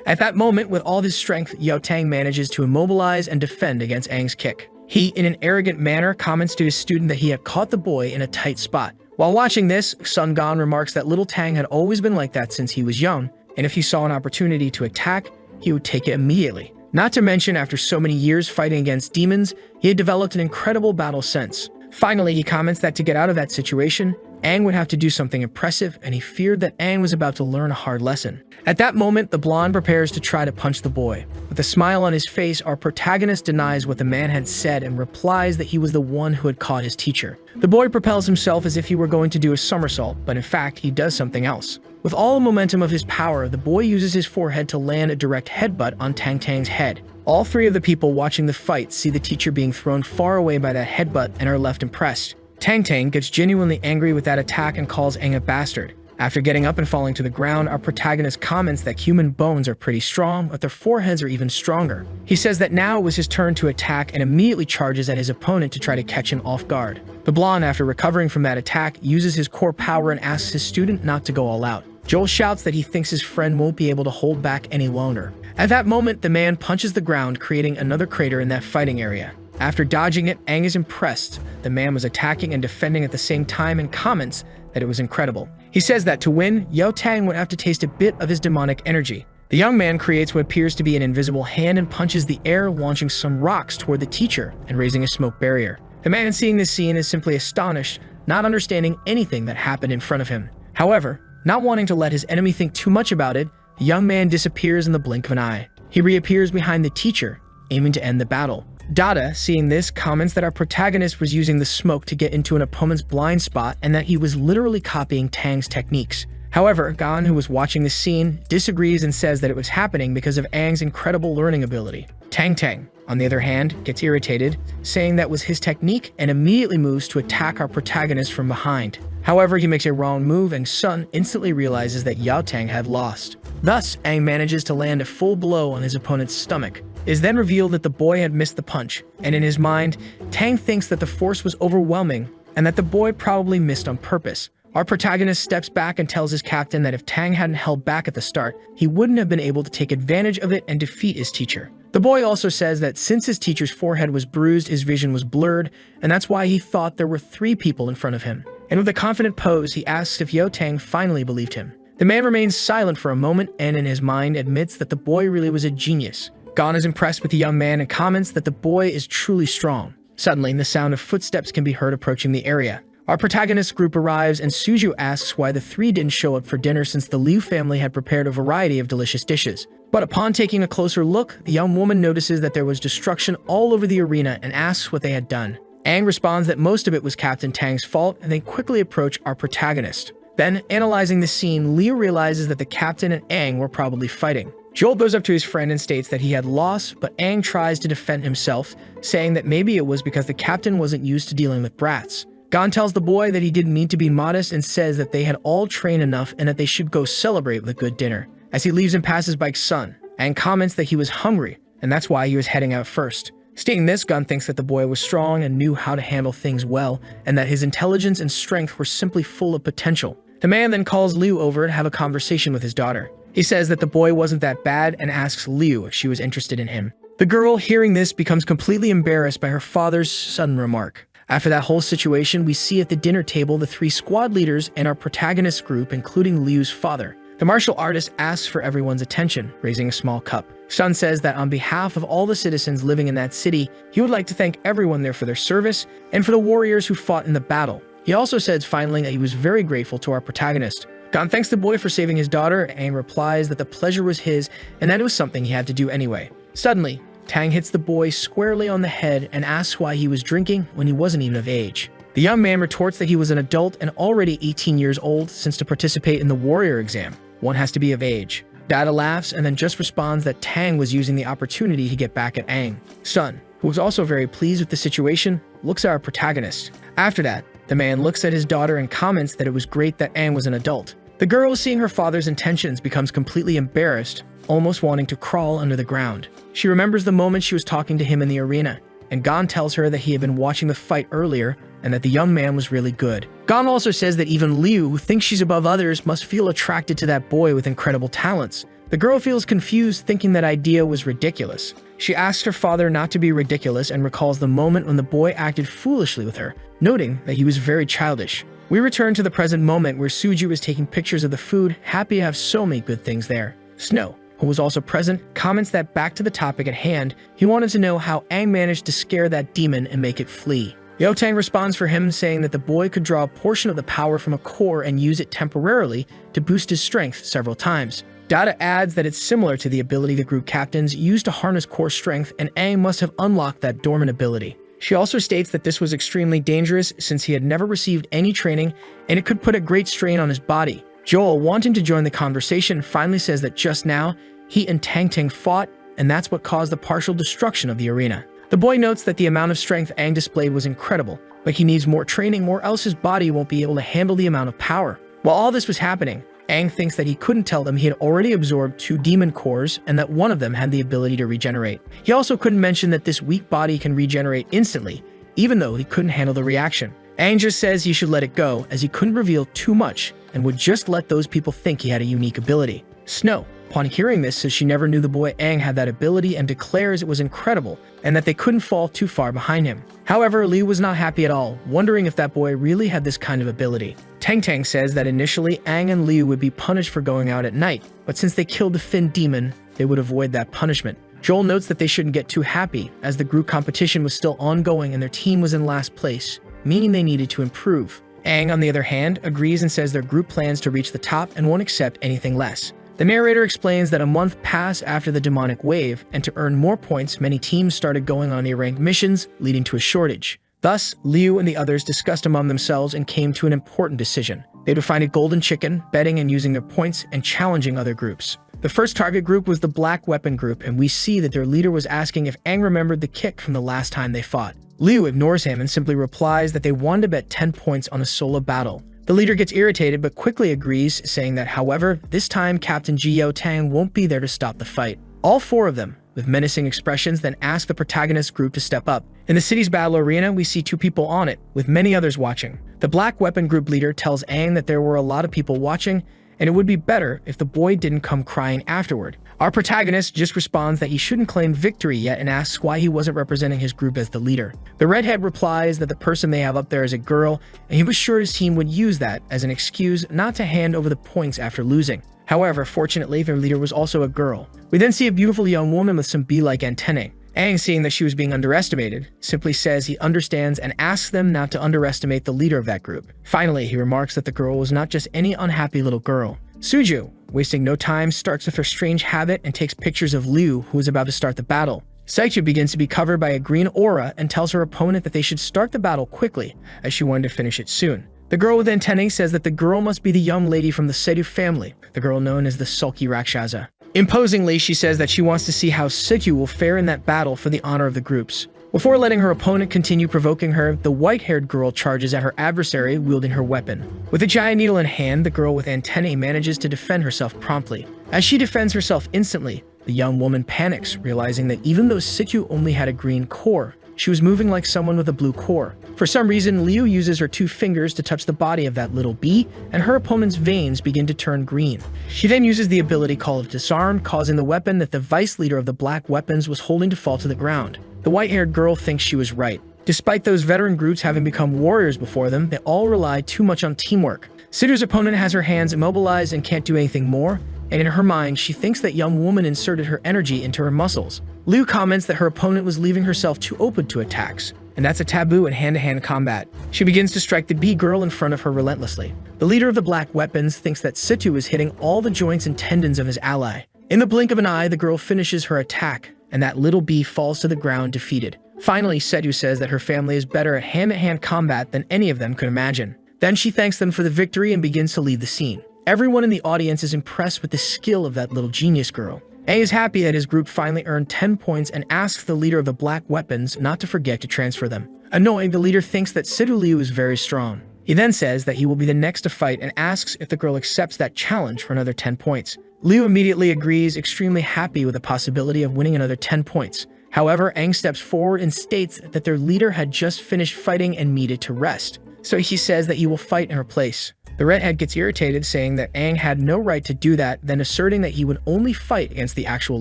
At that moment, with all of his strength, Yao Tang manages to immobilize and defend against Aang's kick. He, in an arrogant manner, comments to his student that he had caught the boy in a tight spot. While watching this, Sun Gong remarks that little Tang had always been like that since he was young, and if he saw an opportunity to attack, he would take it immediately. Not to mention, after so many years fighting against demons, he had developed an incredible battle sense. Finally, he comments that to get out of that situation, Aang would have to do something impressive, and he feared that Aang was about to learn a hard lesson. At that moment, the blonde prepares to try to punch the boy. With a smile on his face, our protagonist denies what the man had said and replies that he was the one who had caught his teacher. The boy propels himself as if he were going to do a somersault, but in fact, he does something else. With all the momentum of his power, the boy uses his forehead to land a direct headbutt on Tang Tang's head. All three of the people watching the fight see the teacher being thrown far away by that headbutt and are left impressed. Tang Tang gets genuinely angry with that attack and calls Aang a bastard. After getting up and falling to the ground, our protagonist comments that human bones are pretty strong, but their foreheads are even stronger. He says that now it was his turn to attack and immediately charges at his opponent to try to catch him off guard. The blonde, after recovering from that attack, uses his core power and asks his student not to go all out. Joel shouts that he thinks his friend won't be able to hold back any longer. At that moment, the man punches the ground, creating another crater in that fighting area. After dodging it, Aang is impressed. The man was attacking and defending at the same time and comments that it was incredible. He says that to win, Yao Tang would have to taste a bit of his demonic energy. The young man creates what appears to be an invisible hand and punches the air, launching some rocks toward the teacher and raising a smoke barrier. The man seeing this scene is simply astonished, not understanding anything that happened in front of him. However, not wanting to let his enemy think too much about it, the young man disappears in the blink of an eye. He reappears behind the teacher, aiming to end the battle. Dada, seeing this, comments that our protagonist was using the smoke to get into an opponent's blind spot and that he was literally copying Tang's techniques. However, Gon, who was watching the scene, disagrees and says that it was happening because of Aang's incredible learning ability. Tang Tang, on the other hand, gets irritated, saying that was his technique and immediately moves to attack our protagonist from behind. However, he makes a wrong move and Sun instantly realizes that Yao Tang had lost. Thus, Aang manages to land a full blow on his opponent's stomach. It is then revealed that the boy had missed the punch, and in his mind, Tang thinks that the force was overwhelming and that the boy probably missed on purpose. Our protagonist steps back and tells his captain that if Tang hadn't held back at the start, he wouldn't have been able to take advantage of it and defeat his teacher. The boy also says that since his teacher's forehead was bruised, his vision was blurred, and that's why he thought there were 3 people in front of him. And with a confident pose, he asks if Yao Tang finally believed him. The man remains silent for a moment and in his mind admits that the boy really was a genius. Gon is impressed with the young man and comments that the boy is truly strong. Suddenly, the sound of footsteps can be heard approaching the area. Our protagonist group arrives and Suju asks why the 3 didn't show up for dinner since the Liu family had prepared a variety of delicious dishes. But upon taking a closer look, the young woman notices that there was destruction all over the arena and asks what they had done. Aang responds that most of it was Captain Tang's fault and they quickly approach our protagonist. Then, analyzing the scene, Liu realizes that the captain and Aang were probably fighting. Joel goes up to his friend and states that he had lost, but Aang tries to defend himself, saying that maybe it was because the captain wasn't used to dealing with brats. Gon tells the boy that he didn't mean to be modest and says that they had all trained enough and that they should go celebrate with a good dinner. As he leaves and passes by Sun, Aang comments that he was hungry, and that's why he was heading out first. Stating this, Gon thinks that the boy was strong and knew how to handle things well, and that his intelligence and strength were simply full of potential. The man then calls Liu over to have a conversation with his daughter. He says that the boy wasn't that bad and asks Liu if she was interested in him. The girl, hearing this, becomes completely embarrassed by her father's sudden remark. After that whole situation, we see at the dinner table the 3 squad leaders and our protagonist group, including Liu's father. The martial artist asks for everyone's attention, raising a small cup. Sun says that on behalf of all the citizens living in that city, he would like to thank everyone there for their service and for the warriors who fought in the battle. He also says finally that he was very grateful to our protagonist. Gon thanks the boy for saving his daughter and replies that the pleasure was his and that it was something he had to do anyway. Suddenly, Tang hits the boy squarely on the head and asks why he was drinking when he wasn't even of age. The young man retorts that he was an adult and already 18 years old since to participate in the warrior exam, one has to be of age. Dada laughs and then just responds that Tang was using the opportunity to get back at Aang. Sun, who was also very pleased with the situation, looks at our protagonist. After that, the man looks at his daughter and comments that it was great that Aang was an adult. The girl, seeing her father's intentions, becomes completely embarrassed, almost wanting to crawl under the ground. She remembers the moment she was talking to him in the arena. and Gon tells her that he had been watching the fight earlier and that the young man was really good. Gon also says that even Liu, who thinks she's above others, must feel attracted to that boy with incredible talents. The girl feels confused, thinking that idea was ridiculous. She asks her father not to be ridiculous and recalls the moment when the boy acted foolishly with her, noting that he was very childish. We return to the present moment where Suju is taking pictures of the food, happy to have so many good things there. Snow, who was also present, comments that back to the topic at hand, he wanted to know how Aang managed to scare that demon and make it flee. Yotang responds for him, saying that the boy could draw a portion of the power from a core and use it temporarily to boost his strength several times. Data adds that it's similar to the ability the group captains used to harness core strength, and Aang must have unlocked that dormant ability. She also states that this was extremely dangerous since he had never received any training and it could put a great strain on his body. Joel, wanting to join the conversation, finally says that just now, he and Tang Ting fought, and that's what caused the partial destruction of the arena. The boy notes that the amount of strength Aang displayed was incredible, but he needs more training or else his body won't be able to handle the amount of power. While all this was happening, Aang thinks that he couldn't tell them he had already absorbed 2 demon cores and that one of them had the ability to regenerate. He also couldn't mention that this weak body can regenerate instantly, even though he couldn't handle the reaction. Aang just says he should let it go as he couldn't reveal too much and would just let those people think he had a unique ability. Snow, upon hearing this, says she never knew the boy Aang had that ability and declares it was incredible and that they couldn't fall too far behind him. However, Liu was not happy at all, wondering if that boy really had this kind of ability. Tang Tang says that initially Aang and Liu would be punished for going out at night, but since they killed the Fin demon, they would avoid that punishment. Joel notes that they shouldn't get too happy, as the group competition was still ongoing and their team was in last place, meaning they needed to improve. Aang, on the other hand, agrees and says their group plans to reach the top and won't accept anything less. The narrator explains that a month passed after the demonic wave, and to earn more points, many teams started going on A-rank missions, leading to a shortage. Thus, Liu and the others discussed among themselves and came to an important decision. They would find a golden chicken, betting and using their points, and challenging other groups. The first target group was the Black Weapon group, and we see that their leader was asking if Aang remembered the kick from the last time they fought. Liu ignores him and simply replies that they wanted to bet 10 points on a solo battle. The leader gets irritated but quickly agrees, saying that, however, this time Captain Yotang won't be there to stop the fight. All 4 of them, with menacing expressions, then ask the protagonist group to step up. In the city's battle arena, we see 2 people on it, with many others watching. The Black Weapon group leader tells Aang that there were a lot of people watching, and it would be better if the boy didn't come crying afterward. Our protagonist just responds that he shouldn't claim victory yet and asks why he wasn't representing his group as the leader. The redhead replies that the person they have up there is a girl, and he was sure his team would use that as an excuse not to hand over the points after losing. However, fortunately, their leader was also a girl. We then see a beautiful young woman with some bee-like antennae. Aang, seeing that she was being underestimated, simply says he understands and asks them not to underestimate the leader of that group. Finally, he remarks that the girl was not just any unhappy little girl. Suju, wasting no time, starts with her strange habit and takes pictures of Liu, who is about to start the battle. Saichu begins to be covered by a green aura and tells her opponent that they should start the battle quickly, as she wanted to finish it soon. The girl with antennae says that the girl must be the young lady from the Sedu family, the girl known as the Sulky Rakshasa. Imposingly, she says that she wants to see how Saichu will fare in that battle for the honor of the groups. Before letting her opponent continue provoking her, the white-haired girl charges at her adversary, wielding her weapon. With a giant needle in hand, the girl with antennae manages to defend herself promptly. As she defends herself instantly, the young woman panics, realizing that even though Saichu only had a green core, she was moving like someone with a blue core. For some reason, Liu uses her 2 fingers to touch the body of that little bee, and her opponent's veins begin to turn green. She then uses the ability called Disarm, causing the weapon that the vice leader of the Black Weapons was holding to fall to the ground. The white-haired girl thinks she was right. Despite those veteran groups having become warriors before them, they all rely too much on teamwork. Sitter's opponent has her hands immobilized and can't do anything more, and in her mind, she thinks that young woman inserted her energy into her muscles. Liu comments that her opponent was leaving herself too open to attacks, and that's a taboo in hand-to-hand combat. She begins to strike the bee girl in front of her relentlessly. The leader of the Black Weapons thinks that Saichu is hitting all the joints and tendons of his ally. In the blink of an eye, the girl finishes her attack, and that little bee falls to the ground defeated. Finally, Saichu says that her family is better at hand-to-hand combat than any of them could imagine. Then she thanks them for the victory and begins to leave the scene. Everyone in the audience is impressed with the skill of that little genius girl. Aang is happy that his group finally earned 10 points and asks the leader of the Black Weapons not to forget to transfer them. Annoyed, the leader thinks that Sidu Liu is very strong. He then says that he will be the next to fight and asks if the girl accepts that challenge for another 10 points. Liu immediately agrees, extremely happy with the possibility of winning another 10 points. However, Aang steps forward and states that their leader had just finished fighting and needed to rest. So he says that he will fight in her place. The redhead gets irritated, saying that Aang had no right to do that, then asserting that he would only fight against the actual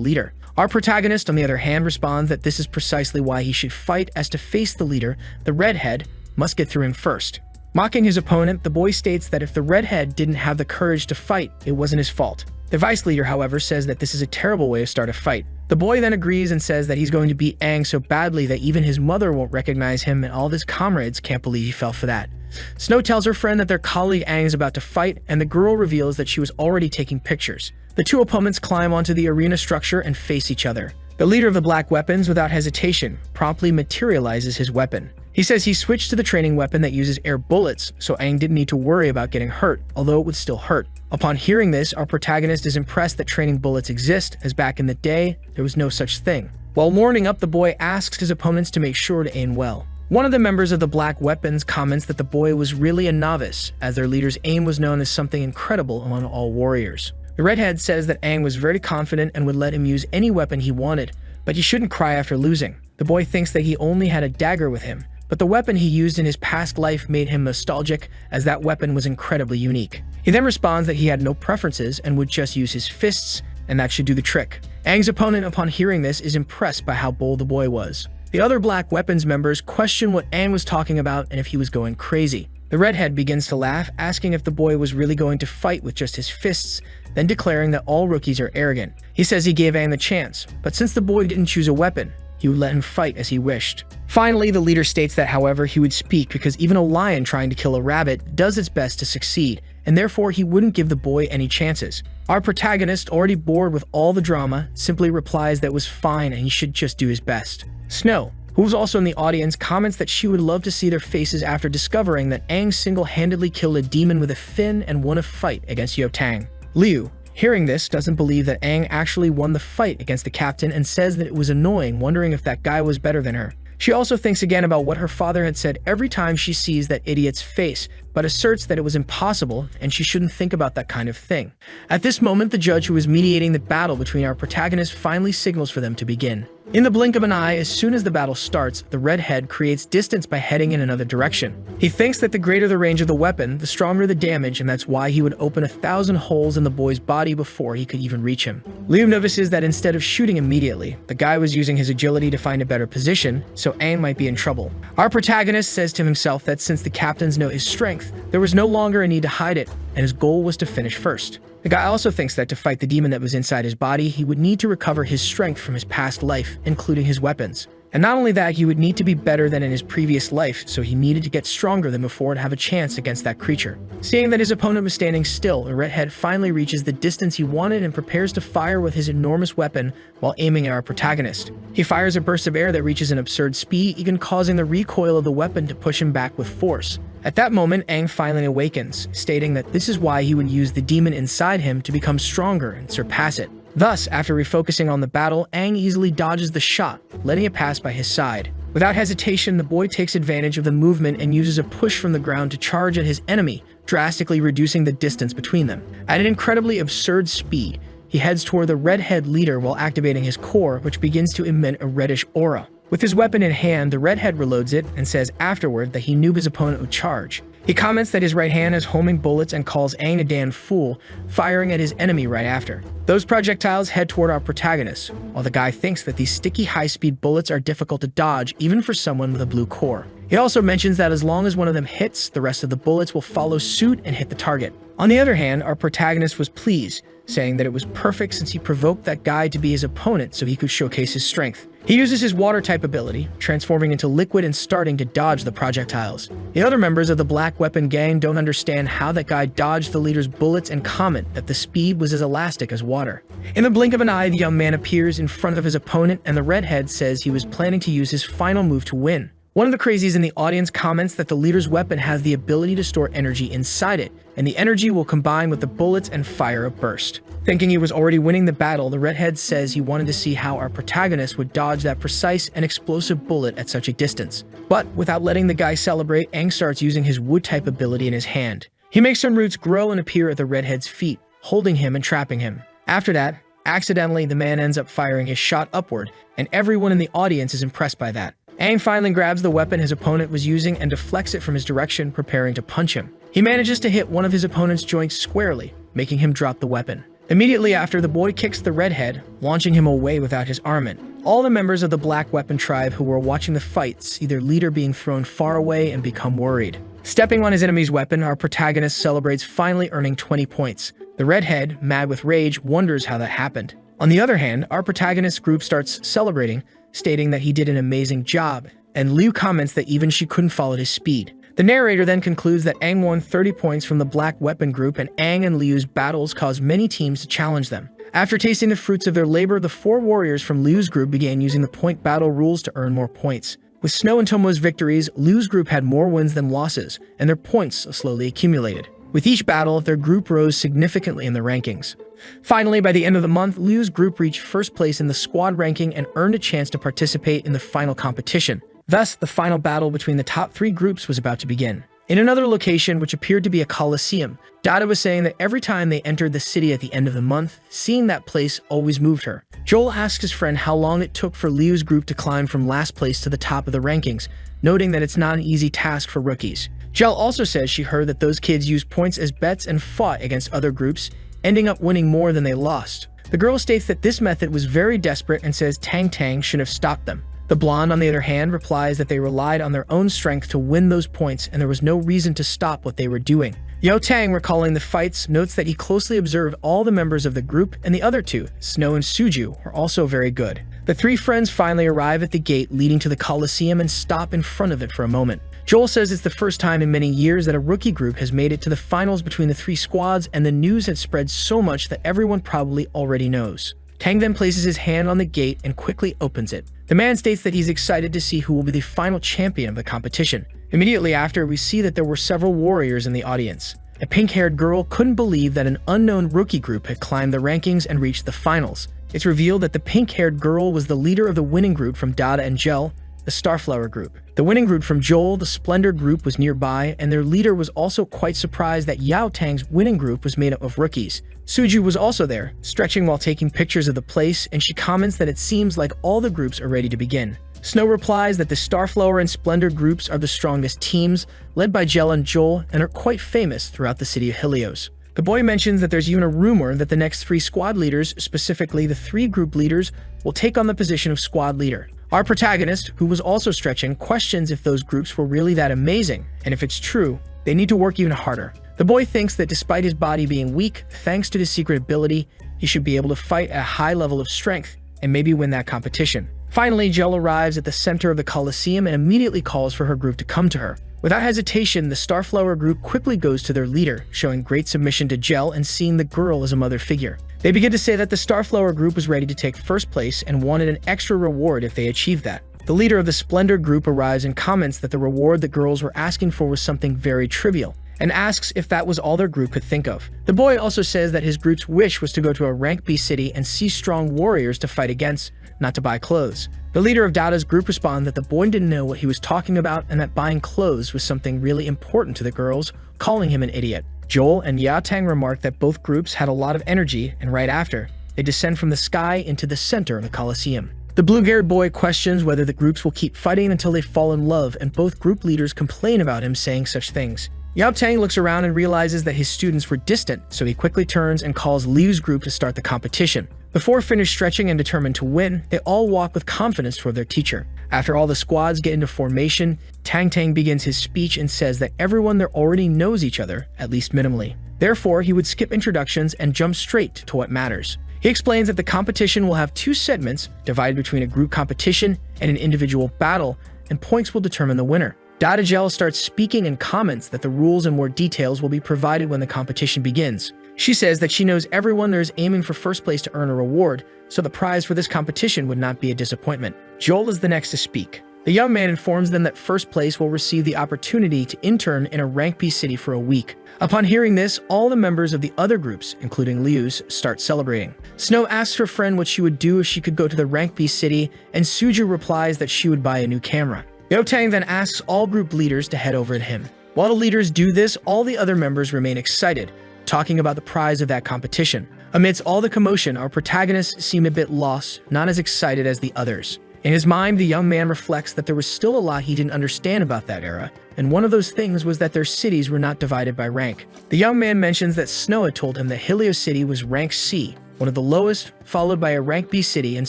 leader. Our protagonist, on the other hand, responds that this is precisely why he should fight, as to face the leader, the redhead must get through him first. Mocking his opponent, the boy states that if the redhead didn't have the courage to fight, it wasn't his fault. The vice leader, however, says that this is a terrible way to start a fight. The boy then agrees and says that he's going to beat Aang so badly that even his mother won't recognize him, and all of his comrades can't believe he fell for that. Snow tells her friend that their colleague Aang is about to fight, and the girl reveals that she was already taking pictures. The two opponents climb onto the arena structure and face each other. The leader of the Black Weapons, without hesitation, promptly materializes his weapon. He says he switched to the training weapon that uses air bullets, so Aang didn't need to worry about getting hurt, although it would still hurt. Upon hearing this, our protagonist is impressed that training bullets exist, as back in the day, there was no such thing. While warming up, the boy asks his opponents to make sure to aim well. One of the members of the Black Weapons comments that the boy was really a novice, as their leader's aim was known as something incredible among all warriors. The redhead says that Aang was very confident and would let him use any weapon he wanted, but he shouldn't cry after losing. The boy thinks that he only had a dagger with him, but the weapon he used in his past life made him nostalgic, as that weapon was incredibly unique. He then responds that he had no preferences and would just use his fists, and that should do the trick. Aang's opponent, upon hearing this, is impressed by how bold the boy was. The other Black Weapons members question what Aang was talking about and if he was going crazy. The redhead begins to laugh, asking if the boy was really going to fight with just his fists, then declaring that all rookies are arrogant. He says he gave Aang the chance, but since the boy didn't choose a weapon, he would let him fight as he wished. Finally, the leader states that, however, he would speak because even a lion trying to kill a rabbit does its best to succeed, and therefore he wouldn't give the boy any chances. Our protagonist, already bored with all the drama, simply replies that it was fine and he should just do his best. Snow, who was also in the audience, comments that she would love to see their faces after discovering that Aang single-handedly killed a demon with a fin and won a fight against Yotang. Liu, hearing this, doesn't believe that Aang actually won the fight against the captain and says that it was annoying, wondering if that guy was better than her. She also thinks again about what her father had said every time she sees that idiot's face, but asserts that it was impossible and she shouldn't think about that kind of thing. At this moment, the judge who is mediating the battle between our protagonists finally signals for them to begin. In the blink of an eye, as soon as the battle starts, the redhead creates distance by heading in another direction. He thinks that the greater the range of the weapon, the stronger the damage, and that's why he would open 1,000 holes in the boy's body before he could even reach him. Liu notices that instead of shooting immediately, the guy was using his agility to find a better position, so Aang might be in trouble. Our protagonist says to himself that since the captains know his strength, there was no longer a need to hide it, and his goal was to finish first. The guy also thinks that to fight the demon that was inside his body, he would need to recover his strength from his past life, including his weapons. And not only that, he would need to be better than in his previous life, so he needed to get stronger than before to have a chance against that creature. Seeing that his opponent was standing still, the redhead finally reaches the distance he wanted and prepares to fire with his enormous weapon while aiming at our protagonist. He fires a burst of air that reaches an absurd speed, even causing the recoil of the weapon to push him back with force. At that moment, Aang finally awakens, stating that this is why he would use the demon inside him to become stronger and surpass it. Thus, after refocusing on the battle, Aang easily dodges the shot, letting it pass by his side. Without hesitation, the boy takes advantage of the movement and uses a push from the ground to charge at his enemy, drastically reducing the distance between them. At an incredibly absurd speed, he heads toward the redhead leader while activating his core, which begins to emit a reddish aura. With his weapon in hand, the redhead reloads it and says afterward that he knew his opponent would charge. He comments that his right hand is homing bullets and calls Aang a damn fool, firing at his enemy right after. Those projectiles head toward our protagonist, while the guy thinks that these sticky high-speed bullets are difficult to dodge even for someone with a blue core. He also mentions that as long as one of them hits, the rest of the bullets will follow suit and hit the target. On the other hand, our protagonist was pleased, saying that it was perfect since he provoked that guy to be his opponent so he could showcase his strength. He uses his water-type ability, transforming into liquid and starting to dodge the projectiles. The other members of the Black Weapon gang don't understand how that guy dodged the leader's bullets and comment that the speed was as elastic as water. In the blink of an eye, the young man appears in front of his opponent and the redhead says he was planning to use his final move to win. One of the crazies in the audience comments that the leader's weapon has the ability to store energy inside it, and the energy will combine with the bullets and fire a burst. Thinking he was already winning the battle, the redhead says he wanted to see how our protagonist would dodge that precise and explosive bullet at such a distance. But without letting the guy celebrate, Aang starts using his wood-type ability in his hand. He makes some roots grow and appear at the redhead's feet, holding him and trapping him. After that, Accidentally, the man ends up firing his shot upward, and everyone in the audience is impressed by that. Aang finally grabs the weapon his opponent was using and deflects it from his direction, preparing to punch him. He manages to hit one of his opponent's joints squarely, making him drop the weapon. Immediately after, the boy kicks the redhead, launching him away without his armament. All the members of the Black Weapon tribe who were watching the fight see their leader being thrown far away and become worried. Stepping on his enemy's weapon, our protagonist celebrates, finally earning 20 points. The redhead, mad with rage, wonders how that happened. On the other hand, our protagonist's group starts celebrating, stating that he did an amazing job, and Liu comments that even she couldn't follow his speed. The narrator then concludes that Aang won 30 points from the Black Weapon group, and Aang and Liu's battles caused many teams to challenge them. After tasting the fruits of their labor, the 4 warriors from Liu's group began using the point battle rules to earn more points. With Snow and Tomo's victories, Liu's group had more wins than losses, and their points slowly accumulated. With each battle, their group rose significantly in the rankings. Finally, by the end of the month, Liu's group reached first place in the squad ranking and earned a chance to participate in the final competition. Thus, the final battle between the top 3 groups was about to begin. In another location, which appeared to be a coliseum, Dada was saying that every time they entered the city at the end of the month, seeing that place always moved her. Joel asks his friend how long it took for Liu's group to climb from last place to the top of the rankings, noting that it's not an easy task for rookies. Jel also says she heard that those kids used points as bets and fought against other groups, ending up winning more than they lost. The girl states that this method was very desperate and says Tang Tang should have stopped them. The blonde, on the other hand, replies that they relied on their own strength to win those points and there was no reason to stop what they were doing. Yo Tang, recalling the fights, notes that he closely observed all the members of the group, and the other 2, Snow and Suju, were also very good. The 3 friends finally arrive at the gate leading to the Coliseum and stop in front of it for a moment. Joel says it's the first time in many years that a rookie group has made it to the finals between the 3 squads, and the news had spread so much that everyone probably already knows. Tang then places his hand on the gate and quickly opens it. The man states that he's excited to see who will be the final champion of the competition. Immediately after, we see that there were several warriors in the audience. A pink-haired girl couldn't believe that an unknown rookie group had climbed the rankings and reached the finals. It's revealed that the pink-haired girl was the leader of the winning group from Dada and Gel, the Starflower group. The winning group from Joel, the Splendor group, was nearby, and their leader was also quite surprised that Yao Tang's winning group was made up of rookies. Suju was also there, stretching while taking pictures of the place, and she comments that it seems like all the groups are ready to begin. Snow replies that the Starflower and Splendor groups are the strongest teams, led by Gel and Joel, and are quite famous throughout the city of Helios. The boy mentions that there's even a rumor that the next 3 squad leaders, specifically the 3 group leaders, will take on the position of squad leader. Our protagonist, who was also stretching, questions if those groups were really that amazing, and if it's true, they need to work even harder. The boy thinks that despite his body being weak, thanks to his secret ability, he should be able to fight at a high level of strength and maybe win that competition. Finally, Gel arrives at the center of the Coliseum and immediately calls for her group to come to her. Without hesitation, the Starflower group quickly goes to their leader, showing great submission to Gel and seeing the girl as a mother figure. They begin to say that the Starflower group was ready to take first place and wanted an extra reward if they achieved that. The leader of the Splendor group arrives and comments that the reward the girls were asking for was something very trivial, and asks if that was all their group could think of. The boy also says that his group's wish was to go to a rank B city and see strong warriors to fight against, not to buy clothes. The leader of Dada's group responds that the boy didn't know what he was talking about and that buying clothes was something really important to the girls, calling him an idiot. Joel and Yatang remark that both groups had a lot of energy, and right after, they descend from the sky into the center of the Coliseum. The blue-haired boy questions whether the groups will keep fighting until they fall in love, and both group leaders complain about him saying such things. Yao Tang looks around and realizes that his students were distant, so he quickly turns and calls Liu's group to start the competition. Before finished stretching and determined to win, they all walk with confidence toward their teacher. After all the squads get into formation, Tang Tang begins his speech and says that everyone there already knows each other, at least minimally. Therefore, he would skip introductions and jump straight to what matters. He explains that the competition will have 2 segments, divided between a group competition and an individual battle, and points will determine the winner. Dada Gel starts speaking and comments that the rules and more details will be provided when the competition begins. She says that she knows everyone there is aiming for first place to earn a reward, so the prize for this competition would not be a disappointment. Joel is the next to speak. The young man informs them that first place will receive the opportunity to intern in a rank B city for a week. Upon hearing this, all the members of the other groups, including Liu's, start celebrating. Snow asks her friend what she would do if she could go to the rank B city, and Suju replies that she would buy a new camera. Yao Tang then asks all group leaders to head over to him. While the leaders do this, all the other members remain excited, talking about the prize of that competition. Amidst all the commotion, our protagonists seem a bit lost, not as excited as the others. In his mind, the young man reflects that there was still a lot he didn't understand about that era, and one of those things was that their cities were not divided by rank. The young man mentions that Snow had told him that Helios City was rank C, one of the lowest, followed by a rank B city, and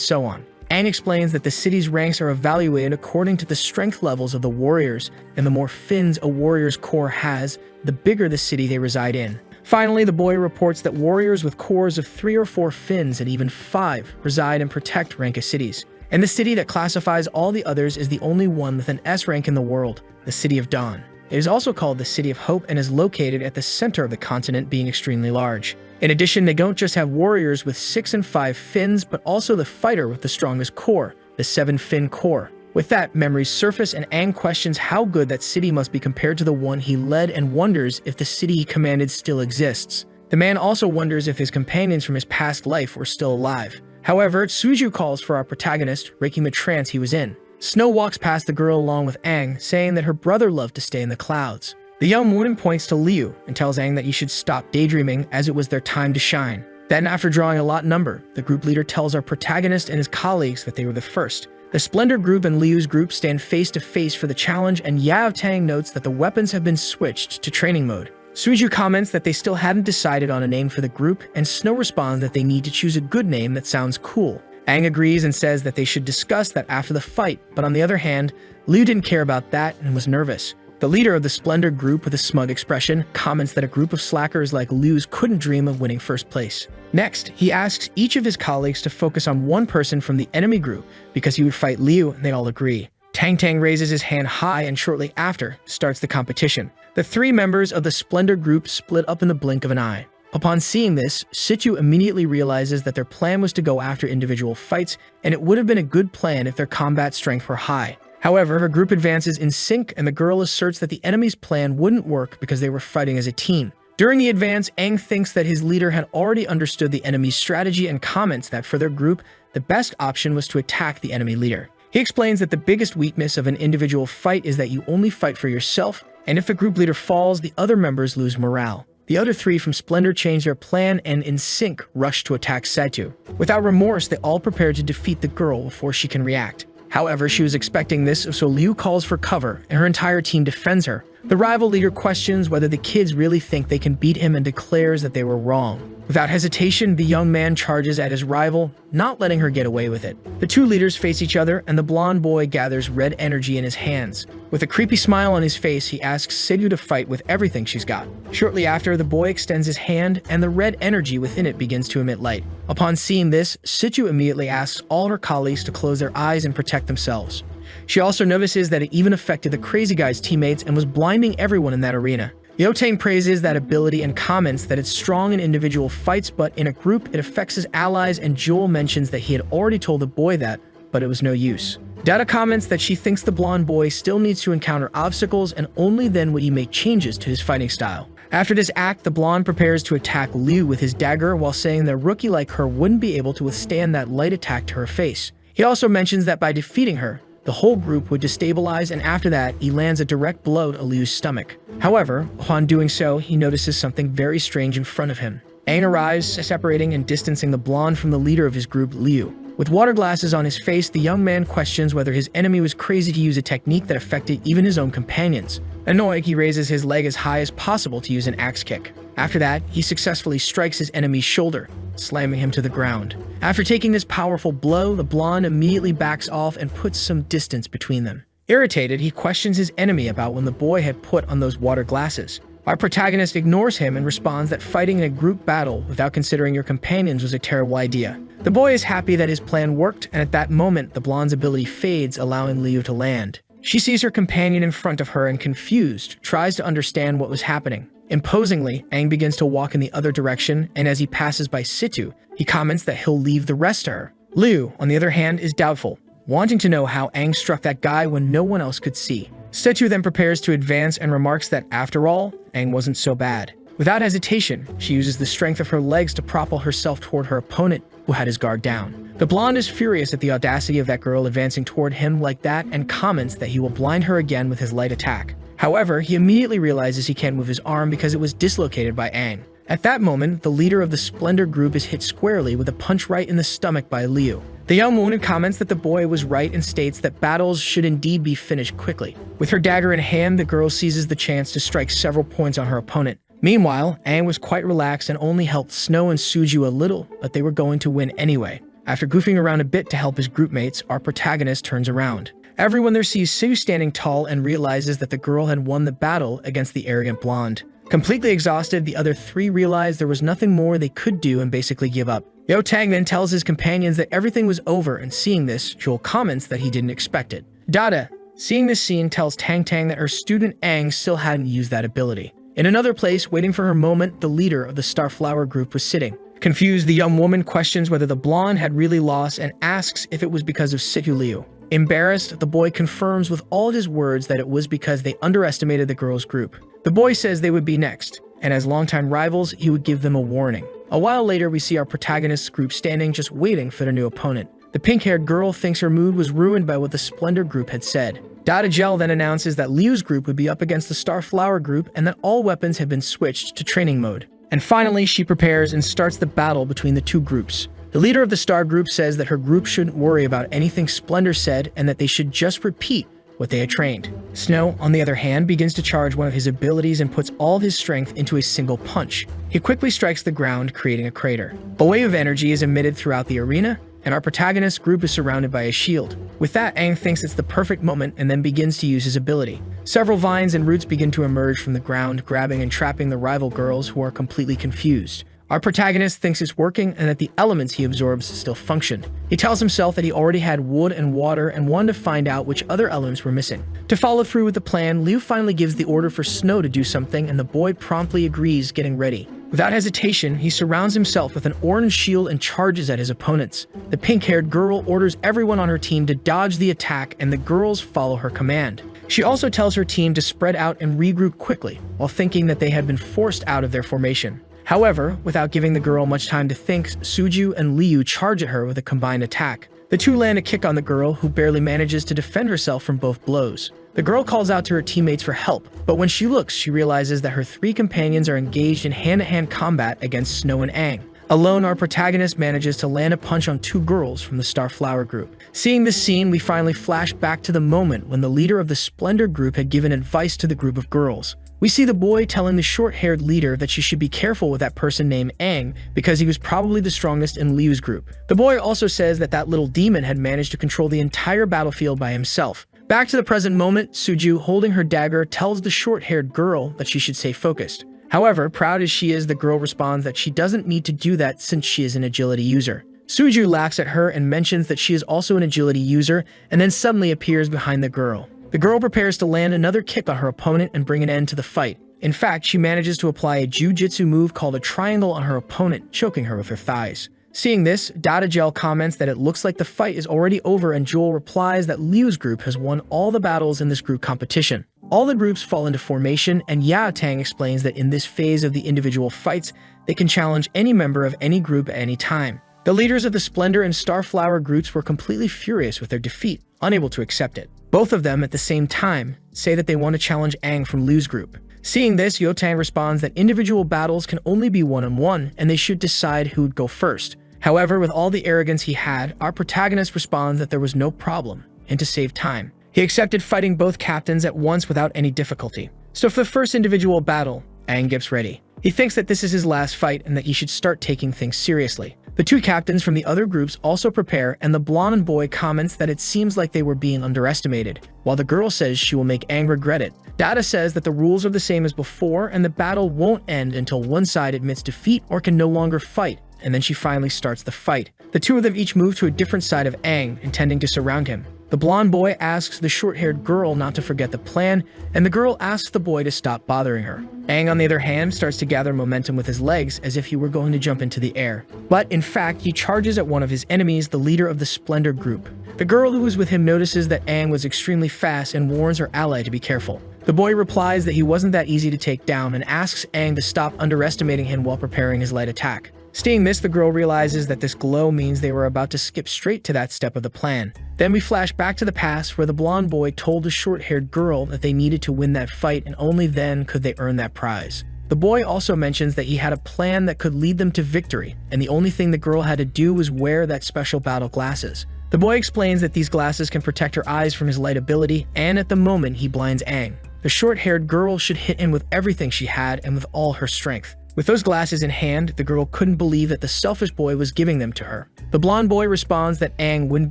so on. Aang explains that the city's ranks are evaluated according to the strength levels of the warriors, and the more fins a warrior's core has, the bigger the city they reside in. Finally, the boy reports that warriors with cores of 3 or 4 fins and even 5 reside and protect rank of cities. And the city that classifies all the others is the only one with an S rank in the world, the City of Dawn. It is also called the City of Hope and is located at the center of the continent, being extremely large. In addition, they don't just have warriors with 6 and 5 fins, but also the fighter with the strongest core, the 7-fin core. With that, memories surface and Aang questions how good that city must be compared to the one he led and wonders if the city he commanded still exists. The man also wonders if his companions from his past life were still alive. However, Suju calls for our protagonist, breaking the trance he was in. Snow walks past the girl along with Aang, saying that her brother loved to stay in the clouds. The young woman points to Liu and tells Aang that he should stop daydreaming as it was their time to shine. Then, after drawing a lot number, the group leader tells our protagonist and his colleagues that they were the first. The Splendor group and Liu's group stand face to face for the challenge, and Yao Tang notes that the weapons have been switched to training mode. Suju comments that they still hadn't decided on a name for the group, and Snow responds that they need to choose a good name that sounds cool. Aang agrees and says that they should discuss that after the fight, but on the other hand, Liu didn't care about that and was nervous. The leader of the Splendor group, with a smug expression, comments that a group of slackers like Liu's couldn't dream of winning first place. Next, he asks each of his colleagues to focus on one person from the enemy group because he would fight Liu, and they all agree. Tang Tang raises his hand high and shortly after starts the competition. The 3 members of the Splendor group split up in the blink of an eye. Upon seeing this, Situ immediately realizes that their plan was to go after individual fights, and it would have been a good plan if their combat strength were high. However, her group advances in sync, and the girl asserts that the enemy's plan wouldn't work because they were fighting as a team. During the advance, Aang thinks that his leader had already understood the enemy's strategy and comments that for their group, the best option was to attack the enemy leader. He explains that the biggest weakness of an individual fight is that you only fight for yourself, and if a group leader falls, the other members lose morale. The other 3 from Splendor change their plan and, in sync, rush to attack Setu. Without remorse, they all prepare to defeat the girl before she can react. However, she was expecting this, so Liu calls for cover, and her entire team defends her. The rival leader questions whether the kids really think they can beat him and declares that they were wrong. Without hesitation, the young man charges at his rival, not letting her get away with it. The 2 leaders face each other, and the blonde boy gathers red energy in his hands. With a creepy smile on his face, he asks Sidu to fight with everything she's got. Shortly after, the boy extends his hand, and the red energy within it begins to emit light. Upon seeing this, Situ immediately asks all her colleagues to close their eyes and protect themselves. She also notices that it even affected the crazy guy's teammates and was blinding everyone in that arena. Yotang praises that ability and comments that it's strong in individual fights, but in a group it affects his allies, and Joel mentions that he had already told the boy that, but it was no use. Data comments that she thinks the blonde boy still needs to encounter obstacles, and only then would he make changes to his fighting style. After this act, the blonde prepares to attack Liu with his dagger while saying that a rookie like her wouldn't be able to withstand that light attack to her face. He also mentions that by defeating her, the whole group would destabilize, and after that, he lands a direct blow to Liu's stomach. However, upon doing so, he notices something very strange in front of him. Aang arrives, separating and distancing the blonde from the leader of his group, Liu. With water glasses on his face, the young man questions whether his enemy was crazy to use a technique that affected even his own companions. Annoyed, he raises his leg as high as possible to use an axe kick. After that, he successfully strikes his enemy's shoulder, slamming him to the ground. After taking this powerful blow, the blonde immediately backs off and puts some distance between them. Irritated, he questions his enemy about when the boy had put on those water glasses. Our protagonist ignores him and responds that fighting in a group battle without considering your companions was a terrible idea. The boy is happy that his plan worked, and at that moment, the blonde's ability fades, allowing Liu to land. She sees her companion in front of her and, confused, tries to understand what was happening. Imposingly, Aang begins to walk in the other direction, and as he passes by Situ, he comments that he'll leave the rest to her. Liu, on the other hand, is doubtful, wanting to know how Aang struck that guy when no one else could see. Situ then prepares to advance and remarks that, after all, Aang wasn't so bad. Without hesitation, she uses the strength of her legs to propel herself toward her opponent, who had his guard down. The blonde is furious at the audacity of that girl advancing toward him like that and comments that he will blind her again with his light attack. However, he immediately realizes he can't move his arm because it was dislocated by Aang. At that moment, the leader of the Splendor group is hit squarely with a punch right in the stomach by Liu. The young woman comments that the boy was right and states that battles should indeed be finished quickly. With her dagger in hand, the girl seizes the chance to strike several points on her opponent. Meanwhile, Aang was quite relaxed and only helped Snow and Suju a little, but they were going to win anyway. After goofing around a bit to help his groupmates, our protagonist turns around. Everyone there sees Su standing tall and realizes that the girl had won the battle against the arrogant blonde. Completely exhausted, the other three realized there was nothing more they could do and basically give up. Yo Tang then tells his companions that everything was over, and seeing this, Joel comments that he didn't expect it. Dada, seeing this scene, tells Tang Tang that her student Aang still hadn't used that ability. In another place, waiting for her moment, the leader of the Starflower group was sitting. Confused, the young woman questions whether the blonde had really lost and asks if it was because of Situ Liu. Embarrassed, the boy confirms with all of his words that it was because they underestimated the girls' group. The boy says they would be next, and as longtime rivals, he would give them a warning. A while later, we see our protagonist's group standing just waiting for their new opponent. The pink-haired girl thinks her mood was ruined by what the Splendor group had said. Dada Gel then announces that Liu's group would be up against the Starflower group and that all weapons have been switched to training mode. And finally, she prepares and starts the battle between the two groups. The leader of the Star group says that her group shouldn't worry about anything Splendor said and that they should just repeat what they had trained. Snow, on the other hand, begins to charge one of his abilities and puts all of his strength into a single punch. He quickly strikes the ground, creating a crater. A wave of energy is emitted throughout the arena, and our protagonist's group is surrounded by a shield. With that, Aang thinks it's the perfect moment and then begins to use his ability. Several vines and roots begin to emerge from the ground, grabbing and trapping the rival girls who are completely confused. Our protagonist thinks it's working and that the elements he absorbs still function. He tells himself that he already had wood and water and wanted to find out which other elements were missing. To follow through with the plan, Liu finally gives the order for Snow to do something and the boy promptly agrees, getting ready. Without hesitation, he surrounds himself with an orange shield and charges at his opponents. The pink-haired girl orders everyone on her team to dodge the attack and the girls follow her command. She also tells her team to spread out and regroup quickly, while thinking that they had been forced out of their formation. However, without giving the girl much time to think, Suju and Liu charge at her with a combined attack. The two land a kick on the girl, who barely manages to defend herself from both blows. The girl calls out to her teammates for help, but when she looks, she realizes that her three companions are engaged in hand-to-hand combat against Snow and Aang. Alone, our protagonist manages to land a punch on two girls from the Starflower group. Seeing this scene, we finally flash back to the moment when the leader of the Splendor group had given advice to the group of girls. We see the boy telling the short-haired leader that she should be careful with that person named Aang because he was probably the strongest in Liu's group. The boy also says that that little demon had managed to control the entire battlefield by himself. Back to the present moment, Suju, holding her dagger, tells the short-haired girl that she should stay focused. However, proud as she is, the girl responds that she doesn't need to do that since she is an agility user. Suju laughs at her and mentions that she is also an agility user, and then suddenly appears behind the girl. The girl prepares to land another kick on her opponent and bring an end to the fight. In fact, she manages to apply a jujitsu move called a triangle on her opponent, choking her with her thighs. Seeing this, Dada Gel comments that it looks like the fight is already over, and Joel replies that Liu's group has won all the battles in this group competition. All the groups fall into formation, and Tang explains that in this phase of the individual fights, they can challenge any member of any group at any time. The leaders of the Splendor and Starflower groups were completely furious with their defeat, unable to accept it. Both of them, at the same time, say that they want to challenge Aang from Liu's group. Seeing this, Tang responds that individual battles can only be one-on-one, and they should decide who would go first. However, with all the arrogance he had, our protagonist responds that there was no problem, and to save time, he accepted fighting both captains at once without any difficulty. So for the first individual battle, Aang gets ready. He thinks that this is his last fight and that he should start taking things seriously. The two captains from the other groups also prepare, and the blonde boy comments that it seems like they were being underestimated, while the girl says she will make Aang regret it. Dada says that the rules are the same as before, and the battle won't end until one side admits defeat or can no longer fight, and then she finally starts the fight. The two of them each move to a different side of Aang, intending to surround him. The blonde boy asks the short-haired girl not to forget the plan, and the girl asks the boy to stop bothering her. Aang, on the other hand, starts to gather momentum with his legs as if he were going to jump into the air. But in fact, he charges at one of his enemies, the leader of the Splendor group. The girl who was with him notices that Aang was extremely fast and warns her ally to be careful. The boy replies that he wasn't that easy to take down and asks Aang to stop underestimating him while preparing his light attack. Seeing this, the girl realizes that this glow means they were about to skip straight to that step of the plan. Then we flash back to the past where the blonde boy told the short-haired girl that they needed to win that fight and only then could they earn that prize. The boy also mentions that he had a plan that could lead them to victory, and the only thing the girl had to do was wear that special battle glasses. The boy explains that these glasses can protect her eyes from his light ability, and at the moment he blinds Aang. The short-haired girl should hit him with everything she had and with all her strength. With those glasses in hand, the girl couldn't believe that the selfish boy was giving them to her. The blonde boy responds that Aang wouldn't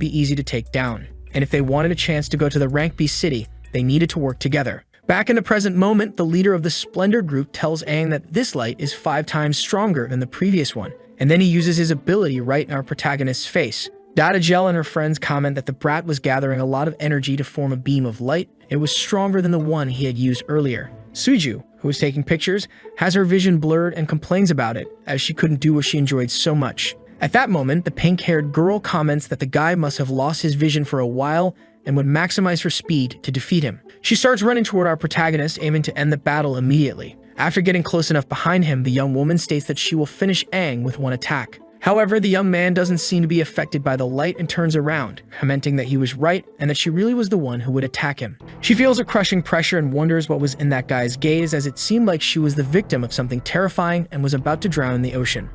be easy to take down, and if they wanted a chance to go to the Rank B city, they needed to work together. Back in the present moment, the leader of the Splendor group tells Aang that this light is 5 times stronger than the previous one, and then he uses his ability right in our protagonist's face. Dada Gel and her friends comment that the brat was gathering a lot of energy to form a beam of light. It was stronger than the one he had used earlier. Suju, who was taking pictures, has her vision blurred and complains about it, as she couldn't do what she enjoyed so much. At that moment, the pink-haired girl comments that the guy must have lost his vision for a while and would maximize her speed to defeat him. She starts running toward our protagonist, aiming to end the battle immediately. After getting close enough behind him, the young woman states that she will finish Aang with one attack. However, the young man doesn't seem to be affected by the light and turns around, commenting that he was right and that she really was the one who would attack him. She feels a crushing pressure and wonders what was in that guy's gaze, as it seemed like she was the victim of something terrifying and was about to drown in the ocean.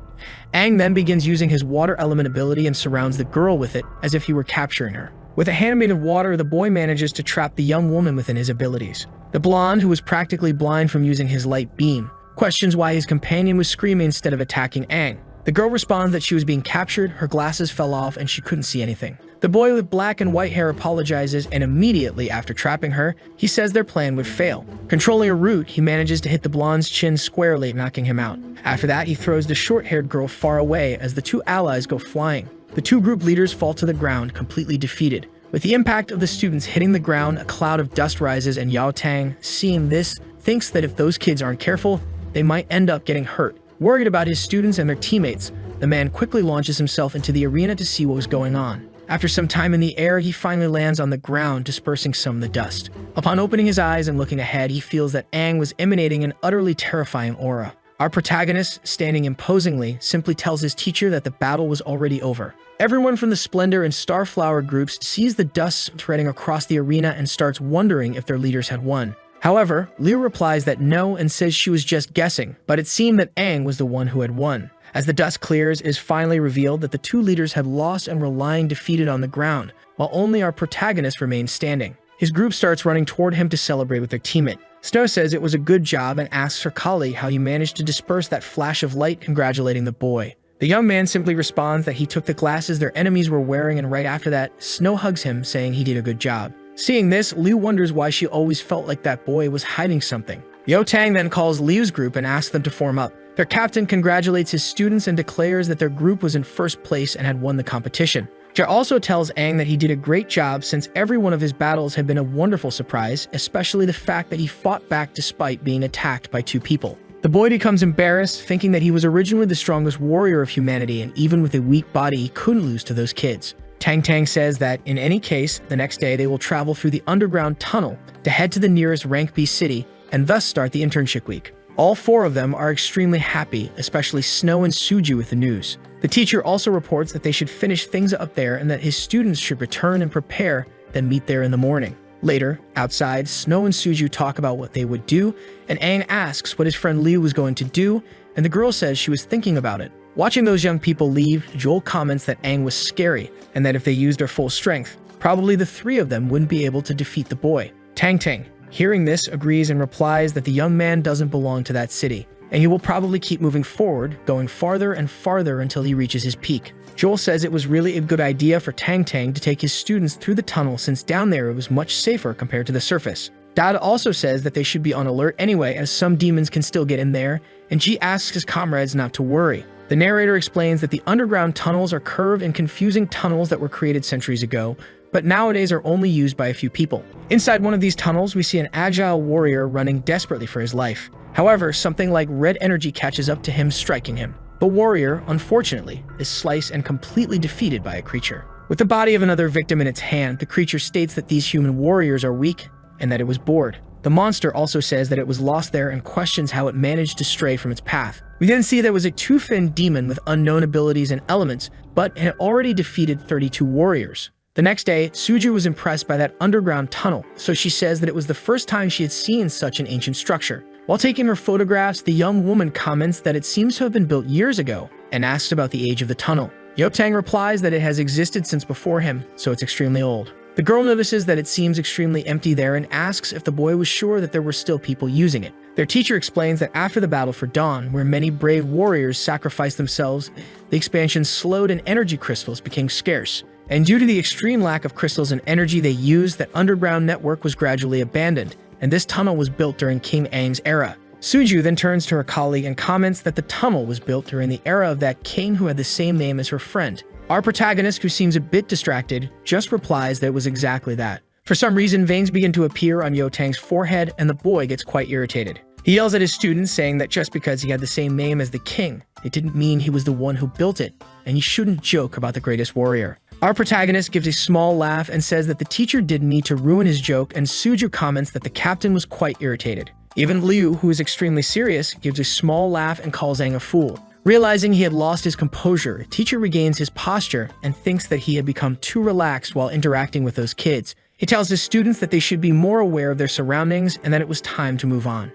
Aang then begins using his water element ability and surrounds the girl with it as if he were capturing her. With a hand made of water, the boy manages to trap the young woman within his abilities. The blonde, who was practically blind from using his light beam, questions why his companion was screaming instead of attacking Aang. The girl responds that she was being captured, her glasses fell off, and she couldn't see anything. The boy with black and white hair apologizes, and immediately after trapping her, he says their plan would fail. Controlling a root, he manages to hit the blonde's chin squarely, knocking him out. After that, he throws the short-haired girl far away as the 2 allies go flying. The 2 group leaders fall to the ground, completely defeated. With the impact of the students hitting the ground, a cloud of dust rises, and Yao Tang, seeing this, thinks that if those kids aren't careful, they might end up getting hurt. Worried about his students and their teammates, the man quickly launches himself into the arena to see what was going on. After some time in the air, he finally lands on the ground, dispersing some of the dust. Upon opening his eyes and looking ahead, he feels that Aang was emanating an utterly terrifying aura. Our protagonist, standing imposingly, simply tells his teacher that the battle was already over. Everyone from the Splendor and Starflower groups sees the dust spreading across the arena and starts wondering if their leaders had won. However, Liu replies that no and says she was just guessing, but it seemed that Aang was the one who had won. As the dust clears, it is finally revealed that the 2 leaders had lost and were lying defeated on the ground, while only our protagonist remained standing. His group starts running toward him to celebrate with their teammate. Snow says it was a good job and asks her colleague how he managed to disperse that flash of light, congratulating the boy. The young man simply responds that he took the glasses their enemies were wearing, and right after that, Snow hugs him, saying he did a good job. Seeing this, Liu wonders why she always felt like that boy was hiding something. Yao Tang then calls Liu's group and asks them to form up. Their captain congratulates his students and declares that their group was in first place and had won the competition. Jia also tells Aang that he did a great job since every one of his battles had been a wonderful surprise, especially the fact that he fought back despite being attacked by 2 people. The boy becomes embarrassed, thinking that he was originally the strongest warrior of humanity, and even with a weak body, he couldn't lose to those kids. Tang Tang says that, in any case, the next day they will travel through the underground tunnel to head to the nearest Rank B city and thus start the internship week. All 4 of them are extremely happy, especially Snow and Suju, with the news. The teacher also reports that they should finish things up there and that his students should return and prepare, then meet there in the morning. Later, outside, Snow and Suju talk about what they would do, and Aang asks what his friend Liu was going to do, and the girl says she was thinking about it. Watching those young people leave, Joel comments that Aang was scary, and that if they used their full strength, probably the 3 of them wouldn't be able to defeat the boy. Tang Tang, hearing this, agrees and replies that the young man doesn't belong to that city, and he will probably keep moving forward, going farther and farther until he reaches his peak. Joel says it was really a good idea for Tang Tang to take his students through the tunnel since down there it was much safer compared to the surface. Dada also says that they should be on alert anyway, as some demons can still get in there, and Ji asks his comrades not to worry. The narrator explains that the underground tunnels are curved and confusing tunnels that were created centuries ago, but nowadays are only used by a few people. Inside one of these tunnels, we see an agile warrior running desperately for his life. However, something like red energy catches up to him, striking him. The warrior, unfortunately, is sliced and completely defeated by a creature. With the body of another victim in its hand, the creature states that these human warriors are weak and that it was bored. The monster also says that it was lost there and questions how it managed to stray from its path. We then see there was a 2-finned demon with unknown abilities and elements, but it had already defeated 32 warriors. The next day, Suju was impressed by that underground tunnel, so she says that it was the first time she had seen such an ancient structure. While taking her photographs, the young woman comments that it seems to have been built years ago and asks about the age of the tunnel. Tang replies that it has existed since before him, so it's extremely old. The girl notices that it seems extremely empty there and asks if the boy was sure that there were still people using it. Their teacher explains that after the Battle for Dawn, where many brave warriors sacrificed themselves, the expansion slowed and energy crystals became scarce. And due to the extreme lack of crystals and energy they used, that underground network was gradually abandoned, and this tunnel was built during King Aang's era. Suju then turns to her colleague and comments that the tunnel was built during the era of that king who had the same name as her friend. Our protagonist, who seems a bit distracted, just replies that it was exactly that. For some reason, veins begin to appear on Tang's forehead, and the boy gets quite irritated. He yells at his students, saying that just because he had the same name as the king, it didn't mean he was the one who built it, and he shouldn't joke about the greatest warrior. Our protagonist gives a small laugh and says that the teacher didn't need to ruin his joke, and Suju comments that the captain was quite irritated. Even Liu, who is extremely serious, gives a small laugh and calls Aang a fool. Realizing he had lost his composure, teacher regains his posture and thinks that he had become too relaxed while interacting with those kids. He tells his students that they should be more aware of their surroundings and that it was time to move on.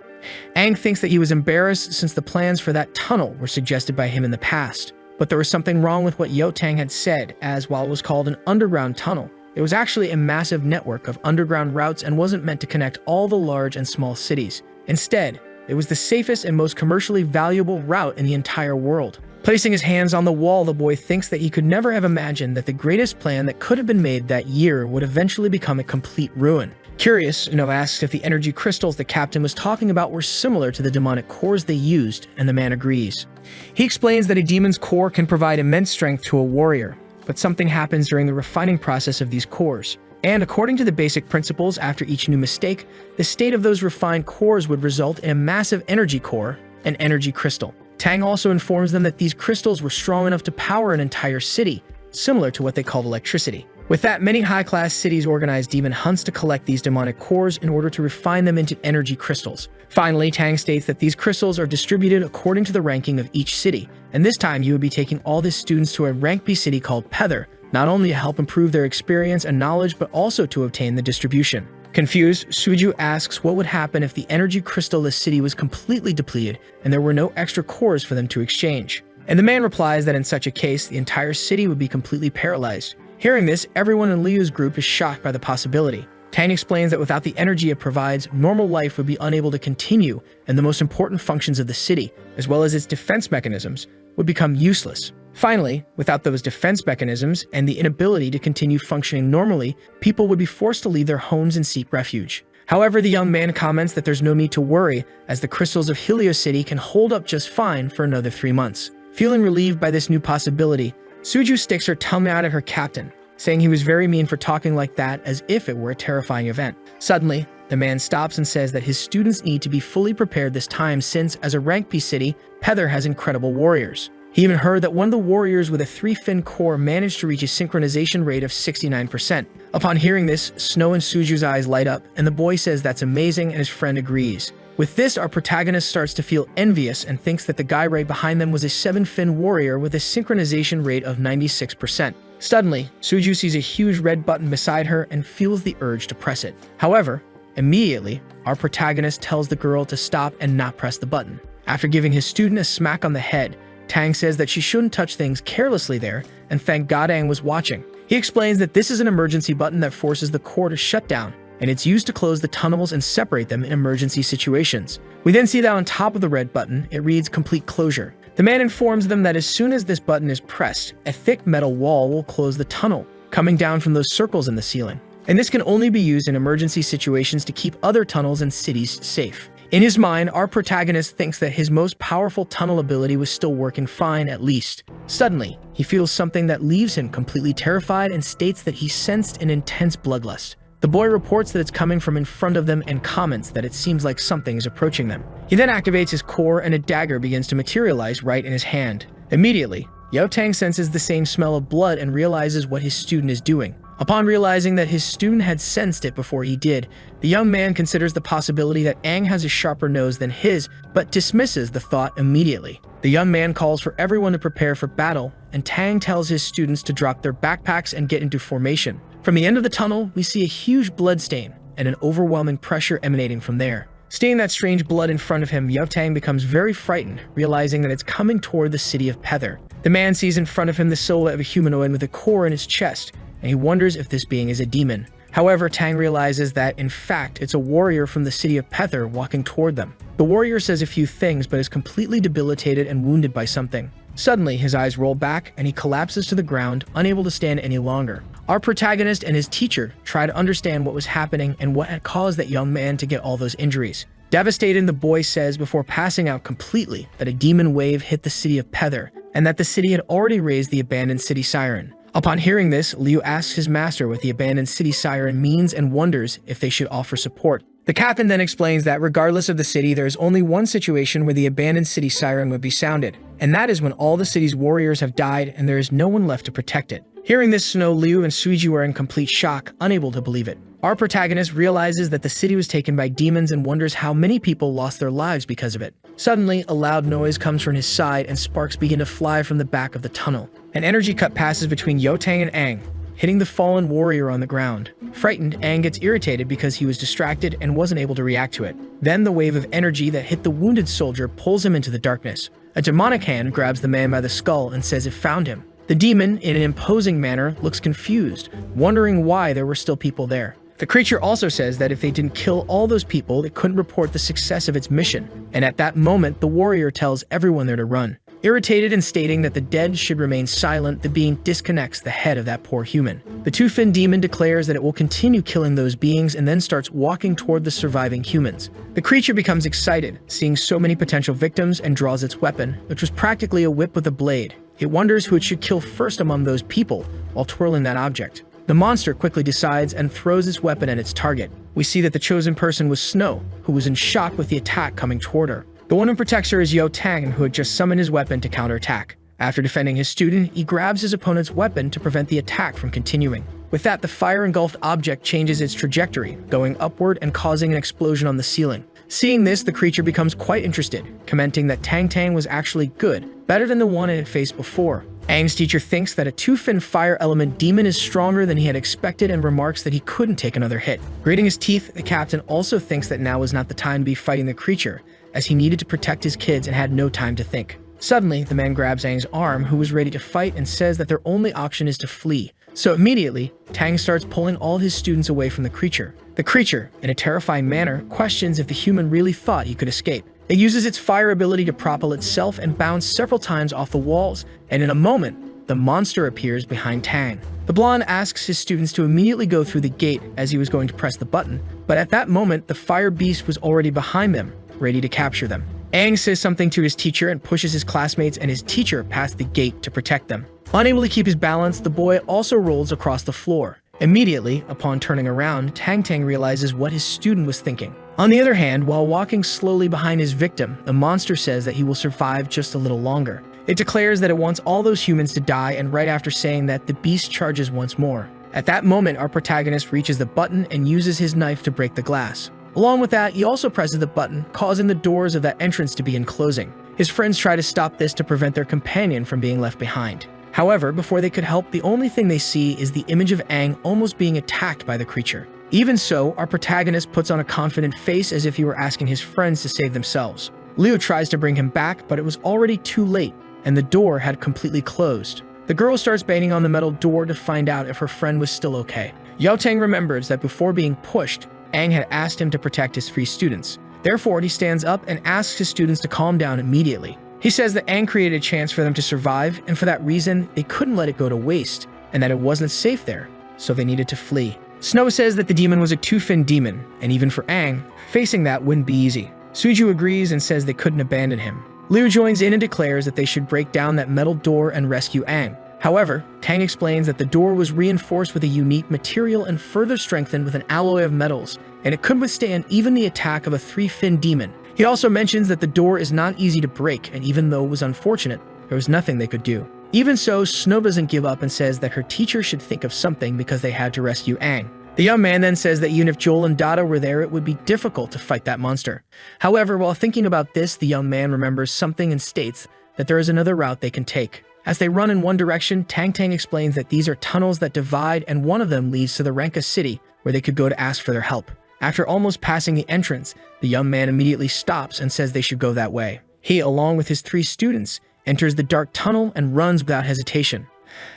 Aang thinks that he was embarrassed since the plans for that tunnel were suggested by him in the past. But there was something wrong with what Tang had said, as while it was called an underground tunnel, it was actually a massive network of underground routes and wasn't meant to connect all the large and small cities. Instead, it was the safest and most commercially valuable route in the entire world. Placing his hands on the wall, the boy thinks that he could never have imagined that the greatest plan that could have been made that year would eventually become a complete ruin. Curious, asks if the energy crystals the captain was talking about were similar to the demonic cores they used, and the man agrees. He explains that a demon's core can provide immense strength to a warrior, but something happens during the refining process of these cores. And according to the basic principles, after each new mistake, the state of those refined cores would result in a massive energy core, an energy crystal. Tang also informs them that these crystals were strong enough to power an entire city, similar to what they called electricity. With that, many high-class cities organized demon hunts to collect these demonic cores in order to refine them into energy crystals. Finally, Tang states that these crystals are distributed according to the ranking of each city, and this time you would be taking all the students to a rank B city called Peather, not only to help improve their experience and knowledge, but also to obtain the distribution. Confused, Suju asks what would happen if the energy crystal-less city was completely depleted and there were no extra cores for them to exchange. And the man replies that in such a case, the entire city would be completely paralyzed. Hearing this, everyone in Liu's group is shocked by the possibility. Tang explains that without the energy it provides, normal life would be unable to continue, and the most important functions of the city, as well as its defense mechanisms, would become useless. Finally, without those defense mechanisms and the inability to continue functioning normally, people would be forced to leave their homes and seek refuge. However, the young man comments that there's no need to worry, as the crystals of Helios City can hold up just fine for another 3 months. Feeling relieved by this new possibility, Suju sticks her tongue out at her captain, saying he was very mean for talking like that as if it were a terrifying event. Suddenly, the man stops and says that his students need to be fully prepared this time since, as a rank B city, Peather has incredible warriors. He even heard that one of the warriors with a 3-fin core managed to reach a synchronization rate of 69%. Upon hearing this, Snow and Suju's eyes light up, and the boy says that's amazing and his friend agrees. With this, our protagonist starts to feel envious and thinks that the guy right behind them was a 7-fin warrior with a synchronization rate of 96%. Suddenly, Suju sees a huge red button beside her and feels the urge to press it. However, immediately, our protagonist tells the girl to stop and not press the button. After giving his student a smack on the head, Tang says that she shouldn't touch things carelessly there, and thank God Aang was watching. He explains that this is an emergency button that forces the core to shut down, and it's used to close the tunnels and separate them in emergency situations. We then see that on top of the red button, it reads complete closure. The man informs them that as soon as this button is pressed, a thick metal wall will close the tunnel, coming down from those circles in the ceiling. And this can only be used in emergency situations to keep other tunnels and cities safe. In his mind, our protagonist thinks that his most powerful tunnel ability was still working fine at least. Suddenly, he feels something that leaves him completely terrified and states that he sensed an intense bloodlust. The boy reports that it's coming from in front of them and comments that it seems like something is approaching them. He then activates his core and a dagger begins to materialize right in his hand. Immediately, Tang senses the same smell of blood and realizes what his student is doing. Upon realizing that his student had sensed it before he did, the young man considers the possibility that Aang has a sharper nose than his, but dismisses the thought immediately. The young man calls for everyone to prepare for battle, and Tang tells his students to drop their backpacks and get into formation. From the end of the tunnel, we see a huge blood stain and an overwhelming pressure emanating from there. Seeing that strange blood in front of him, Yahello becomes very frightened, realizing that it's coming toward the city of Pether. The man sees in front of him the silhouette of a humanoid with a core in his chest, and he wonders if this being is a demon. However, Tang realizes that, in fact, it's a warrior from the city of Pether walking toward them. The warrior says a few things, but is completely debilitated and wounded by something. Suddenly, his eyes roll back, and he collapses to the ground, unable to stand any longer. Our protagonist and his teacher try to understand what was happening and what had caused that young man to get all those injuries. Devastated, the boy says before passing out completely that a demon wave hit the city of Pether, and that the city had already raised the abandoned city siren. Upon hearing this, Liu asks his master what the abandoned city siren means and wonders if they should offer support. The captain then explains that regardless of the city, there is only one situation where the abandoned city siren would be sounded, and that is when all the city's warriors have died and there is no one left to protect it. Hearing this, Snow, Liu, and Suiju are in complete shock, unable to believe it. Our protagonist realizes that the city was taken by demons and wonders how many people lost their lives because of it. Suddenly, a loud noise comes from his side and sparks begin to fly from the back of the tunnel. An energy cut passes between Yahello and Aang, hitting the fallen warrior on the ground. Frightened, Aang gets irritated because he was distracted and wasn't able to react to it. Then the wave of energy that hit the wounded soldier pulls him into the darkness. A demonic hand grabs the man by the skull and says it found him. The demon, in an imposing manner, looks confused, wondering why there were still people there. The creature also says that if they didn't kill all those people, it couldn't report the success of its mission, and at that moment, the warrior tells everyone there to run. Irritated and stating that the dead should remain silent, the being disconnects the head of that poor human. The two-fin demon declares that it will continue killing those beings and then starts walking toward the surviving humans. The creature becomes excited, seeing so many potential victims, and draws its weapon, which was practically a whip with a blade. It wonders who it should kill first among those people while twirling that object. The monster quickly decides and throws its weapon at its target. We see that the chosen person was Snow, who was in shock with the attack coming toward her. The one who protects her is Yahello, who had just summoned his weapon to counterattack. After defending his student, he grabs his opponent's weapon to prevent the attack from continuing. With that, the fire-engulfed object changes its trajectory, going upward and causing an explosion on the ceiling. Seeing this, the creature becomes quite interested, commenting that Tang was actually good, better than the one it had faced before. Aang's teacher thinks that a two-fin fire element demon is stronger than he had expected and remarks that he couldn't take another hit. Grating his teeth, the captain also thinks that now was not the time to be fighting the creature, as he needed to protect his kids and had no time to think. Suddenly, the man grabs Aang's arm, who was ready to fight, and says that their only option is to flee. So immediately, Tang starts pulling all his students away from the creature. The creature, in a terrifying manner, questions if the human really thought he could escape. It uses its fire ability to propel itself and bounce several times off the walls, and in a moment, the monster appears behind Tang. The blonde asks his students to immediately go through the gate as he was going to press the button, but at that moment, the fire beast was already behind them, ready to capture them. Aang says something to his teacher and pushes his classmates and his teacher past the gate to protect them. Unable to keep his balance, the boy also rolls across the floor. Immediately, upon turning around, Tang realizes what his student was thinking. On the other hand, while walking slowly behind his victim, the monster says that he will survive just a little longer. It declares that it wants all those humans to die, and right after saying that, the beast charges once more. At that moment, our protagonist reaches the button and uses his knife to break the glass. Along with that, he also presses the button, causing the doors of that entrance to begin closing. His friends try to stop this to prevent their companion from being left behind. However, before they could help, the only thing they see is the image of Aang almost being attacked by the creature. Even so, our protagonist puts on a confident face as if he were asking his friends to save themselves. Liu tries to bring him back, but it was already too late, and the door had completely closed. The girl starts banging on the metal door to find out if her friend was still okay. Yahello remembers that before being pushed, Aang had asked him to protect his free students. Therefore, he stands up and asks his students to calm down immediately. He says that Aang created a chance for them to survive, and for that reason, they couldn't let it go to waste, and that it wasn't safe there, so they needed to flee. Snow says that the demon was a two-fin demon, and even for Aang, facing that wouldn't be easy. Suiju agrees and says they couldn't abandon him. Liu joins in and declares that they should break down that metal door and rescue Aang. However, Tang explains that the door was reinforced with a unique material and further strengthened with an alloy of metals, and it could withstand even the attack of a three-fin demon. He also mentions that the door is not easy to break, and even though it was unfortunate, there was nothing they could do. Even so, Snow doesn't give up and says that her teacher should think of something because they had to rescue Aang. The young man then says that even if Joel and Dada were there, it would be difficult to fight that monster. However, while thinking about this, the young man remembers something and states that there is another route they can take. As they run in one direction, Tang explains that these are tunnels that divide, and one of them leads to the Renka city, where they could go to ask for their help. After almost passing the entrance, the young man immediately stops and says they should go that way. He, along with his 3 students, enters the dark tunnel and runs without hesitation.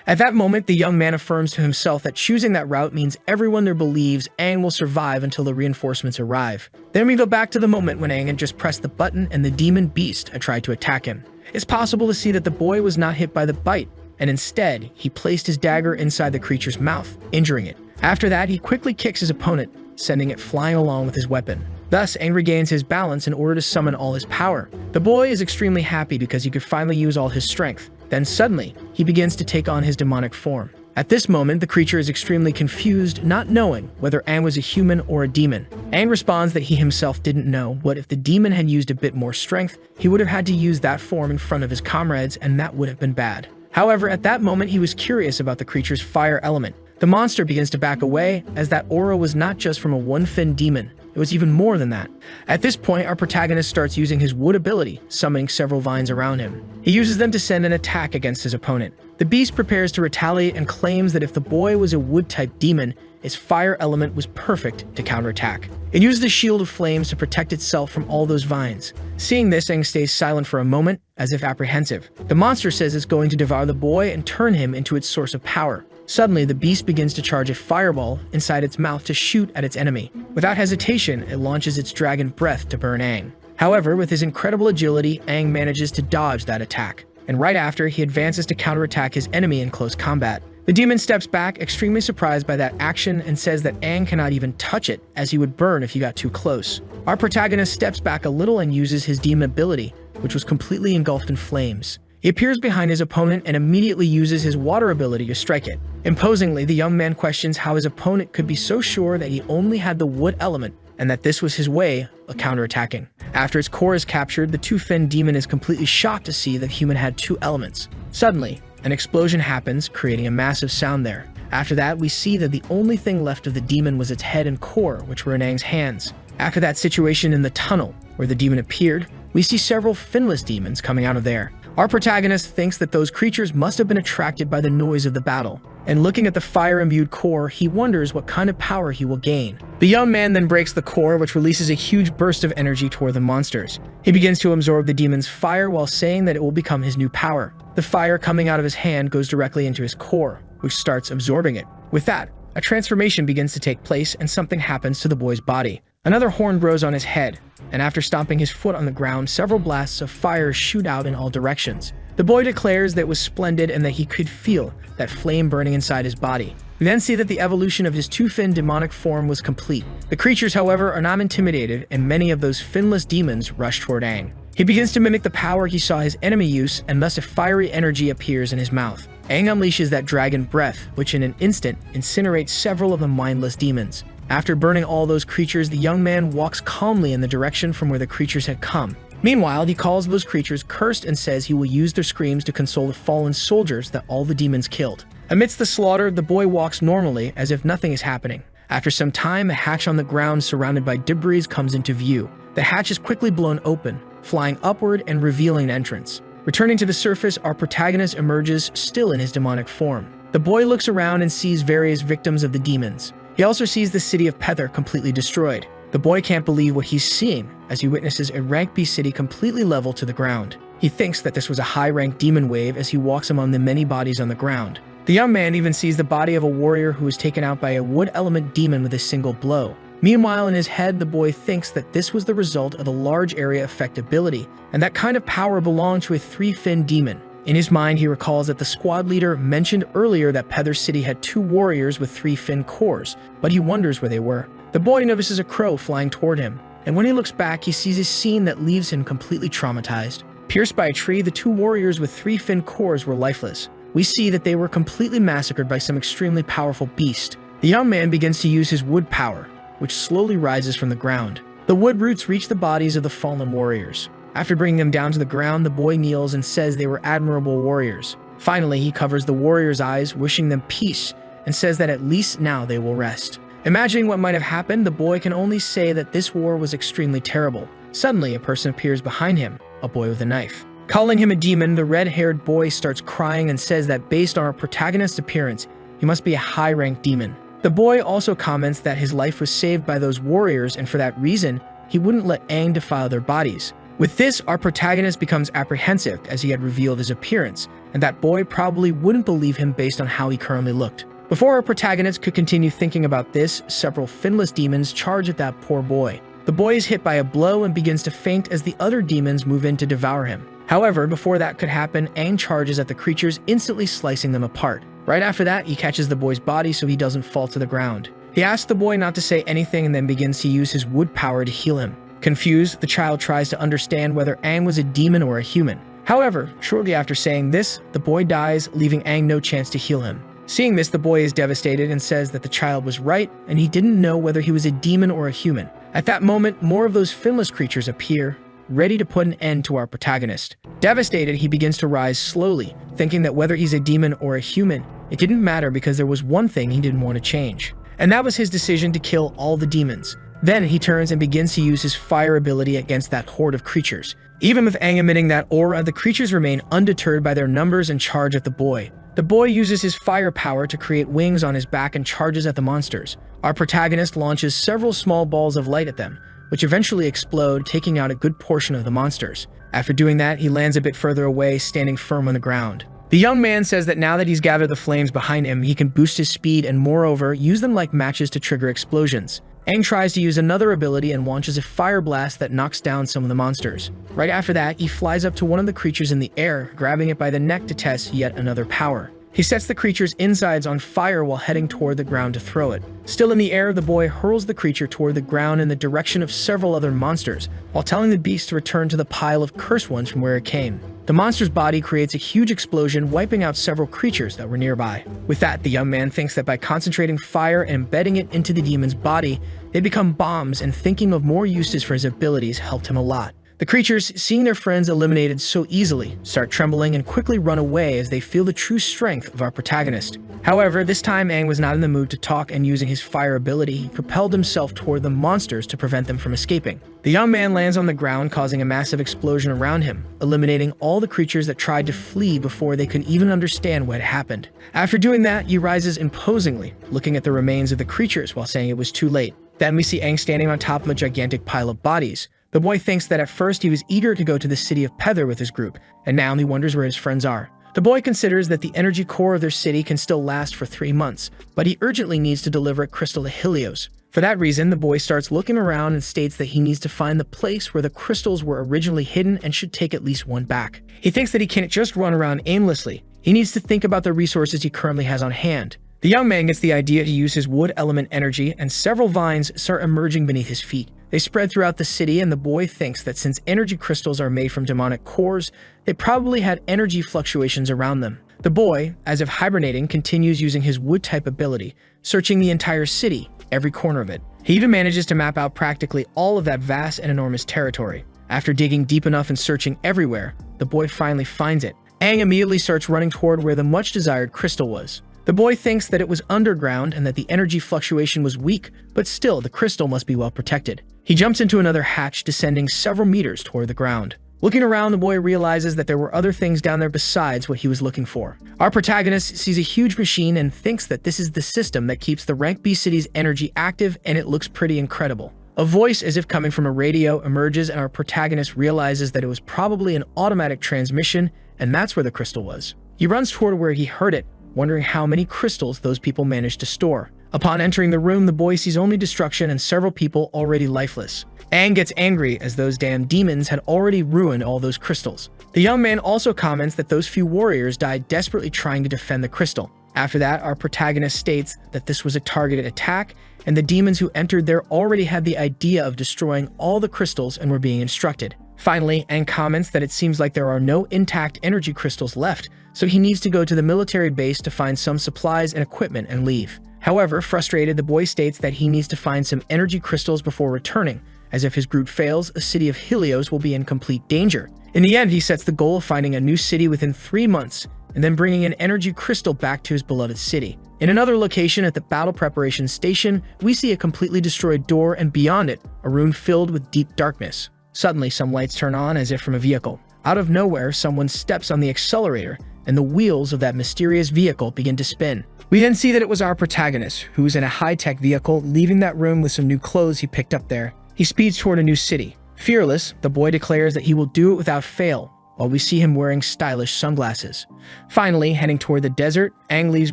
At that moment, the young man affirms to himself that choosing that route means everyone there believes Aang will survive until the reinforcements arrive. Then we go back to the moment when Aang had just pressed the button and the demon beast had tried to attack him. It's possible to see that the boy was not hit by the bite, and instead, he placed his dagger inside the creature's mouth, injuring it. After that, he quickly kicks his opponent, sending it flying along with his weapon. Thus, Aang regains his balance in order to summon all his power. The boy is extremely happy because he could finally use all his strength. Then suddenly, he begins to take on his demonic form. At this moment, the creature is extremely confused, not knowing whether Aang was a human or a demon. Aang responds that he himself didn't know what if the demon had used a bit more strength, he would have had to use that form in front of his comrades, and that would have been bad. However, at that moment, he was curious about the creature's fire element. The monster begins to back away, as that aura was not just from a one-finned demon. It was even more than that. At this point, our protagonist starts using his wood ability, summoning several vines around him. He uses them to send an attack against his opponent. The beast prepares to retaliate and claims that if the boy was a wood-type demon, its fire element was perfect to counterattack. It uses the shield of flames to protect itself from all those vines. Seeing this, Aang stays silent for a moment, as if apprehensive. The monster says it's going to devour the boy and turn him into its source of power. Suddenly, the beast begins to charge a fireball inside its mouth to shoot at its enemy. Without hesitation, it launches its dragon breath to burn Aang. However, with his incredible agility, Aang manages to dodge that attack. And right after, he advances to counterattack his enemy in close combat. The demon steps back, extremely surprised by that action, and says that Aang cannot even touch it, as he would burn if he got too close. Our protagonist steps back a little and uses his demon ability, which was completely engulfed in flames. He appears behind his opponent and immediately uses his water ability to strike it. Imposingly, the young man questions how his opponent could be so sure that he only had the wood element and that this was his way of counterattacking. After its core is captured, the 2-finned demon is completely shocked to see that human had 2 elements. Suddenly, an explosion happens, creating a massive sound there. After that, we see that the only thing left of the demon was its head and core, which were in Aang's hands. After that situation in the tunnel, where the demon appeared, we see several finless demons coming out of there. Our protagonist thinks that those creatures must have been attracted by the noise of the battle, and looking at the fire-imbued core, he wonders what kind of power he will gain. The young man then breaks the core, which releases a huge burst of energy toward the monsters. He begins to absorb the demon's fire while saying that it will become his new power. The fire coming out of his hand goes directly into his core, which starts absorbing it. With that, a transformation begins to take place and something happens to the boy's body. Another horn grows on his head, and after stomping his foot on the ground, several blasts of fire shoot out in all directions. The boy declares that it was splendid and that he could feel that flame burning inside his body. We then see that the evolution of his 2-finned demonic form was complete. The creatures, however, are not intimidated, and many of those finless demons rush toward Aang. He begins to mimic the power he saw his enemy use, and thus a fiery energy appears in his mouth. Aang unleashes that dragon breath, which in an instant incinerates several of the mindless demons. After burning all those creatures, the young man walks calmly in the direction from where the creatures had come. Meanwhile, he calls those creatures cursed and says he will use their screams to console the fallen soldiers that all the demons killed. Amidst the slaughter, the boy walks normally as if nothing is happening. After some time, a hatch on the ground surrounded by debris comes into view. The hatch is quickly blown open, flying upward and revealing an entrance. Returning to the surface, our protagonist emerges still in his demonic form. The boy looks around and sees various victims of the demons. He also sees the city of Pether completely destroyed. The boy can't believe what he's seeing as he witnesses a rank B city completely level to the ground. He thinks that this was a high-rank demon wave as he walks among the many bodies on the ground. The young man even sees the body of a warrior who was taken out by a wood element demon with a single blow. Meanwhile, in his head, the boy thinks that this was the result of a large area effect ability, and that kind of power belonged to a 3-finned demon. In his mind, he recalls that the squad leader mentioned earlier that Pether City had 2 warriors with 3-finned cores, but he wonders where they were. The boy notices a crow flying toward him, and when he looks back, he sees a scene that leaves him completely traumatized. Pierced by a tree, the 2 warriors with 3-finned cores were lifeless. We see that they were completely massacred by some extremely powerful beast. The young man begins to use his wood power, which slowly rises from the ground. The wood roots reach the bodies of the fallen warriors. After bringing them down to the ground, the boy kneels and says they were admirable warriors. Finally, he covers the warriors' eyes, wishing them peace, and says that at least now they will rest. Imagining what might have happened, the boy can only say that this war was extremely terrible. Suddenly, a person appears behind him, a boy with a knife. Calling him a demon, the red-haired boy starts crying and says that based on our protagonist's appearance, he must be a high-ranked demon. The boy also comments that his life was saved by those warriors, and for that reason, he wouldn't let Aang defile their bodies. With this, our protagonist becomes apprehensive as he had revealed his appearance, and that boy probably wouldn't believe him based on how he currently looked. Before our protagonist could continue thinking about this, several finless demons charge at that poor boy. The boy is hit by a blow and begins to faint as the other demons move in to devour him. However, before that could happen, Aang charges at the creatures, instantly slicing them apart. Right after that, he catches the boy's body so he doesn't fall to the ground. He asks the boy not to say anything and then begins to use his wood power to heal him. Confused, the child tries to understand whether Aang was a demon or a human. However, shortly after saying this, the boy dies, leaving Aang no chance to heal him. Seeing this, the boy is devastated and says that the child was right and he didn't know whether he was a demon or a human. At that moment, more of those finless creatures appear, ready to put an end to our protagonist. Devastated, he begins to rise slowly, thinking that whether he's a demon or a human, it didn't matter because there was one thing he didn't want to change. And that was his decision to kill all the demons. Then he turns and begins to use his fire ability against that horde of creatures. Even with Aang emitting that aura, the creatures remain undeterred by their numbers and charge at the boy. The boy uses his fire power to create wings on his back and charges at the monsters. Our protagonist launches several small balls of light at them, which eventually explode, taking out a good portion of the monsters. After doing that, he lands a bit further away, standing firm on the ground. The young man says that now that he's gathered the flames behind him, he can boost his speed and moreover, use them like matches to trigger explosions. Aang tries to use another ability and launches a fire blast that knocks down some of the monsters. Right after that, he flies up to one of the creatures in the air, grabbing it by the neck to test yet another power. He sets the creature's insides on fire while heading toward the ground to throw it. Still in the air, the boy hurls the creature toward the ground in the direction of several other monsters, while telling the beast to return to the pile of cursed ones from where it came. The monster's body creates a huge explosion, wiping out several creatures that were nearby. With that, the young man thinks that by concentrating fire and embedding it into the demon's body, they become bombs, and thinking of more uses for his abilities helped him a lot. The creatures, seeing their friends eliminated so easily, start trembling and quickly run away as they feel the true strength of our protagonist. However, this time Aang was not in the mood to talk, and using his fire ability, he propelled himself toward the monsters to prevent them from escaping. The young man lands on the ground, causing a massive explosion around him, eliminating all the creatures that tried to flee before they could even understand what had happened. After doing that, he rises imposingly, looking at the remains of the creatures while saying it was too late. Then we see Aang standing on top of a gigantic pile of bodies. The boy thinks that at first he was eager to go to the city of Pether with his group, and now he wonders where his friends are. The boy considers that the energy core of their city can still last for 3 months, but he urgently needs to deliver a crystal to Helios. For that reason, the boy starts looking around and states that he needs to find the place where the crystals were originally hidden and should take at least one back. He thinks that he can't just run around aimlessly. He needs to think about the resources he currently has on hand. The young man gets the idea to use his wood element energy, and several vines start emerging beneath his feet. They spread throughout the city, and the boy thinks that since energy crystals are made from demonic cores, they probably had energy fluctuations around them. The boy, as if hibernating, continues using his wood-type ability, searching the entire city, every corner of it. He even manages to map out practically all of that vast and enormous territory. After digging deep enough and searching everywhere, the boy finally finds it. Aang immediately starts running toward where the much-desired crystal was. The boy thinks that it was underground and that the energy fluctuation was weak, but still the crystal must be well protected. He jumps into another hatch, descending several meters toward the ground. Looking around, the boy realizes that there were other things down there besides what he was looking for. Our protagonist sees a huge machine and thinks that this is the system that keeps the Rank B city's energy active, and it looks pretty incredible. A voice, as if coming from a radio, emerges, and our protagonist realizes that it was probably an automatic transmission, and that's where the crystal was. He runs toward where he heard it, wondering how many crystals those people managed to store. Upon entering the room, the boy sees only destruction and several people already lifeless. Aang gets angry as those damn demons had already ruined all those crystals. The young man also comments that those few warriors died desperately trying to defend the crystal. After that, our protagonist states that this was a targeted attack, and the demons who entered there already had the idea of destroying all the crystals and were being instructed. Finally, Aang comments that it seems like there are no intact energy crystals left, so he needs to go to the military base to find some supplies and equipment and leave. However, frustrated, the boy states that he needs to find some energy crystals before returning, as if his group fails, the city of Helios will be in complete danger. In the end, he sets the goal of finding a new city within 3 months, and then bringing an energy crystal back to his beloved city. In another location at the battle preparation station, we see a completely destroyed door, and beyond it, a room filled with deep darkness. Suddenly, some lights turn on as if from a vehicle. Out of nowhere, someone steps on the accelerator, and the wheels of that mysterious vehicle begin to spin. We then see that it was our protagonist, who was in a high-tech vehicle, leaving that room with some new clothes he picked up there. He speeds toward a new city. Fearless, the boy declares that he will do it without fail, while we see him wearing stylish sunglasses. Finally, heading toward the desert, Aang leaves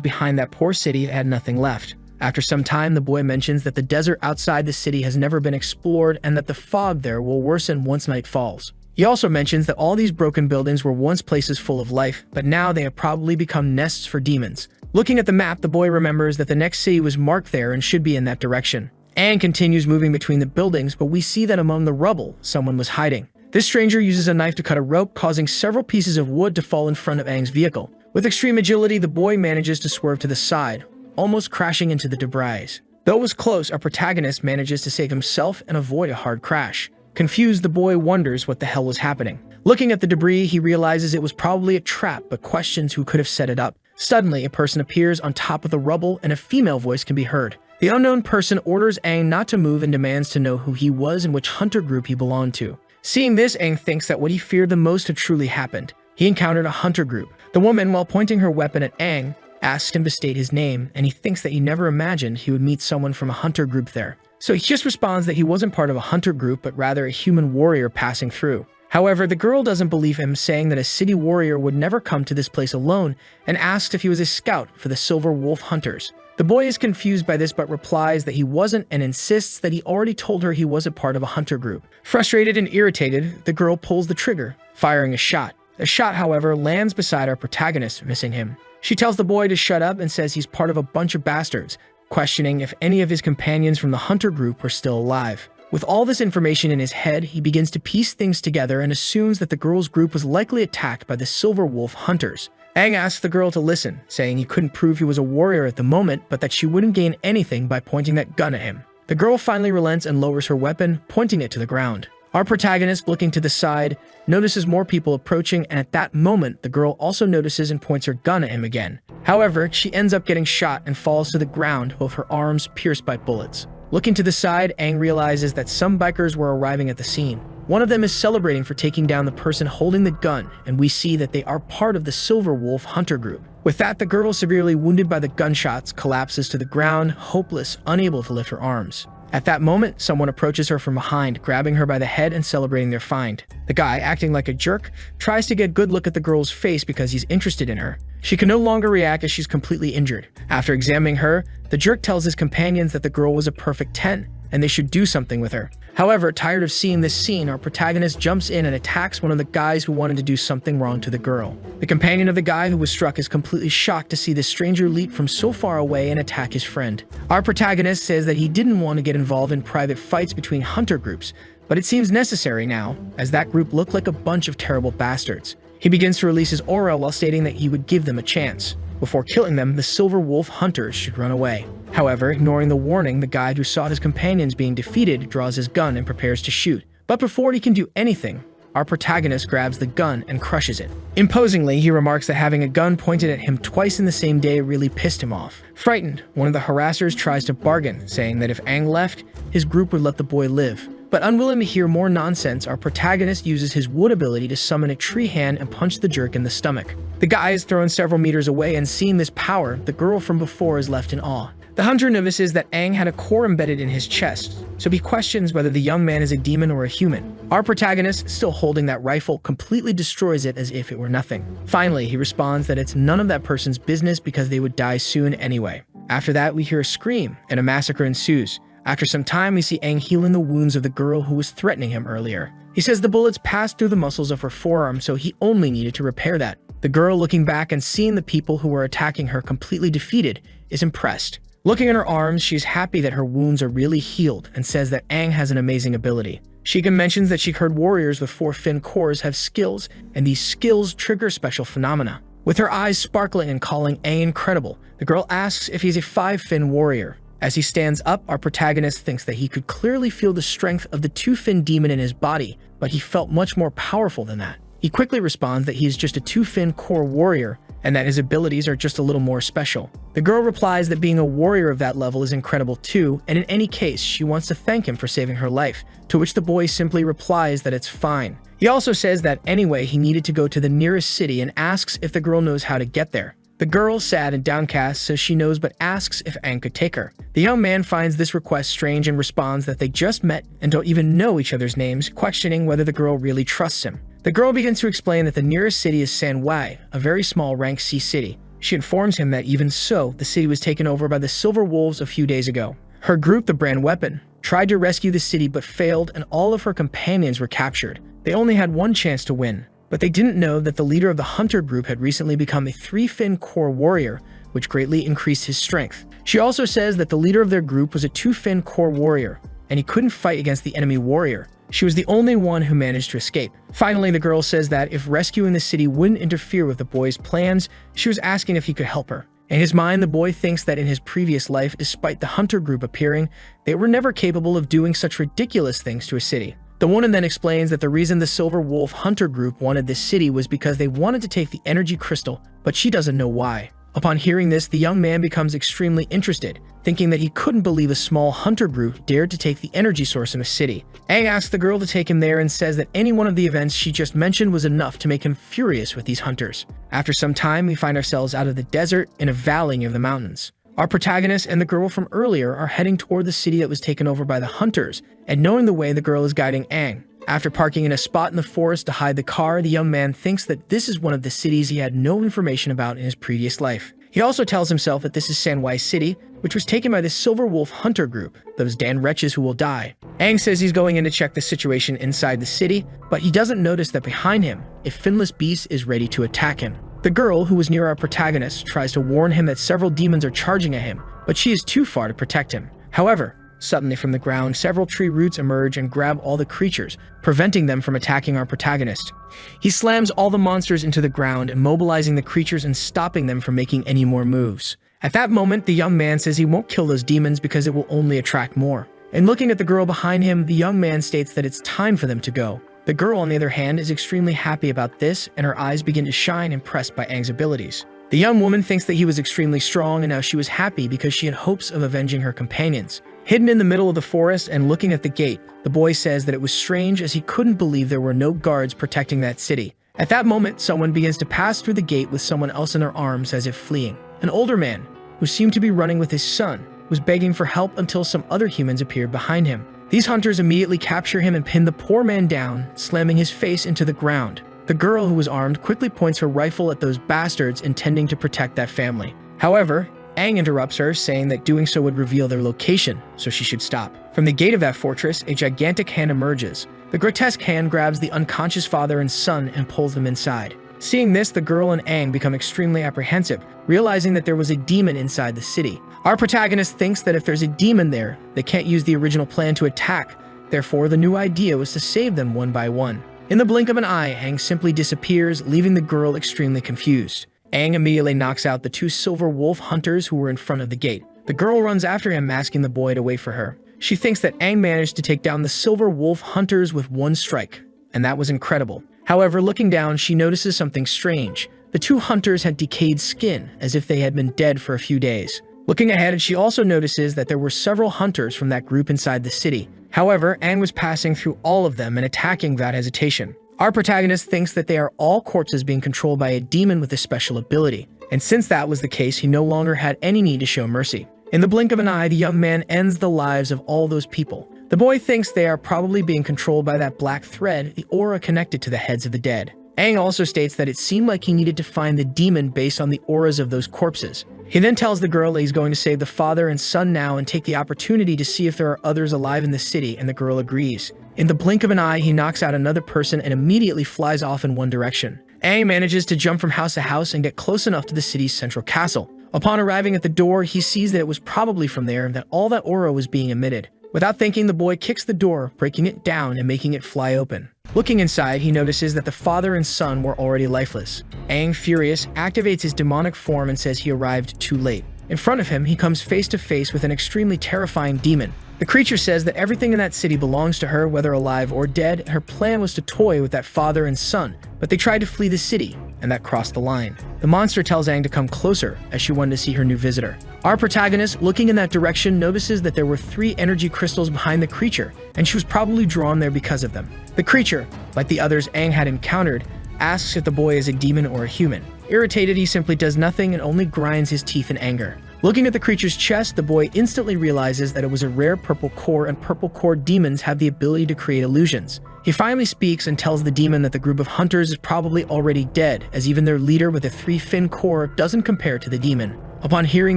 behind that poor city that had nothing left. After some time, the boy mentions that the desert outside the city has never been explored and that the fog there will worsen once night falls. He also mentions that all these broken buildings were once places full of life, but now they have probably become nests for demons. Looking at the map, the boy remembers that the next city was marked there and should be in that direction. Aang continues moving between the buildings, but we see that among the rubble, someone was hiding. This stranger uses a knife to cut a rope, causing several pieces of wood to fall in front of Aang's vehicle. With extreme agility, the boy manages to swerve to the side, almost crashing into the debris. Though it was close, our protagonist manages to save himself and avoid a hard crash. Confused, the boy wonders what the hell was happening. Looking at the debris, he realizes it was probably a trap, but questions who could have set it up. Suddenly, a person appears on top of the rubble and a female voice can be heard. The unknown person orders Aang not to move and demands to know who he was and which hunter group he belonged to. Seeing this, Aang thinks that what he feared the most had truly happened. He encountered a hunter group. The woman, while pointing her weapon at Aang, asks him to state his name, and he thinks that he never imagined he would meet someone from a hunter group there. So he just responds that he wasn't part of a hunter group, but rather a human warrior passing through. However, the girl doesn't believe him, saying that a city warrior would never come to this place alone, and asks if he was a scout for the Silver Wolf Hunters. The boy is confused by this but replies that he wasn't and insists that he already told her he wasn't part of a hunter group. Frustrated and irritated, the girl pulls the trigger, firing a shot. The shot, however, lands beside our protagonist, missing him. She tells the boy to shut up and says he's part of a bunch of bastards, questioning if any of his companions from the hunter group were still alive. With all this information in his head, he begins to piece things together and assumes that the girl's group was likely attacked by the Silver Wolf Hunters. Aang asks the girl to listen, saying he couldn't prove he was a warrior at the moment, but that she wouldn't gain anything by pointing that gun at him. The girl finally relents and lowers her weapon, pointing it to the ground. Our protagonist, looking to the side, notices more people approaching, and at that moment, the girl also notices and points her gun at him again. However, she ends up getting shot and falls to the ground, both her arms pierced by bullets. Looking to the side, Aang realizes that some bikers were arriving at the scene. One of them is celebrating for taking down the person holding the gun, and we see that they are part of the Silver Wolf Hunter group. With that, the girl, severely wounded by the gunshots, collapses to the ground, hopeless, unable to lift her arms. At that moment, someone approaches her from behind, grabbing her by the head and celebrating their find. The guy, acting like a jerk, tries to get a good look at the girl's face because he's interested in her. She can no longer react as she's completely injured. After examining her, the jerk tells his companions that the girl was a perfect 10, and they should do something with her. However, tired of seeing this scene, our protagonist jumps in and attacks one of the guys who wanted to do something wrong to the girl. The companion of the guy who was struck is completely shocked to see this stranger leap from so far away and attack his friend. Our protagonist says that he didn't want to get involved in private fights between hunter groups, but it seems necessary now, as that group looked like a bunch of terrible bastards. He begins to release his aura while stating that he would give them a chance. Before killing them, the Silver Wolf Hunters should run away. However, ignoring the warning, the guide who saw his companions being defeated draws his gun and prepares to shoot. But before he can do anything, our protagonist grabs the gun and crushes it. Imposingly, he remarks that having a gun pointed at him twice in the same day really pissed him off. Frightened, one of the harassers tries to bargain, saying that if Aang left, his group would let the boy live. But unwilling to hear more nonsense, our protagonist uses his wood ability to summon a tree hand and punch the jerk in the stomach. The guy is thrown several meters away, and seeing this power, the girl from before is left in awe. The hunter notices that Aang had a core embedded in his chest, so he questions whether the young man is a demon or a human. Our protagonist, still holding that rifle, completely destroys it as if it were nothing. Finally, he responds that it's none of that person's business because they would die soon anyway. After that, we hear a scream, and a massacre ensues. After some time, we see Aang healing the wounds of the girl who was threatening him earlier. He says the bullets passed through the muscles of her forearm, so he only needed to repair that. The girl, looking back and seeing the people who were attacking her completely defeated, is impressed. Looking at her arms, she's happy that her wounds are really healed and says that Aang has an amazing ability. Sheikah mentions that she heard warriors with 4 fin cores have skills, and these skills trigger special phenomena. With her eyes sparkling and calling Aang incredible, the girl asks if he's a 5-fin warrior. As he stands up, our protagonist thinks that he could clearly feel the strength of the 2-fin demon in his body, but he felt much more powerful than that. He quickly responds that he is just a 2-fin core warrior, and that his abilities are just a little more special. The girl replies that being a warrior of that level is incredible too, and in any case, she wants to thank him for saving her life, to which the boy simply replies that it's fine. He also says that anyway, he needed to go to the nearest city and asks if the girl knows how to get there. The girl, sad and downcast, says she knows but asks if Aang could take her. The young man finds this request strange and responds that they just met and don't even know each other's names, questioning whether the girl really trusts him. The girl begins to explain that the nearest city is Sanwai, a very small rank C city. She informs him that even so, the city was taken over by the Silver Wolves a few days ago. Her group, the Brand Weapon, tried to rescue the city but failed, and all of her companions were captured. They only had one chance to win, but they didn't know that the leader of the Hunter group had recently become a 3-fin core warrior, which greatly increased his strength. She also says that the leader of their group was a 2-fin core warrior, and he couldn't fight against the enemy warrior. She was the only one who managed to escape. Finally, the girl says that if rescuing the city wouldn't interfere with the boy's plans, she was asking if he could help her. In his mind, the boy thinks that in his previous life, despite the Hunter group appearing, they were never capable of doing such ridiculous things to a city. The woman then explains that the reason the Silver Wolf Hunter group wanted this city was because they wanted to take the energy crystal, but she doesn't know why. Upon hearing this, the young man becomes extremely interested, thinking that he couldn't believe a small hunter group dared to take the energy source in a city. Aang asks the girl to take him there and says that any one of the events she just mentioned was enough to make him furious with these hunters. After some time, we find ourselves out of the desert in a valley near the mountains. Our protagonist and the girl from earlier are heading toward the city that was taken over by the hunters, and knowing the way, the girl is guiding Aang. After parking in a spot in the forest to hide the car, the young man thinks that this is one of the cities he had no information about in his previous life. He also tells himself that this is Sanwai City, which was taken by the Silver Wolf Hunter group, those damn wretches who will die. Aang says he's going in to check the situation inside the city, but he doesn't notice that behind him, a finless beast is ready to attack him. The girl, who was near our protagonist, tries to warn him that several demons are charging at him, but she is too far to protect him. However, suddenly from the ground, several tree roots emerge and grab all the creatures, preventing them from attacking our protagonist. He slams all the monsters into the ground, immobilizing the creatures and stopping them from making any more moves. At that moment, the young man says he won't kill those demons because it will only attract more. And looking at the girl behind him, the young man states that it's time for them to go. The girl, on the other hand, is extremely happy about this, and her eyes begin to shine, impressed by Aang's abilities. The young woman thinks that he was extremely strong, and now she was happy because she had hopes of avenging her companions. Hidden in the middle of the forest and looking at the gate, the boy says that it was strange as he couldn't believe there were no guards protecting that city. At that moment, someone begins to pass through the gate with someone else in their arms as if fleeing. An older man, who seemed to be running with his son, was begging for help until some other humans appeared behind him. These hunters immediately capture him and pin the poor man down, slamming his face into the ground. The girl, who was armed, quickly points her rifle at those bastards, intending to protect that family. However, Aang interrupts her, saying that doing so would reveal their location, so she should stop. From the gate of that fortress, a gigantic hand emerges. The grotesque hand grabs the unconscious father and son and pulls them inside. Seeing this, the girl and Aang become extremely apprehensive, realizing that there was a demon inside the city. Our protagonist thinks that if there's a demon there, they can't use the original plan to attack. Therefore, the new idea was to save them one by one. In the blink of an eye, Aang simply disappears, leaving the girl extremely confused. Aang immediately knocks out the 2 Silver Wolf hunters who were in front of the gate. The girl runs after him, asking the boy to wait for her. She thinks that Aang managed to take down the Silver Wolf hunters with one strike, and that was incredible. However, looking down, she notices something strange. The 2 hunters had decayed skin, as if they had been dead for a few days. Looking ahead, she also notices that there were several hunters from that group inside the city. However, Aang was passing through all of them and attacking without hesitation. Our protagonist thinks that they are all corpses being controlled by a demon with a special ability, and since that was the case, he no longer had any need to show mercy. In the blink of an eye, the young man ends the lives of all those people. The boy thinks they are probably being controlled by that black thread, the aura connected to the heads of the dead. Aang also states that it seemed like he needed to find the demon based on the auras of those corpses. He then tells the girl that he's going to save the father and son now and take the opportunity to see if there are others alive in the city, and the girl agrees. In the blink of an eye, he knocks out another person and immediately flies off in one direction. Aang manages to jump from house to house and get close enough to the city's central castle. Upon arriving at the door, he sees that it was probably from there that all that aura was being emitted. Without thinking, the boy kicks the door, breaking it down and making it fly open. Looking inside, he notices that the father and son were already lifeless. Aang, furious, activates his demonic form and says he arrived too late. In front of him, he comes face to face with an extremely terrifying demon. The creature says that everything in that city belongs to her, whether alive or dead, and her plan was to toy with that father and son, but they tried to flee the city, and that crossed the line. The monster tells Aang to come closer, as she wanted to see her new visitor. Our protagonist, looking in that direction, notices that there were 3 energy crystals behind the creature, and she was probably drawn there because of them. The creature, like the others Aang had encountered, asks if the boy is a demon or a human. Irritated, he simply does nothing and only grinds his teeth in anger. Looking at the creature's chest, the boy instantly realizes that it was a rare purple core, and purple core demons have the ability to create illusions. He finally speaks and tells the demon that the group of hunters is probably already dead, as even their leader with a 3-fin core doesn't compare to the demon. Upon hearing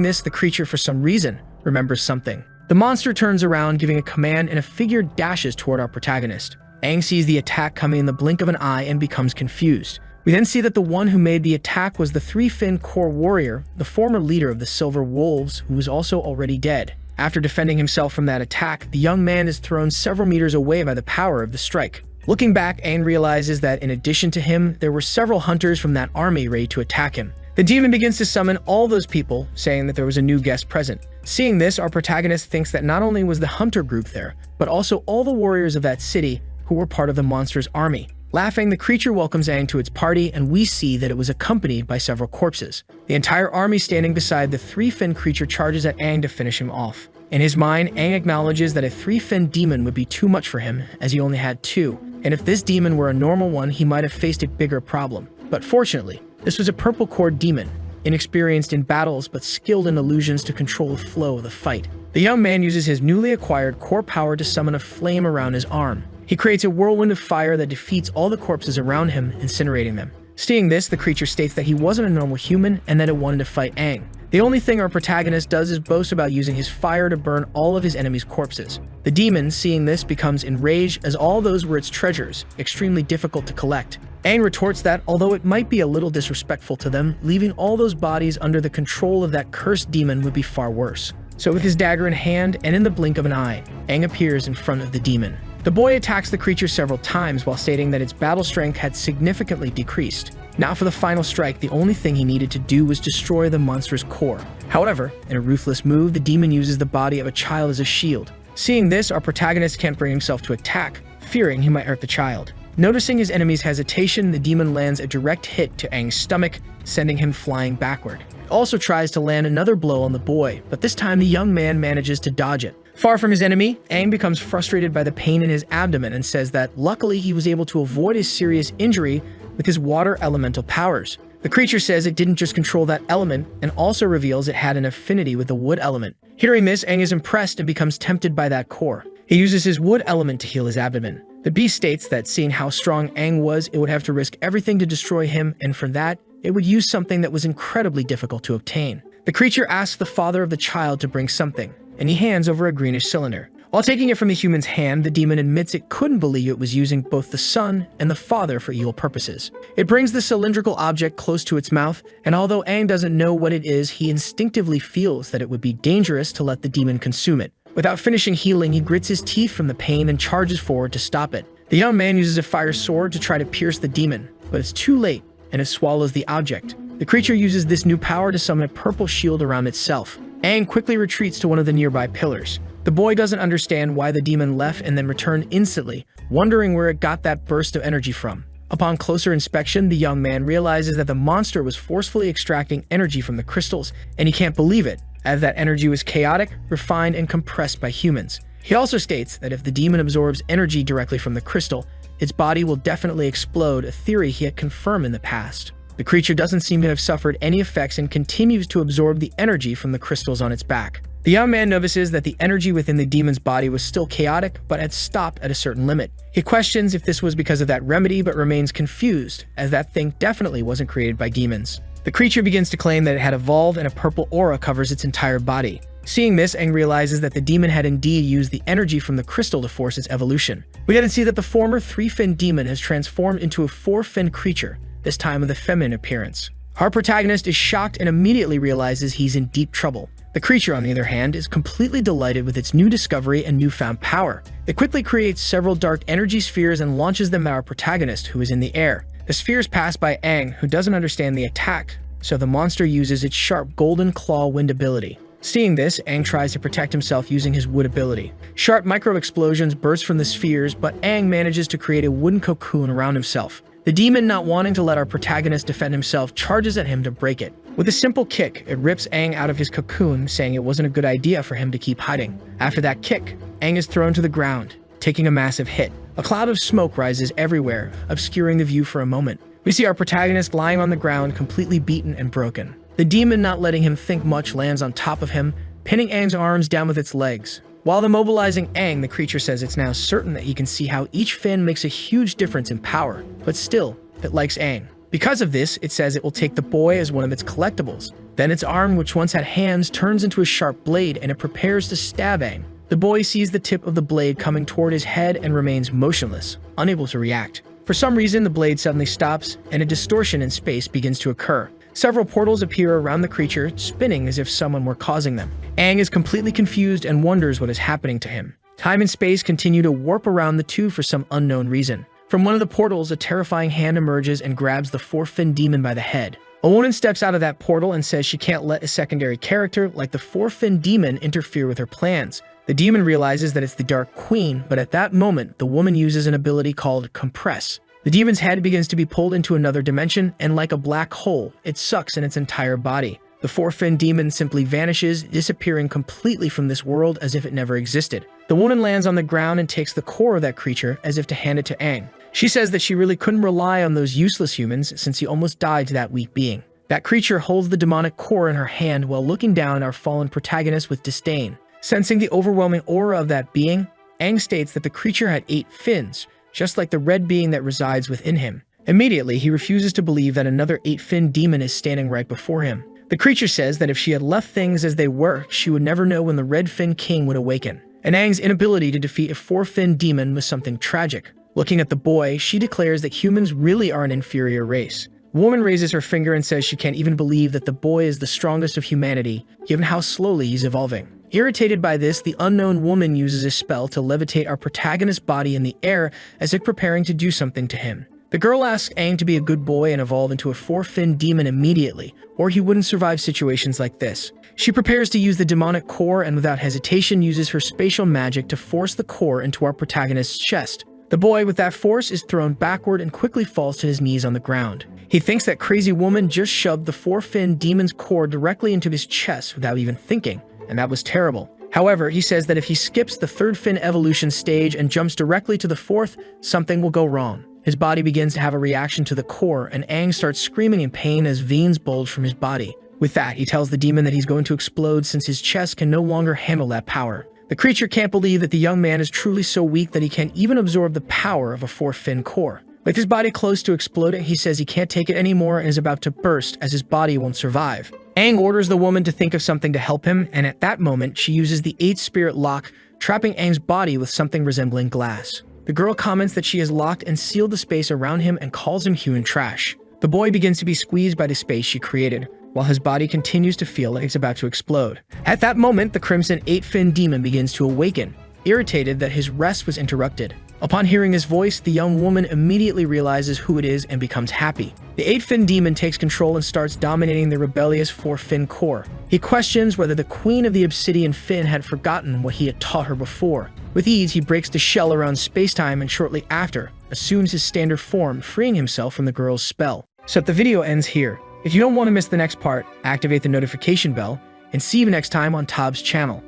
this, the creature, for some reason, remembers something. The monster turns around, giving a command, and a figure dashes toward our protagonist. Aang sees the attack coming in the blink of an eye and becomes confused. We then see that the one who made the attack was the 3-fin core warrior, the former leader of the Silver Wolves, who was also already dead. After defending himself from that attack, the young man is thrown several meters away by the power of the strike. Looking back, Aang realizes that in addition to him, there were several hunters from that army ready to attack him. The demon begins to summon all those people, saying that there was a new guest present. Seeing this, our protagonist thinks that not only was the hunter group there, but also all the warriors of that city who were part of the monster's army. Laughing, the creature welcomes Aang to its party, and we see that it was accompanied by several corpses. The entire army standing beside the 3-fin creature charges at Aang to finish him off. In his mind, Aang acknowledges that a 3-fin demon would be too much for him, as he only had 2, and if this demon were a normal one, he might have faced a bigger problem. But fortunately, this was a purple core demon, inexperienced in battles but skilled in illusions to control the flow of the fight. The young man uses his newly acquired core power to summon a flame around his arm. He creates a whirlwind of fire that defeats all the corpses around him, incinerating them. Seeing this, the creature states that he wasn't a normal human and that it wanted to fight Aang. The only thing our protagonist does is boast about using his fire to burn all of his enemies' corpses. The demon, seeing this, becomes enraged, as all those were its treasures, extremely difficult to collect. Aang retorts that, although it might be a little disrespectful to them, leaving all those bodies under the control of that cursed demon would be far worse. So with his dagger in hand, and in the blink of an eye, Aang appears in front of the demon. The boy attacks the creature several times while stating that its battle strength had significantly decreased. Now for the final strike, the only thing he needed to do was destroy the monster's core. However, in a ruthless move, the demon uses the body of a child as a shield. Seeing this, our protagonist can't bring himself to attack, fearing he might hurt the child. Noticing his enemy's hesitation, the demon lands a direct hit to Aang's stomach, sending him flying backward. It also tries to land another blow on the boy, but this time the young man manages to dodge it. Far from his enemy, Aang becomes frustrated by the pain in his abdomen and says that luckily he was able to avoid a serious injury with his water elemental powers. The creature says it didn't just control that element, and also reveals it had an affinity with the wood element. Hearing this, Aang is impressed and becomes tempted by that core. He uses his wood element to heal his abdomen. The beast states that seeing how strong Aang was, it would have to risk everything to destroy him, and for that, it would use something that was incredibly difficult to obtain. The creature asks the father of the child to bring something, and he hands over a greenish cylinder. While taking it from the human's hand, the demon admits it couldn't believe it was using both the son and the father for evil purposes. It brings the cylindrical object close to its mouth, and although Aang doesn't know what it is, he instinctively feels that it would be dangerous to let the demon consume it. Without finishing healing, he grits his teeth from the pain and charges forward to stop it. The young man uses a fire sword to try to pierce the demon, but it's too late, and it swallows the object. The creature uses this new power to summon a purple shield around itself. Aang quickly retreats to one of the nearby pillars. The boy doesn't understand why the demon left and then returned instantly, wondering where it got that burst of energy from. Upon closer inspection, the young man realizes that the monster was forcefully extracting energy from the crystals, and he can't believe it, as that energy was chaotic, refined, and compressed by humans. He also states that if the demon absorbs energy directly from the crystal, its body will definitely explode, a theory he had confirmed in the past. The creature doesn't seem to have suffered any effects and continues to absorb the energy from the crystals on its back. The young man notices that the energy within the demon's body was still chaotic, but had stopped at a certain limit. He questions if this was because of that remedy, but remains confused, as that thing definitely wasn't created by demons. The creature begins to claim that it had evolved and a purple aura covers its entire body. Seeing this, Aang realizes that the demon had indeed used the energy from the crystal to force its evolution. We get to see that the former 3-fin demon has transformed into a 4-fin creature, this time with a feminine appearance. Our protagonist is shocked and immediately realizes he's in deep trouble. The creature, on the other hand, is completely delighted with its new discovery and newfound power. It quickly creates several dark energy spheres and launches them at our protagonist, who is in the air. The spheres pass by Aang, who doesn't understand the attack, so the monster uses its sharp golden claw wind ability. Seeing this, Aang tries to protect himself using his wood ability. Sharp micro-explosions burst from the spheres, but Aang manages to create a wooden cocoon around himself. The demon, not wanting to let our protagonist defend himself, charges at him to break it. With a simple kick, it rips Aang out of his cocoon, saying it wasn't a good idea for him to keep hiding. After that kick, Aang is thrown to the ground, taking a massive hit. A cloud of smoke rises everywhere, obscuring the view for a moment. We see our protagonist lying on the ground, completely beaten and broken. The demon, not letting him think much, lands on top of him, pinning Aang's arms down with its legs. While immobilizing Aang, the creature says it's now certain that he can see how each fin makes a huge difference in power, but still, it likes Aang. Because of this, it says it will take the boy as one of its collectibles. Then its arm, which once had hands, turns into a sharp blade and it prepares to stab Aang. The boy sees the tip of the blade coming toward his head and remains motionless, unable to react. For some reason, the blade suddenly stops and a distortion in space begins to occur. Several portals appear around the creature, spinning as if someone were causing them. Aang is completely confused and wonders what is happening to him. Time and space continue to warp around the two for some unknown reason. From one of the portals, a terrifying hand emerges and grabs the four-fin demon by the head. A woman steps out of that portal and says she can't let a secondary character like the four-fin demon interfere with her plans. The demon realizes that it's the Dark Queen, but at that moment, the woman uses an ability called Compress. The demon's head begins to be pulled into another dimension, and like a black hole, it sucks in its entire body. The four-fin demon simply vanishes, disappearing completely from this world as if it never existed. The woman lands on the ground and takes the core of that creature as if to hand it to Aang. She says that she really couldn't rely on those useless humans since he almost died to that weak being. That creature holds the demonic core in her hand while looking down at our fallen protagonist with disdain. Sensing the overwhelming aura of that being, Aang states that the creature had 8 fins, just like the red being that resides within him. Immediately, he refuses to believe that another 8-fin demon is standing right before him. The creature says that if she had left things as they were, she would never know when the Red Fin King would awaken. And Aang's inability to defeat a 4-fin demon was something tragic. Looking at the boy, she declares that humans really are an inferior race. The woman raises her finger and says she can't even believe that the boy is the strongest of humanity, given how slowly he's evolving. Irritated by this, the unknown woman uses a spell to levitate our protagonist's body in the air as if preparing to do something to him. The girl asks Aang to be a good boy and evolve into a 4-fin demon immediately, or he wouldn't survive situations like this. She prepares to use the demonic core and without hesitation uses her spatial magic to force the core into our protagonist's chest. The boy, with that force, is thrown backward and quickly falls to his knees on the ground. He thinks that crazy woman just shoved the 4-fin demon's core directly into his chest without even thinking, and that was terrible. However, he says that if he skips the 3rd fin evolution stage and jumps directly to the 4th, something will go wrong. His body begins to have a reaction to the core, and Aang starts screaming in pain as veins bulge from his body. With that, he tells the demon that he's going to explode since his chest can no longer handle that power. The creature can't believe that the young man is truly so weak that he can't even absorb the power of a 4-fin core. With his body close to exploding, he says he can't take it anymore and is about to burst as his body won't survive. Aang orders the woman to think of something to help him, and at that moment, she uses the 8-spirit lock, trapping Aang's body with something resembling glass. The girl comments that she has locked and sealed the space around him and calls him human trash. The boy begins to be squeezed by the space she created, while his body continues to feel like it's about to explode. At that moment, the Crimson 8-fin demon begins to awaken, irritated that his rest was interrupted. Upon hearing his voice, the young woman immediately realizes who it is and becomes happy. The 8-fin demon takes control and starts dominating the rebellious 4-fin core. He questions whether the Queen of the Obsidian Fin had forgotten what he had taught her before. With ease, he breaks the shell around spacetime and shortly after, assumes his standard form, freeing himself from the girl's spell. So the video ends here. If you don't want to miss the next part, activate the notification bell, and see you next time on Tob's channel.